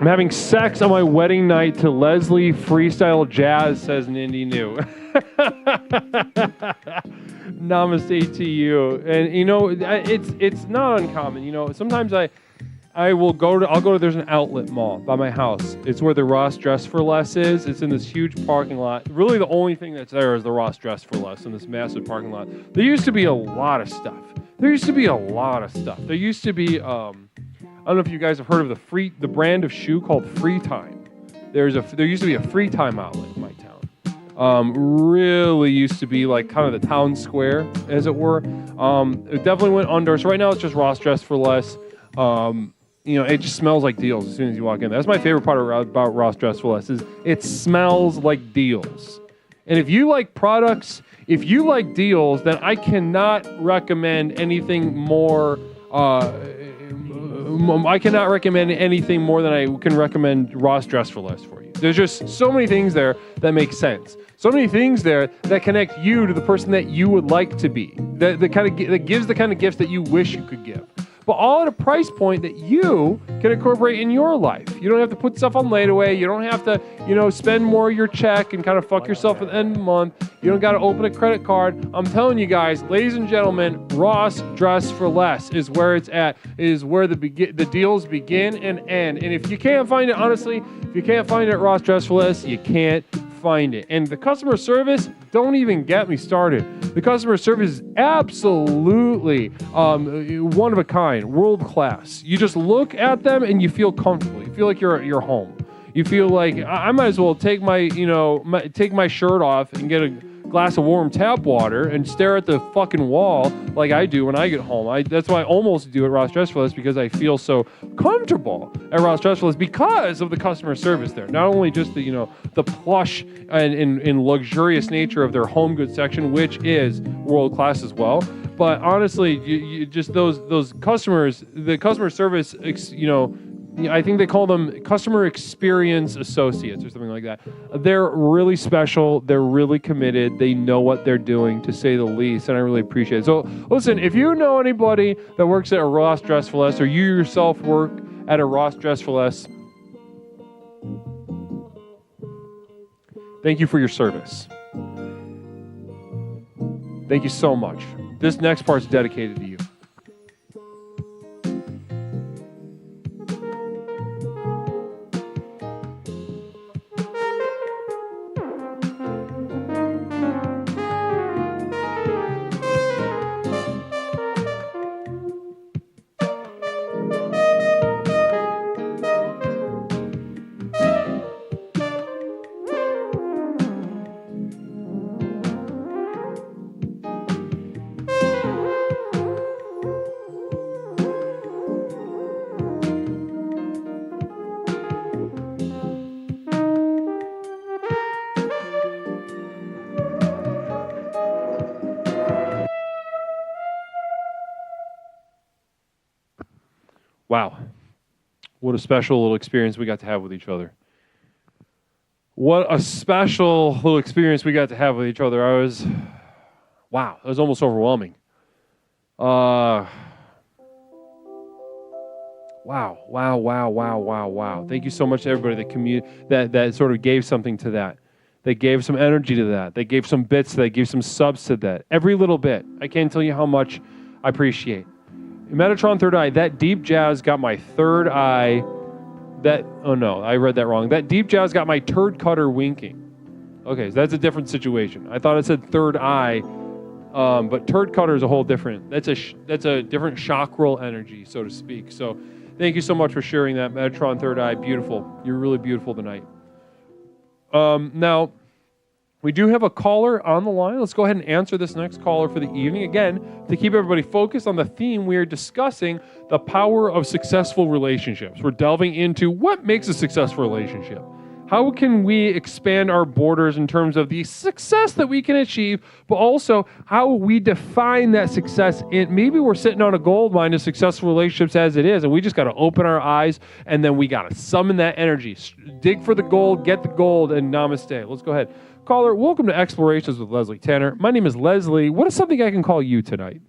I'm having sex on my wedding night to Leslie Freestyle Jazz, says Nindy New. Namaste to you. And you know, it's not uncommon. You know, sometimes I'll go to there's an outlet mall by my house. It's where the Ross Dress for Less is. It's in this huge parking lot. Really the only thing that's there is the Ross Dress for Less in this massive parking lot. There used to be a lot of stuff. There used to be, I don't know if you guys have heard of the brand of shoe called Free Time. There used to be a Free Time outlet in my town. Really used to be like kind of the town square, as it were. It definitely went under. So right now it's just Ross Dress for Less. You know, it just smells like deals as soon as you walk in. That's my favorite part about Ross Dress for Less is it smells like deals. And if you like products, if you like deals, then I cannot recommend anything more. I cannot recommend anything more than I can recommend Ross Dress for Less for you. There's just so many things there that make sense. So many things there that connect you to the person that you would like to be. That gives the kind of gifts that you wish you could give. But all at a price point that you can incorporate in your life. You don't have to put stuff on layaway. You don't have to, spend more of your check and kind of fuck yourself at the end of the month. You don't got to open a credit card. I'm telling you guys, ladies and gentlemen, Ross Dress for Less is where it's at. It is where the deals begin and end. And if you can't find it, honestly, if you can't find it at Ross Dress for Less, you can't find it. And the customer service, don't even get me started. The customer service is absolutely one of a kind, world class. You just look at them and you feel comfortable. You feel like you're home. You feel like I might as well take my shirt off and get a glass of warm tap water and stare at the fucking wall like I do when I get home. That's why I almost do at Ross Dress for Less, because I feel so comfortable at Ross Dress for Less because of the customer service there. Not only just the plush and luxurious nature of their home goods section, which is world class as well, but honestly, you just those customers, the customer service, I think they call them customer experience associates or something like that. They're really special. They're really committed. They know what they're doing, to say the least, and I really appreciate it. So listen, if you know anybody that works at a Ross Dress for Less, or you yourself work at a Ross Dress for Less, thank you for your service. Thank you so much. This next part's dedicated to you. Wow. What a special little experience we got to have with each other. What a special little experience we got to have with each other. Wow, it was almost overwhelming. Wow. Thank you so much to everybody that sort of gave something to that. They gave some energy to that. They gave some bits to that. They gave some subs to that. Every little bit. I can't tell you how much I appreciate. Metatron Third Eye, that deep jazz got my third eye. Oh no, I read that wrong. That deep jazz got my turd cutter winking. Okay, so that's a different situation. I thought it said third eye, but turd cutter is a whole different. That's a different chakral energy, so to speak. So thank you so much for sharing that, Metatron Third Eye. Beautiful. You're really beautiful tonight. Now, we do have a caller on the line. Let's go ahead and answer this next caller for the evening. Again, to keep everybody focused on the theme, we are discussing the power of successful relationships. We're delving into what makes a successful relationship. How can we expand our borders in terms of the success that we can achieve, but also how we define that success? Maybe we're sitting on a gold mine of successful relationships as it is, and we just got to open our eyes, and then we got to summon that energy. Dig for the gold, get the gold, and namaste. Let's go ahead. Caller, welcome to Explorations with Leslie Tanner. My name is Leslie. What is something I can call you tonight?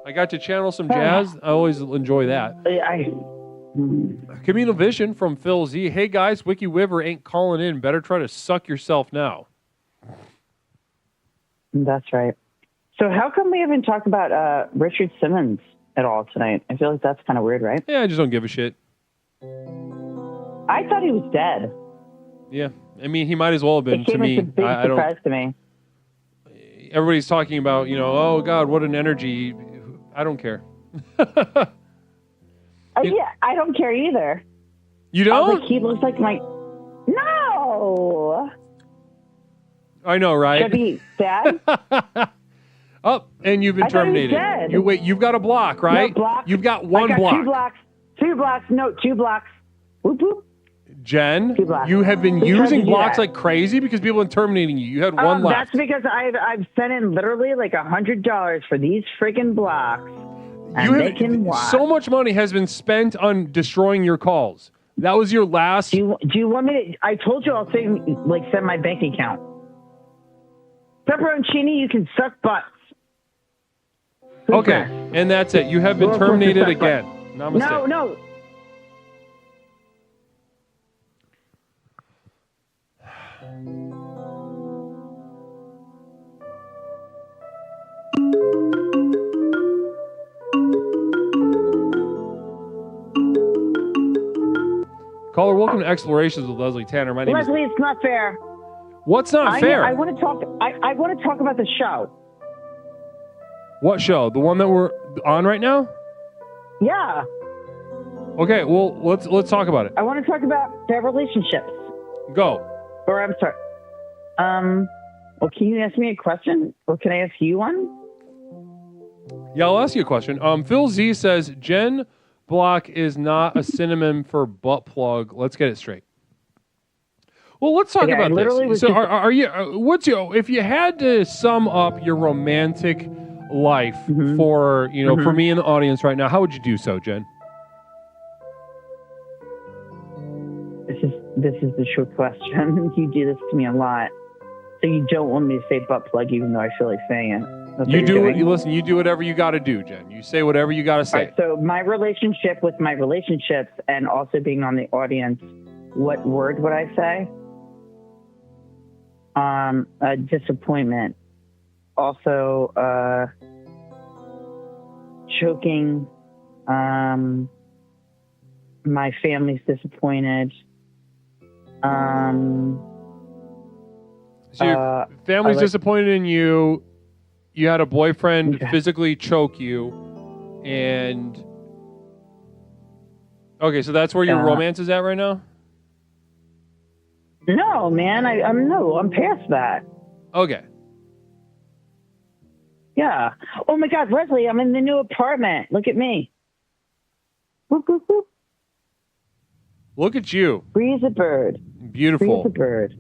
I got to channel some jazz. I always enjoy that. Communal Vision from Phil Z. Hey guys, Wiki Wiver ain't calling in. Better try to suck yourself now. That's right. So how come we haven't talked about Richard Simmons at all tonight? I feel like that's kind of weird, right? Yeah, I just don't give a shit. I thought he was dead. Yeah, I mean, he might as well have been It came to me. as a big surprise to me. Everybody's talking about, oh God, what an energy. I don't care. Yeah, I don't care either. You don't? He looks like my... No! I know, right? Should I be sad? Oh, and you've been terminated. Dead. You've got a block, right? No, block. You've got one block. 2 blocks. 2 blocks. No, 2 blocks. Whoop, whoop. Jen, you have been using blocks like crazy because people have been terminating you. You had one left. That's because I've sent in literally like $100 for these freaking blocks. So much money has been spent on destroying your calls. That was your last. Do you want me to? I told you I'll send my bank account. Pepperoncini, you can suck butts. Okay, and that's it. You have been terminated again. Namaste. No. Caller, welcome to Explorations with Leslie Tanner. My name Leslie, is... it's not fair. What's not fair? I want to talk. I want to talk about the show. What show? The one that we're on right now? Yeah. Okay, well, let's talk about it. I want to talk about their relationships. Go. Or I'm sorry. Well, can you ask me a question, or can I ask you one? Yeah, I'll ask you a question. Phil Z says Jen Block is not a synonym for butt plug. Let's get it straight. Well, let's talk about this. So, are you? If you had to sum up your romantic life for for me in the audience right now, how would you do so, Jen? This is the true question. You do this to me a lot, so you don't want me to say butt plug, even though I feel like saying it. You do it. You listen. You do whatever you got to do, Jen. You say whatever you got to say. Right, so my relationship with my relationships, and also being on the audience, what word would I say? A disappointment. Also, choking. My family's disappointed. So your family's disappointed in you. You had a boyfriend physically choke you, and okay, so that's where your romance is at right now. No, man, I'm past that. Okay. Yeah. Oh my God, Leslie, I'm in the new apartment. Look at me. Whoop, whoop, whoop. Look at you. Breeze a bird. Beautiful. Breeze a bird.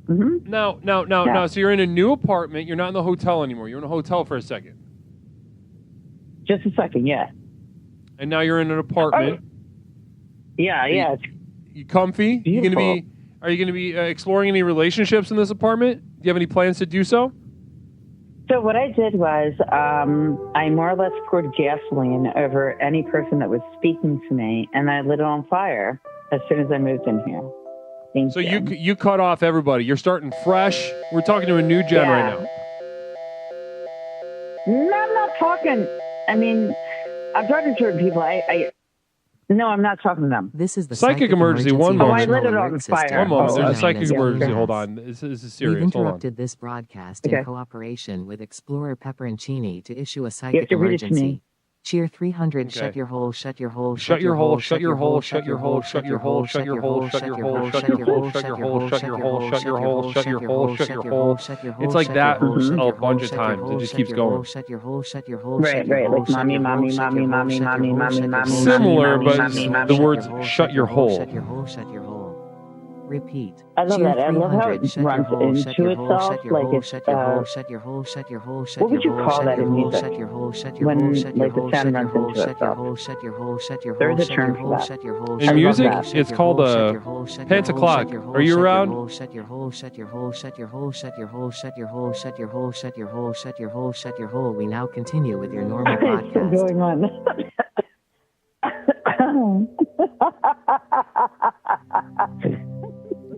Mm-hmm. Now. So you're in a new apartment. You're not in the hotel anymore. You're in a hotel for a second. Just a second, yeah. And now you're in an apartment. Yeah. You comfy? Beautiful. Are you gonna be exploring any relationships in this apartment? Do you have any plans to do so? So what I did was I more or less poured gasoline over any person that was speaking to me, and I lit it on fire as soon as I moved in here. Thank So you. you cut off everybody. You're starting fresh. We're talking to a new gen right now. No, I'm not talking. I mean, I'm talking to people. No, I'm not talking to them. This is the Psychic emergency. One moment. Oh, I lit it on fire. One moment. There's a known psychic as emergency. Gas. Hold on. This is We've serious. Hold on. interrupted this broadcast Okay. in cooperation with Explorer Pepperoncini to issue a You have psychic to read it to emergency. me. Cheer 300. Okay. Shut your hole. Shut your hole. Shut your hole, shut your hole, shut your hole, shut your hole, shut your hole, shut your hole, shut your hole, shut your hole, shut your hole, shut your hole, shut your hole, shut your hole. It's like that a bunch of times. It just keeps going. Shut your hole. Shut your hole. Right. Like mommy. Similar, but mommy. the words "shut your hole." Shut your hole. Shut your hole. Repeat. I love Cheer that. I love how it 300. Shut your runs hole. Shut into your hole. itself. Shut your Like hole. it's, Shut your hole. Shut your hole. Shut your hole. Shut what would your you hole. call Shut that your in hole. music? Shut your hole. Shut your When, hole. Shut your like, the hole. sound Shut your runs hole. into Shut your itself. hole. Shut your hole. Shut your There hole. is a Shut your term for hole. that. Shut your hole. In music, it's called Penta clock. Are you around? Shut your hole. Shut your hole. Shut your hole. Shut your hole. Shut your hole. Shut your hole. Shut your hole. Shut your hole. Shut your hole. We now continue with your normal It's still podcast. going on.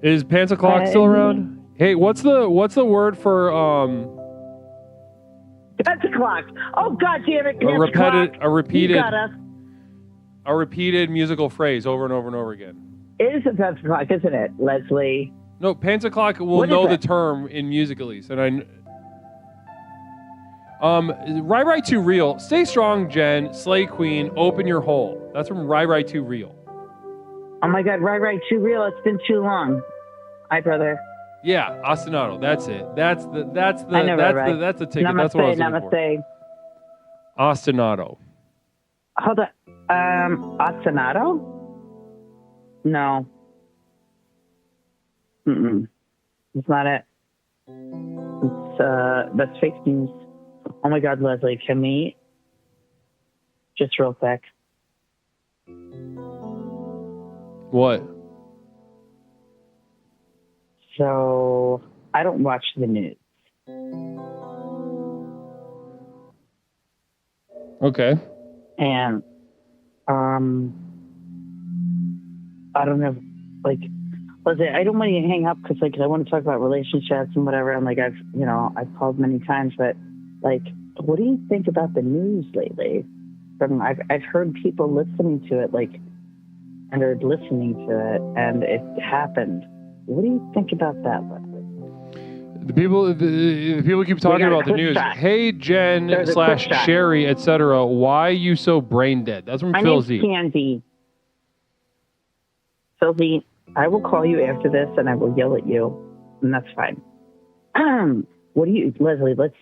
Is Panta Clock still around? Hey, what's the word for Penta clock. Oh God damn it! a repeated musical phrase over and over and over again? It is a penta clock, isn't it, Leslie? No, Panta Clock will What is know the it? term in music at least, and Right Too Real. Stay strong, Jen. Slay Queen. Open your hole. That's from Right Too Real. Oh my God! Right. Too real. It's been too long. Hi, brother. Yeah, ostinato. That's it. That's the I know, right. that's the ticket. Namaste, That's what I was looking for. namaste. Ostinato. Hold on. Ostinato? No. It's not it. It's that's fake news. Oh my God, Leslie, can we just real quick? What? So I don't watch the news. Okay. And I don't know, like, Leslie, I don't want you to hang up because, like, I want to talk about relationships and whatever. And like, I've called many times, but like, what do you think about the news lately? I've heard people listening to it, like, and they're listening to it, and it happened. What do you think about that, Leslie? The people keep talking about the news. shot. Hey, Jen There's a / clip shot. Sherry, etc. Why you so brain dead? That's from My Phil name's Z. Candy. Phil Z, I will call you after this, and I will yell at you, and that's fine. What do you, Leslie? Let's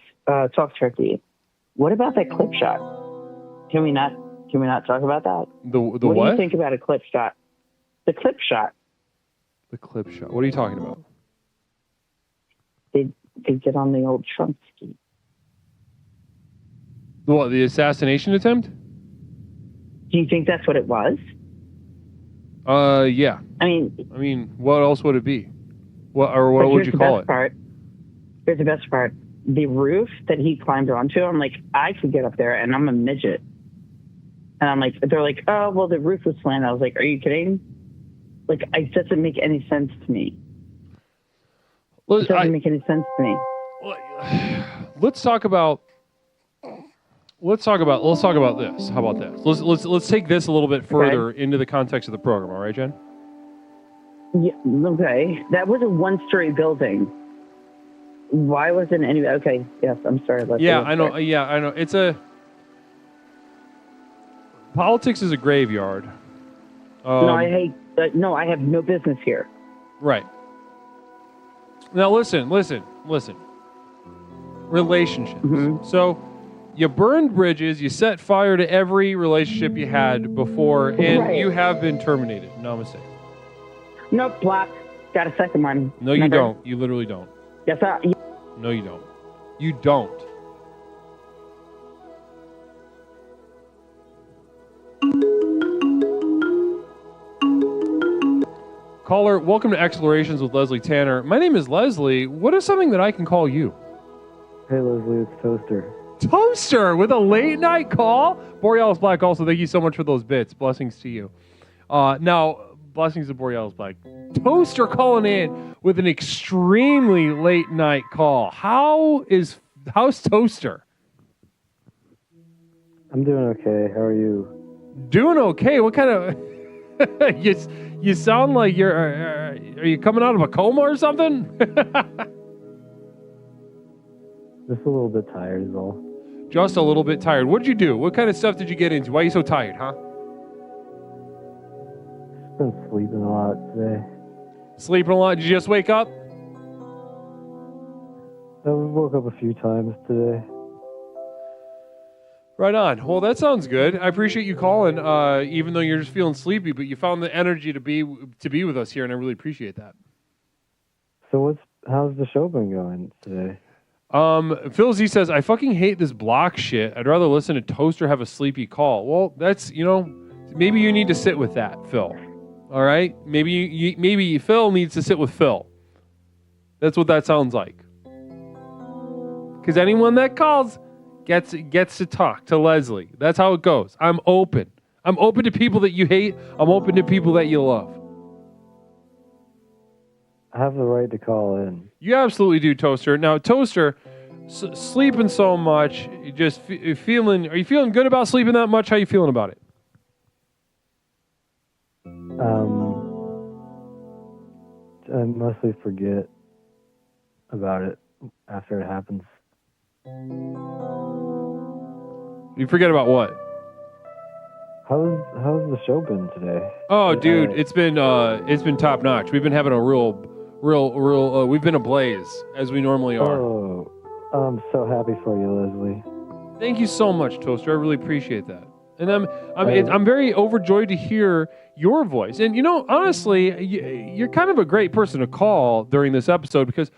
talk turkey. What about that clip shot? Can we not talk about that? The What do what? you think about a clip shot? The clip shot. The clip shot. What are you talking about? They get on the old trunk ski. What? The assassination attempt? Do you think that's what it was? Yeah. I mean, what else would it be? What but would here's you the call best it? part. Here's the best part. The roof that he climbed onto, I'm like, I could get up there, and I'm a midget. And I'm like, they're like, oh, well, the roof was slanted. I was like, are you kidding? Like, it doesn't make any sense to me. It doesn't make any sense to me. Let's talk about this. How about this? Let's take this a little bit further into the context of the program. All right, Jen? Yeah, okay. That was a one-story building. Why wasn't any? Okay, yes, I'm sorry. Yeah, I know. Yeah, I know. It's a politics is a graveyard. No, I hate. No, I have no business here. Right. Now listen. relationships. Mm-hmm. So you burned bridges, you set fire to every relationship you had before, and Right. you have been terminated. Namaste. Nope, block. Got a second one. No, you Never. don't. You literally don't. Yes, No, you don't. You don't. Caller, welcome to Explorations with Leslie Tanner. My name is Leslie. What is something that I can call you? Hey, Leslie, it's Toaster. Toaster with a late night call? Borealis Black also, thank you so much for those bits. Blessings to you. Now, blessings to Borealis Black. Toaster calling in with an extremely late night call. How's Toaster? I'm doing okay. How are you? Doing okay. What kind of... you sound like you're... are you coming out of a coma or something? Just a little bit tired is all. Just a little bit tired. What did you do? What kind of stuff did you get into? Why are you so tired, huh? Been sleeping a lot today. Sleeping a lot? Did you just wake up? I woke up a few times today. Right on. Well, that sounds good. I appreciate you calling, even though you're just feeling sleepy, but you found the energy to be with us here, and I really appreciate that. So how's the show been going today? Phil Z says, I fucking hate this block shit. I'd rather listen to Toaster have a sleepy call. Well, that's, maybe you need to sit with that, Phil. All right? Maybe Phil needs to sit with Phil. That's what that sounds like. Because anyone that calls gets to talk to Leslie. That's how it goes. I'm open. I'm open to people that you hate. I'm open to people that you love. I have the right to call in. You absolutely do, Toaster. Now, Toaster, sleeping so much, are you feeling good about sleeping that much? How are you feeling about it? I mostly forget about it after it happens. You forget about what? How's the show been today? Oh, dude, it's been top notch. We've been having a real, we've been ablaze as we normally are. Oh, I'm so happy for you, Leslie. Thank you so much, Toaster. I really appreciate that. And I'm very overjoyed to hear your voice. And honestly, you're kind of a great person to call during this episode because,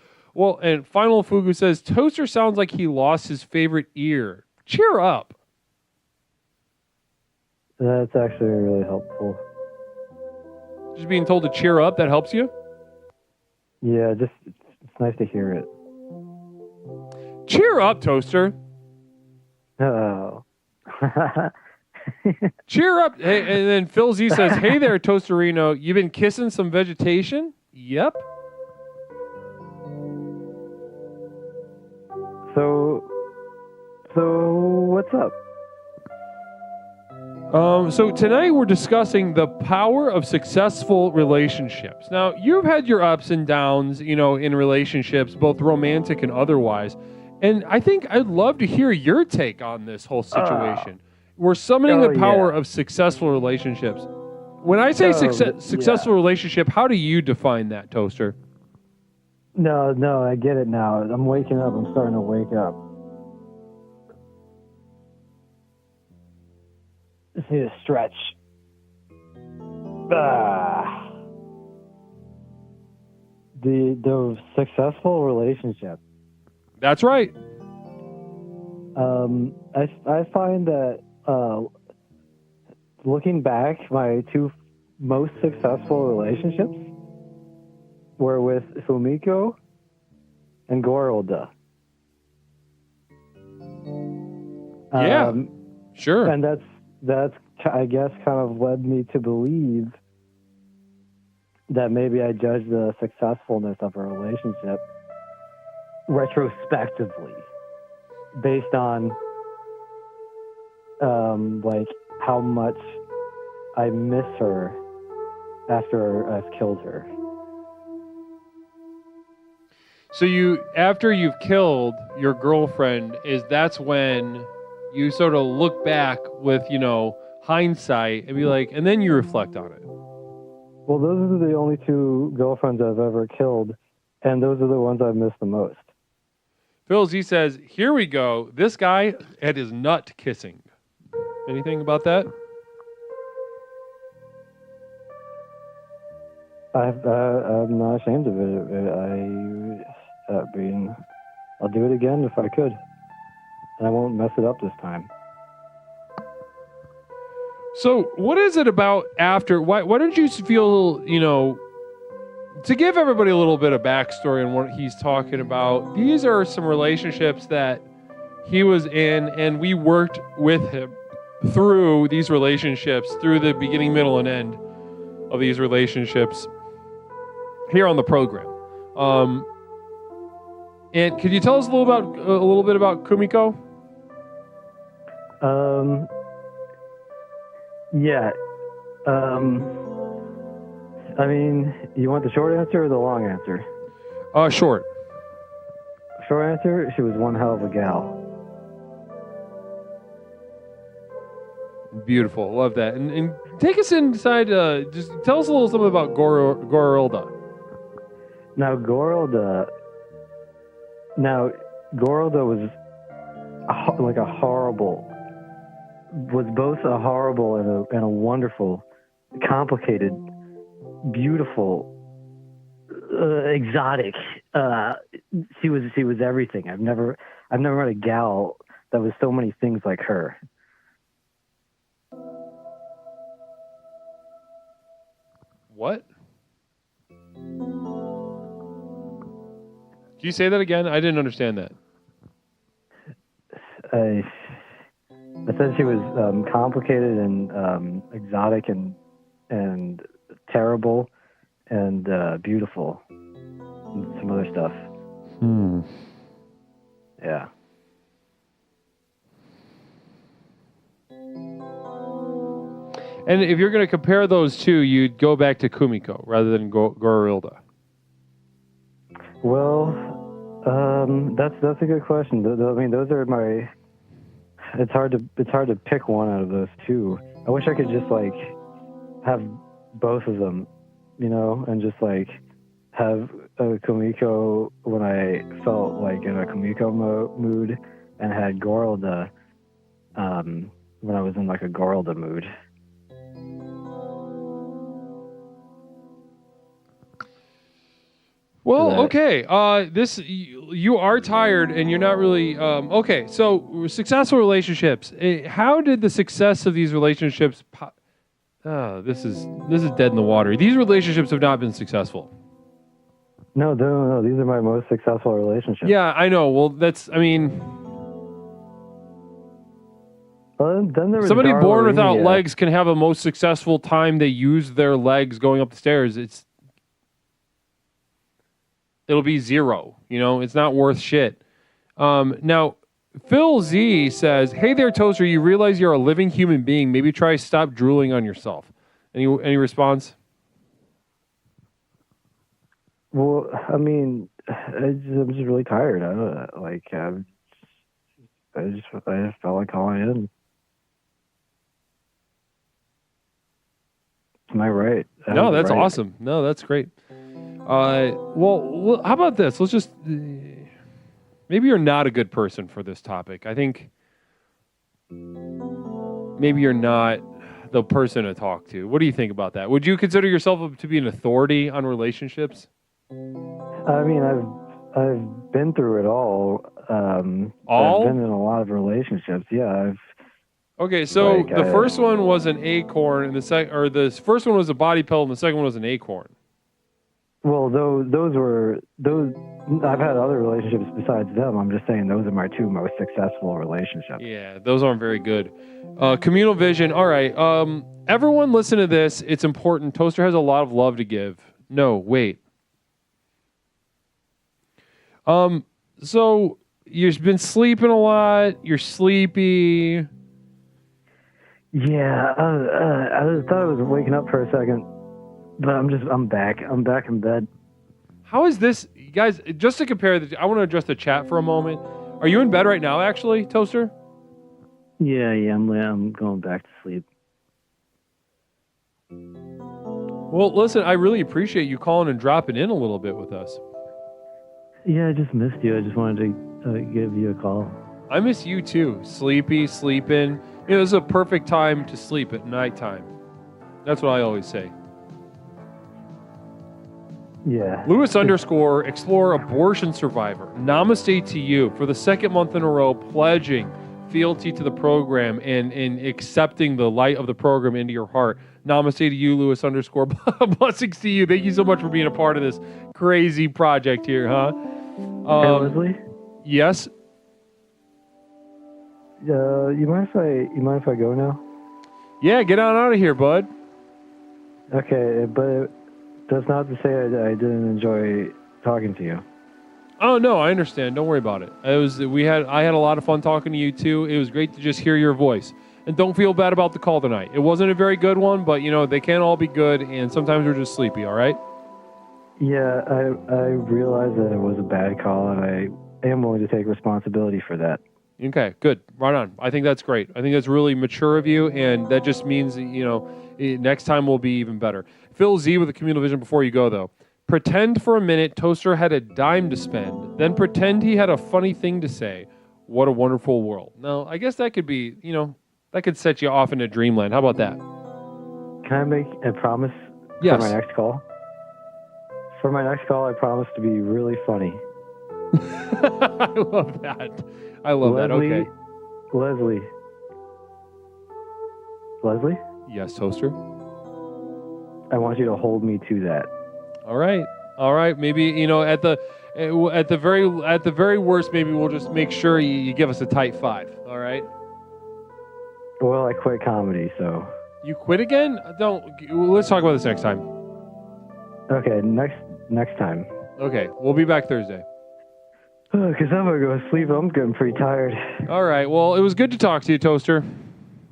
and Final Fugu says Toaster sounds like he lost his favorite ear. Cheer up. That's actually really helpful. Just being told to cheer up, that helps you? Yeah, it's nice to hear it. Cheer up, Toaster. Oh. Cheer up. Hey, and then Phil Z says, hey there, Toasterino. You been kissing some vegetation? Yep. So what's up? So tonight we're discussing the power of successful relationships. Now, you've had your ups and downs, in relationships, both romantic and otherwise. And I think I'd love to hear your take on this whole situation. We're summoning the power of successful relationships. When I say successful relationship, how do you define that, Toaster? No, I get it now. I'm waking up. I'm starting to wake up. Just need to stretch. The successful relationship. That's right. I find that looking back, my two most successful relationships were with Fumiko and Gorolda. Yeah, sure. And that's I guess kind of led me to believe that maybe I judged the successfulness of a relationship retrospectively based on like how much I miss her after I've killed her. So after you've killed your girlfriend, that's when you sort of look back with, hindsight and be like, and then you reflect on it. Well, those are the only two girlfriends I've ever killed, and those are the ones I've missed the most. Phil Z says, here we go. This guy had his nut kissing. Anything about that? I'm not ashamed of it. I mean, I'll do it again if I could. And I won't mess it up this time. So what is it about after? Why did you feel, to give everybody a little bit of backstory on what he's talking about, these are some relationships that he was in, and we worked with him through these relationships, through the beginning, middle, and end of these relationships here on the program. And could you tell us a little bit about Kumiko? Yeah. I mean, you want the short answer or the long answer? Short. Short answer, she was one hell of a gal. Beautiful. Love that. And take us inside, just tell us a little something about Gorilda. Now, Gorilda was was both a horrible and a wonderful, complicated, beautiful, exotic. She was everything. I've never met a gal that was so many things like her. What? Can you say that again? I didn't understand that. I said she was complicated and exotic and terrible and beautiful and some other stuff. Yeah. And if you're going to compare those two, you'd go back to Kumiko rather than Gorilda. Well, that's a good question. I mean, those are my. It's hard to pick one out of those two. I wish I could just have both of them, and just have a Kumiko when I felt in a Kumiko mood, and had Gorilda when I was in a Gorilda mood. Well, okay. You are tired and you're not really okay. So successful relationships. How did the success of these relationships? This is dead in the water. These relationships have not been successful. No. These are my most successful relationships. Yeah, I know. Well, then there was somebody born without Darlene, legs can have a most successful time. They use their legs going up the stairs. It'll be zero. It's not worth shit. Now, Phil Z says, "Hey there, Toaster. You realize you're a living human being. Maybe try stop drooling on yourself." Any response? Well, I mean, I'm just really tired. I don't know. I just felt like calling in. Am I right? No, that's awesome. No, that's great. Well, how about this? Let's just... maybe you're not a good person for this topic. I think maybe you're not the person to talk to. What do you think about that? Would you consider yourself to be an authority on relationships? I mean, I've been through it all. All? I've been in a lot of relationships. Yeah, Okay, so the first one was an acorn, and the first one was a body pillow, and the second one was an acorn. Well, those. I've had other relationships besides them. I'm just saying those are my two most successful relationships. Yeah, those aren't very good. Communal vision. All right. Everyone listen to this. It's important. Toaster has a lot of love to give. No, wait. So you've been sleeping a lot. You're sleepy. Yeah, I thought I was waking up for a second, but I'm back. I'm back in bed. How is this, guys? Just to compare, I want to address the chat for a moment. Are you in bed right now, actually, Toaster? Yeah, I'm going back to sleep. Well, listen, I really appreciate you calling and dropping in a little bit with us. Yeah, I just missed you. I just wanted to give you a call. I miss you too. Sleepy, sleeping. You know, this is a perfect time to sleep at nighttime. That's what I always say. Yeah. Lewis _ explore abortion survivor. Namaste to you for the second month in a row, pledging fealty to the program and accepting the light of the program into your heart. Namaste to you, Lewis _ blessings to you. Thank you so much for being a part of this crazy project here, huh? Hey, Leslie? Yes? You mind if I go now? Yeah, get on out of here, bud. Okay, but that's not to say I didn't enjoy talking to you. Oh no, I understand. Don't worry about it. I had a lot of fun talking to you too. It was great to just hear your voice. And don't feel bad about the call tonight. It wasn't a very good one, but you know, they can't all be good, and sometimes we're just sleepy, all right? Yeah, I realized that it was a bad call, and I am willing to take responsibility for that. Okay, good. Right on. I think that's great. I think that's really mature of you, and that just means, you know, next time will be even better. Phil Z with a communal vision before you go, though. Pretend for a minute Toaster had a dime to spend, then pretend he had a funny thing to say. What a wonderful world. Now, I guess that could be, you know, that could set you off into dreamland. How about that? Can I make a promise Yes. for my next call? For my next call, I promise to be really funny. I love that. I love that. Okay. Leslie? Yes, Toaster? I want you to hold me to that. All right. Maybe, you know, at the very worst, maybe we'll just make sure you give us a tight 5. All right. Well, I quit comedy, so. You quit again? Let's talk about this next time. Okay, next time. Okay, we'll be back Thursday. Because I'm going to go to sleep. I'm getting pretty tired. All right. Well, it was good to talk to you, Toaster.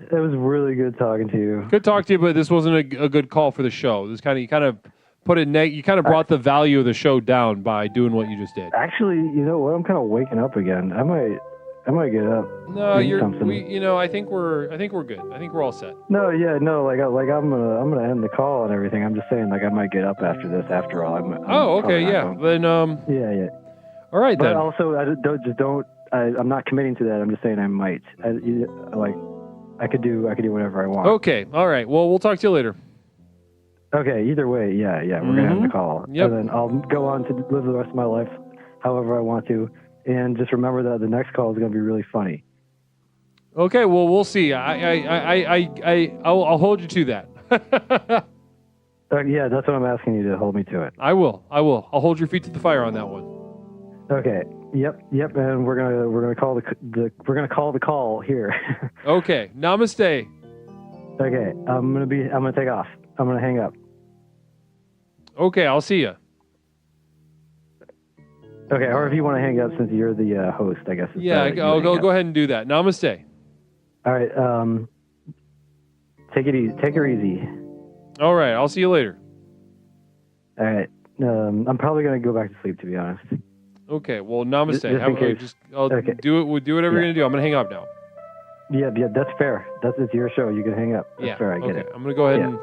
It was really good talking to you. Good talk to you, but this wasn't a good call for the show. You kind of brought the value of the show down by doing what you just did. Actually, you know what? I'm kind of waking up again. I might get up. No, I think we're good. I think we're all set. No, I'm gonna end the call and everything. I'm just saying, like, I might get up after this. After all, okay, yeah. Then yeah. All right, but then. Also, I'm not committing to that. I'm just saying I might. I could do whatever I want. Okay, all right. Well, we'll talk to you later. Okay. Either way, yeah. We're gonna end the call. Yep. And then I'll go on to live the rest of my life however I want to. And just remember that the next call is going to be really funny. Okay, well, we'll see. I'll hold you to that. Yeah, that's what I'm asking you to hold me to it. I will. I'll hold your feet to the fire on that one. Okay. Yep. And we're gonna call the call here. Okay. Namaste. Okay. I'm gonna take off. I'm gonna hang up. Okay. I'll see you. Okay, or if you want to hang up since you're the host, I guess. Yeah, I'll go ahead and do that. Namaste. All right. Take it easy. Take her easy. All right. I'll see you later. All right. I'm probably gonna go back to sleep, to be honest. Okay. Well, namaste. Okay. Do whatever you're gonna do. I'm gonna hang up now. Yeah. That's fair. It's your show. You can hang up. That's fair. I get it. I'm gonna go ahead and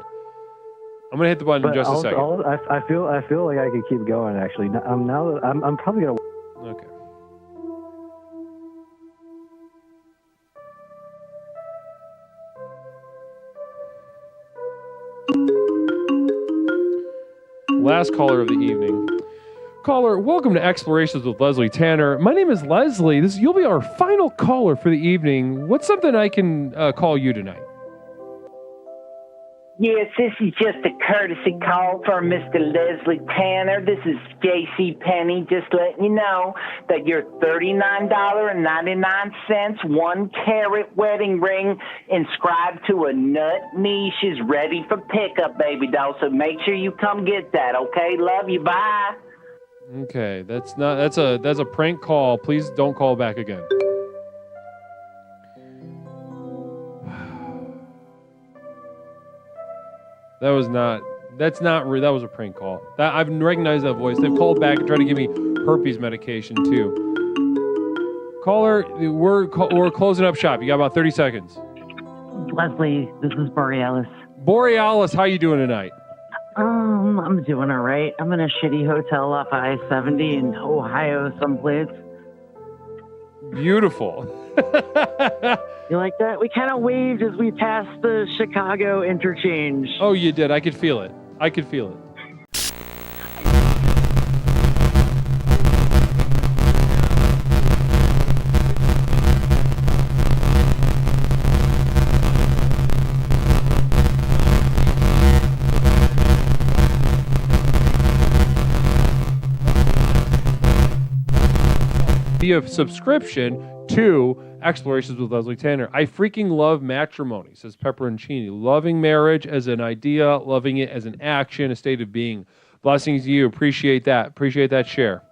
I'm gonna hit the button in just a second. I feel like I could keep going. Actually, I'm probably gonna. Okay. Last caller of the evening. Caller, welcome to Explorations with Leslie Tanner. My name is Leslie. You'll be our final caller for the evening. What's something I can call you tonight? Yes, this is just a courtesy call for Mr. Leslie Tanner. This is J.C. Penney, just letting you know that your $39.99 1-carat wedding ring inscribed to a nut niche is ready for pickup, baby doll. So make sure you come get that, okay? Love you. Bye. Okay, that's a prank call. Please don't call back again. That was a prank call. I've recognized that voice. They've called back and tried to give me herpes medication too. Caller, we're closing up shop. You got about 30 seconds. Leslie, this is Borealis. Borealis, how you doing tonight? I'm doing all right. I'm in a shitty hotel off I-70 in Ohio someplace. Beautiful. You like that? We kind of waved as we passed the Chicago interchange. Oh, you did. I could feel it. I could feel it. Via subscription to Explorations with Leslie Tanner. I freaking love matrimony, says Pepperoncini. Loving marriage as an idea, loving it as an action, a state of being. Blessings to you. Appreciate that. Appreciate that share.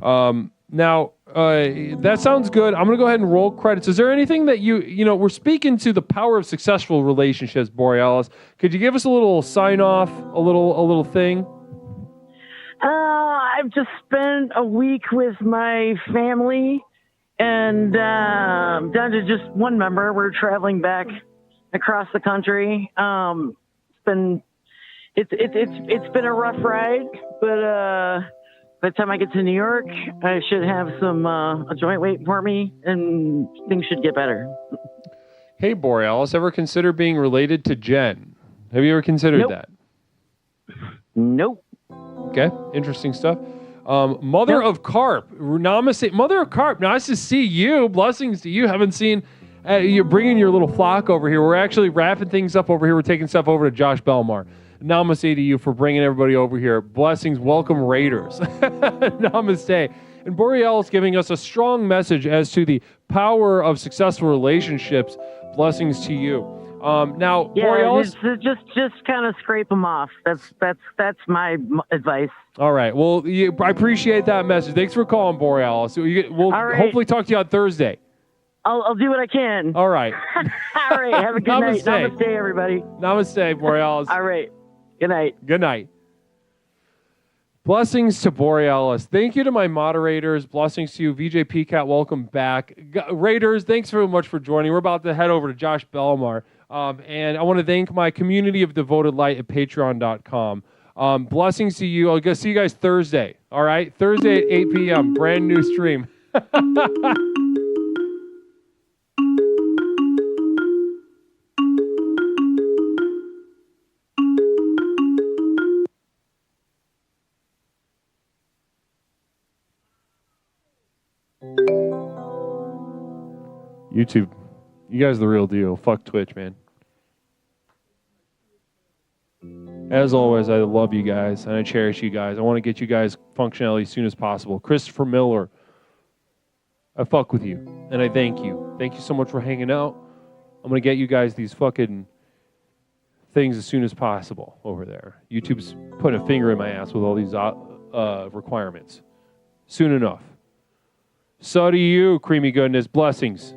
Now, that sounds good. I'm going to go ahead and roll credits. Is there anything that we're speaking to the power of successful relationships, Borealis. Could you give us a little sign off, a little thing? I've just spent a week with my family and down to just one member. We're traveling back across the country. It's been a rough ride, but by the time I get to New York, I should have some a joint waiting for me, and things should get better. Hey, Borealis, ever consider being related to Jen? Have you ever considered that? Nope. Okay, interesting stuff. Mother of Carp, namaste. Mother of Carp, nice to see you. Blessings to you. Haven't seen you're bringing your little flock over here. We're actually wrapping things up over here. We're taking stuff over to Josh Belmar. Namaste to you for bringing everybody over here. Blessings. Welcome, Raiders. Namaste. And Borealis giving us a strong message as to the power of successful relationships. Blessings to you. Now, Yeah, Borealis, just kind of scrape them off. That's my advice. all right. Well, I appreciate that message. Thanks for calling, Borealis. We'll right. hopefully talk to you on Thursday. I'll do what I can. All right. All right. Have a good night. Namaste. Namaste, everybody. Namaste, Borealis. All right. Good night. Good night. Blessings to Borealis. Thank you to my moderators. Blessings to you. VJ Peacat, welcome back. Raiders, thanks very much for joining. We're about to head over to Josh Belmar. And I want to thank my community of devoted light at patreon.com. Blessings to you. I'll see you guys Thursday. All right? Thursday at 8 p.m. Brand new stream. YouTube, you guys are the real deal. Fuck Twitch, man. As always, I love you guys, and I cherish you guys. I want to get you guys functionality as soon as possible. Christopher Miller, I fuck with you, and I thank you. Thank you so much for hanging out. I'm going to get you guys these fucking things as soon as possible over there. YouTube's putting a finger in my ass with all these requirements. Soon enough. So do you, creamy goodness. Blessings.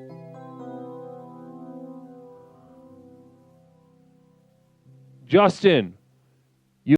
Justin,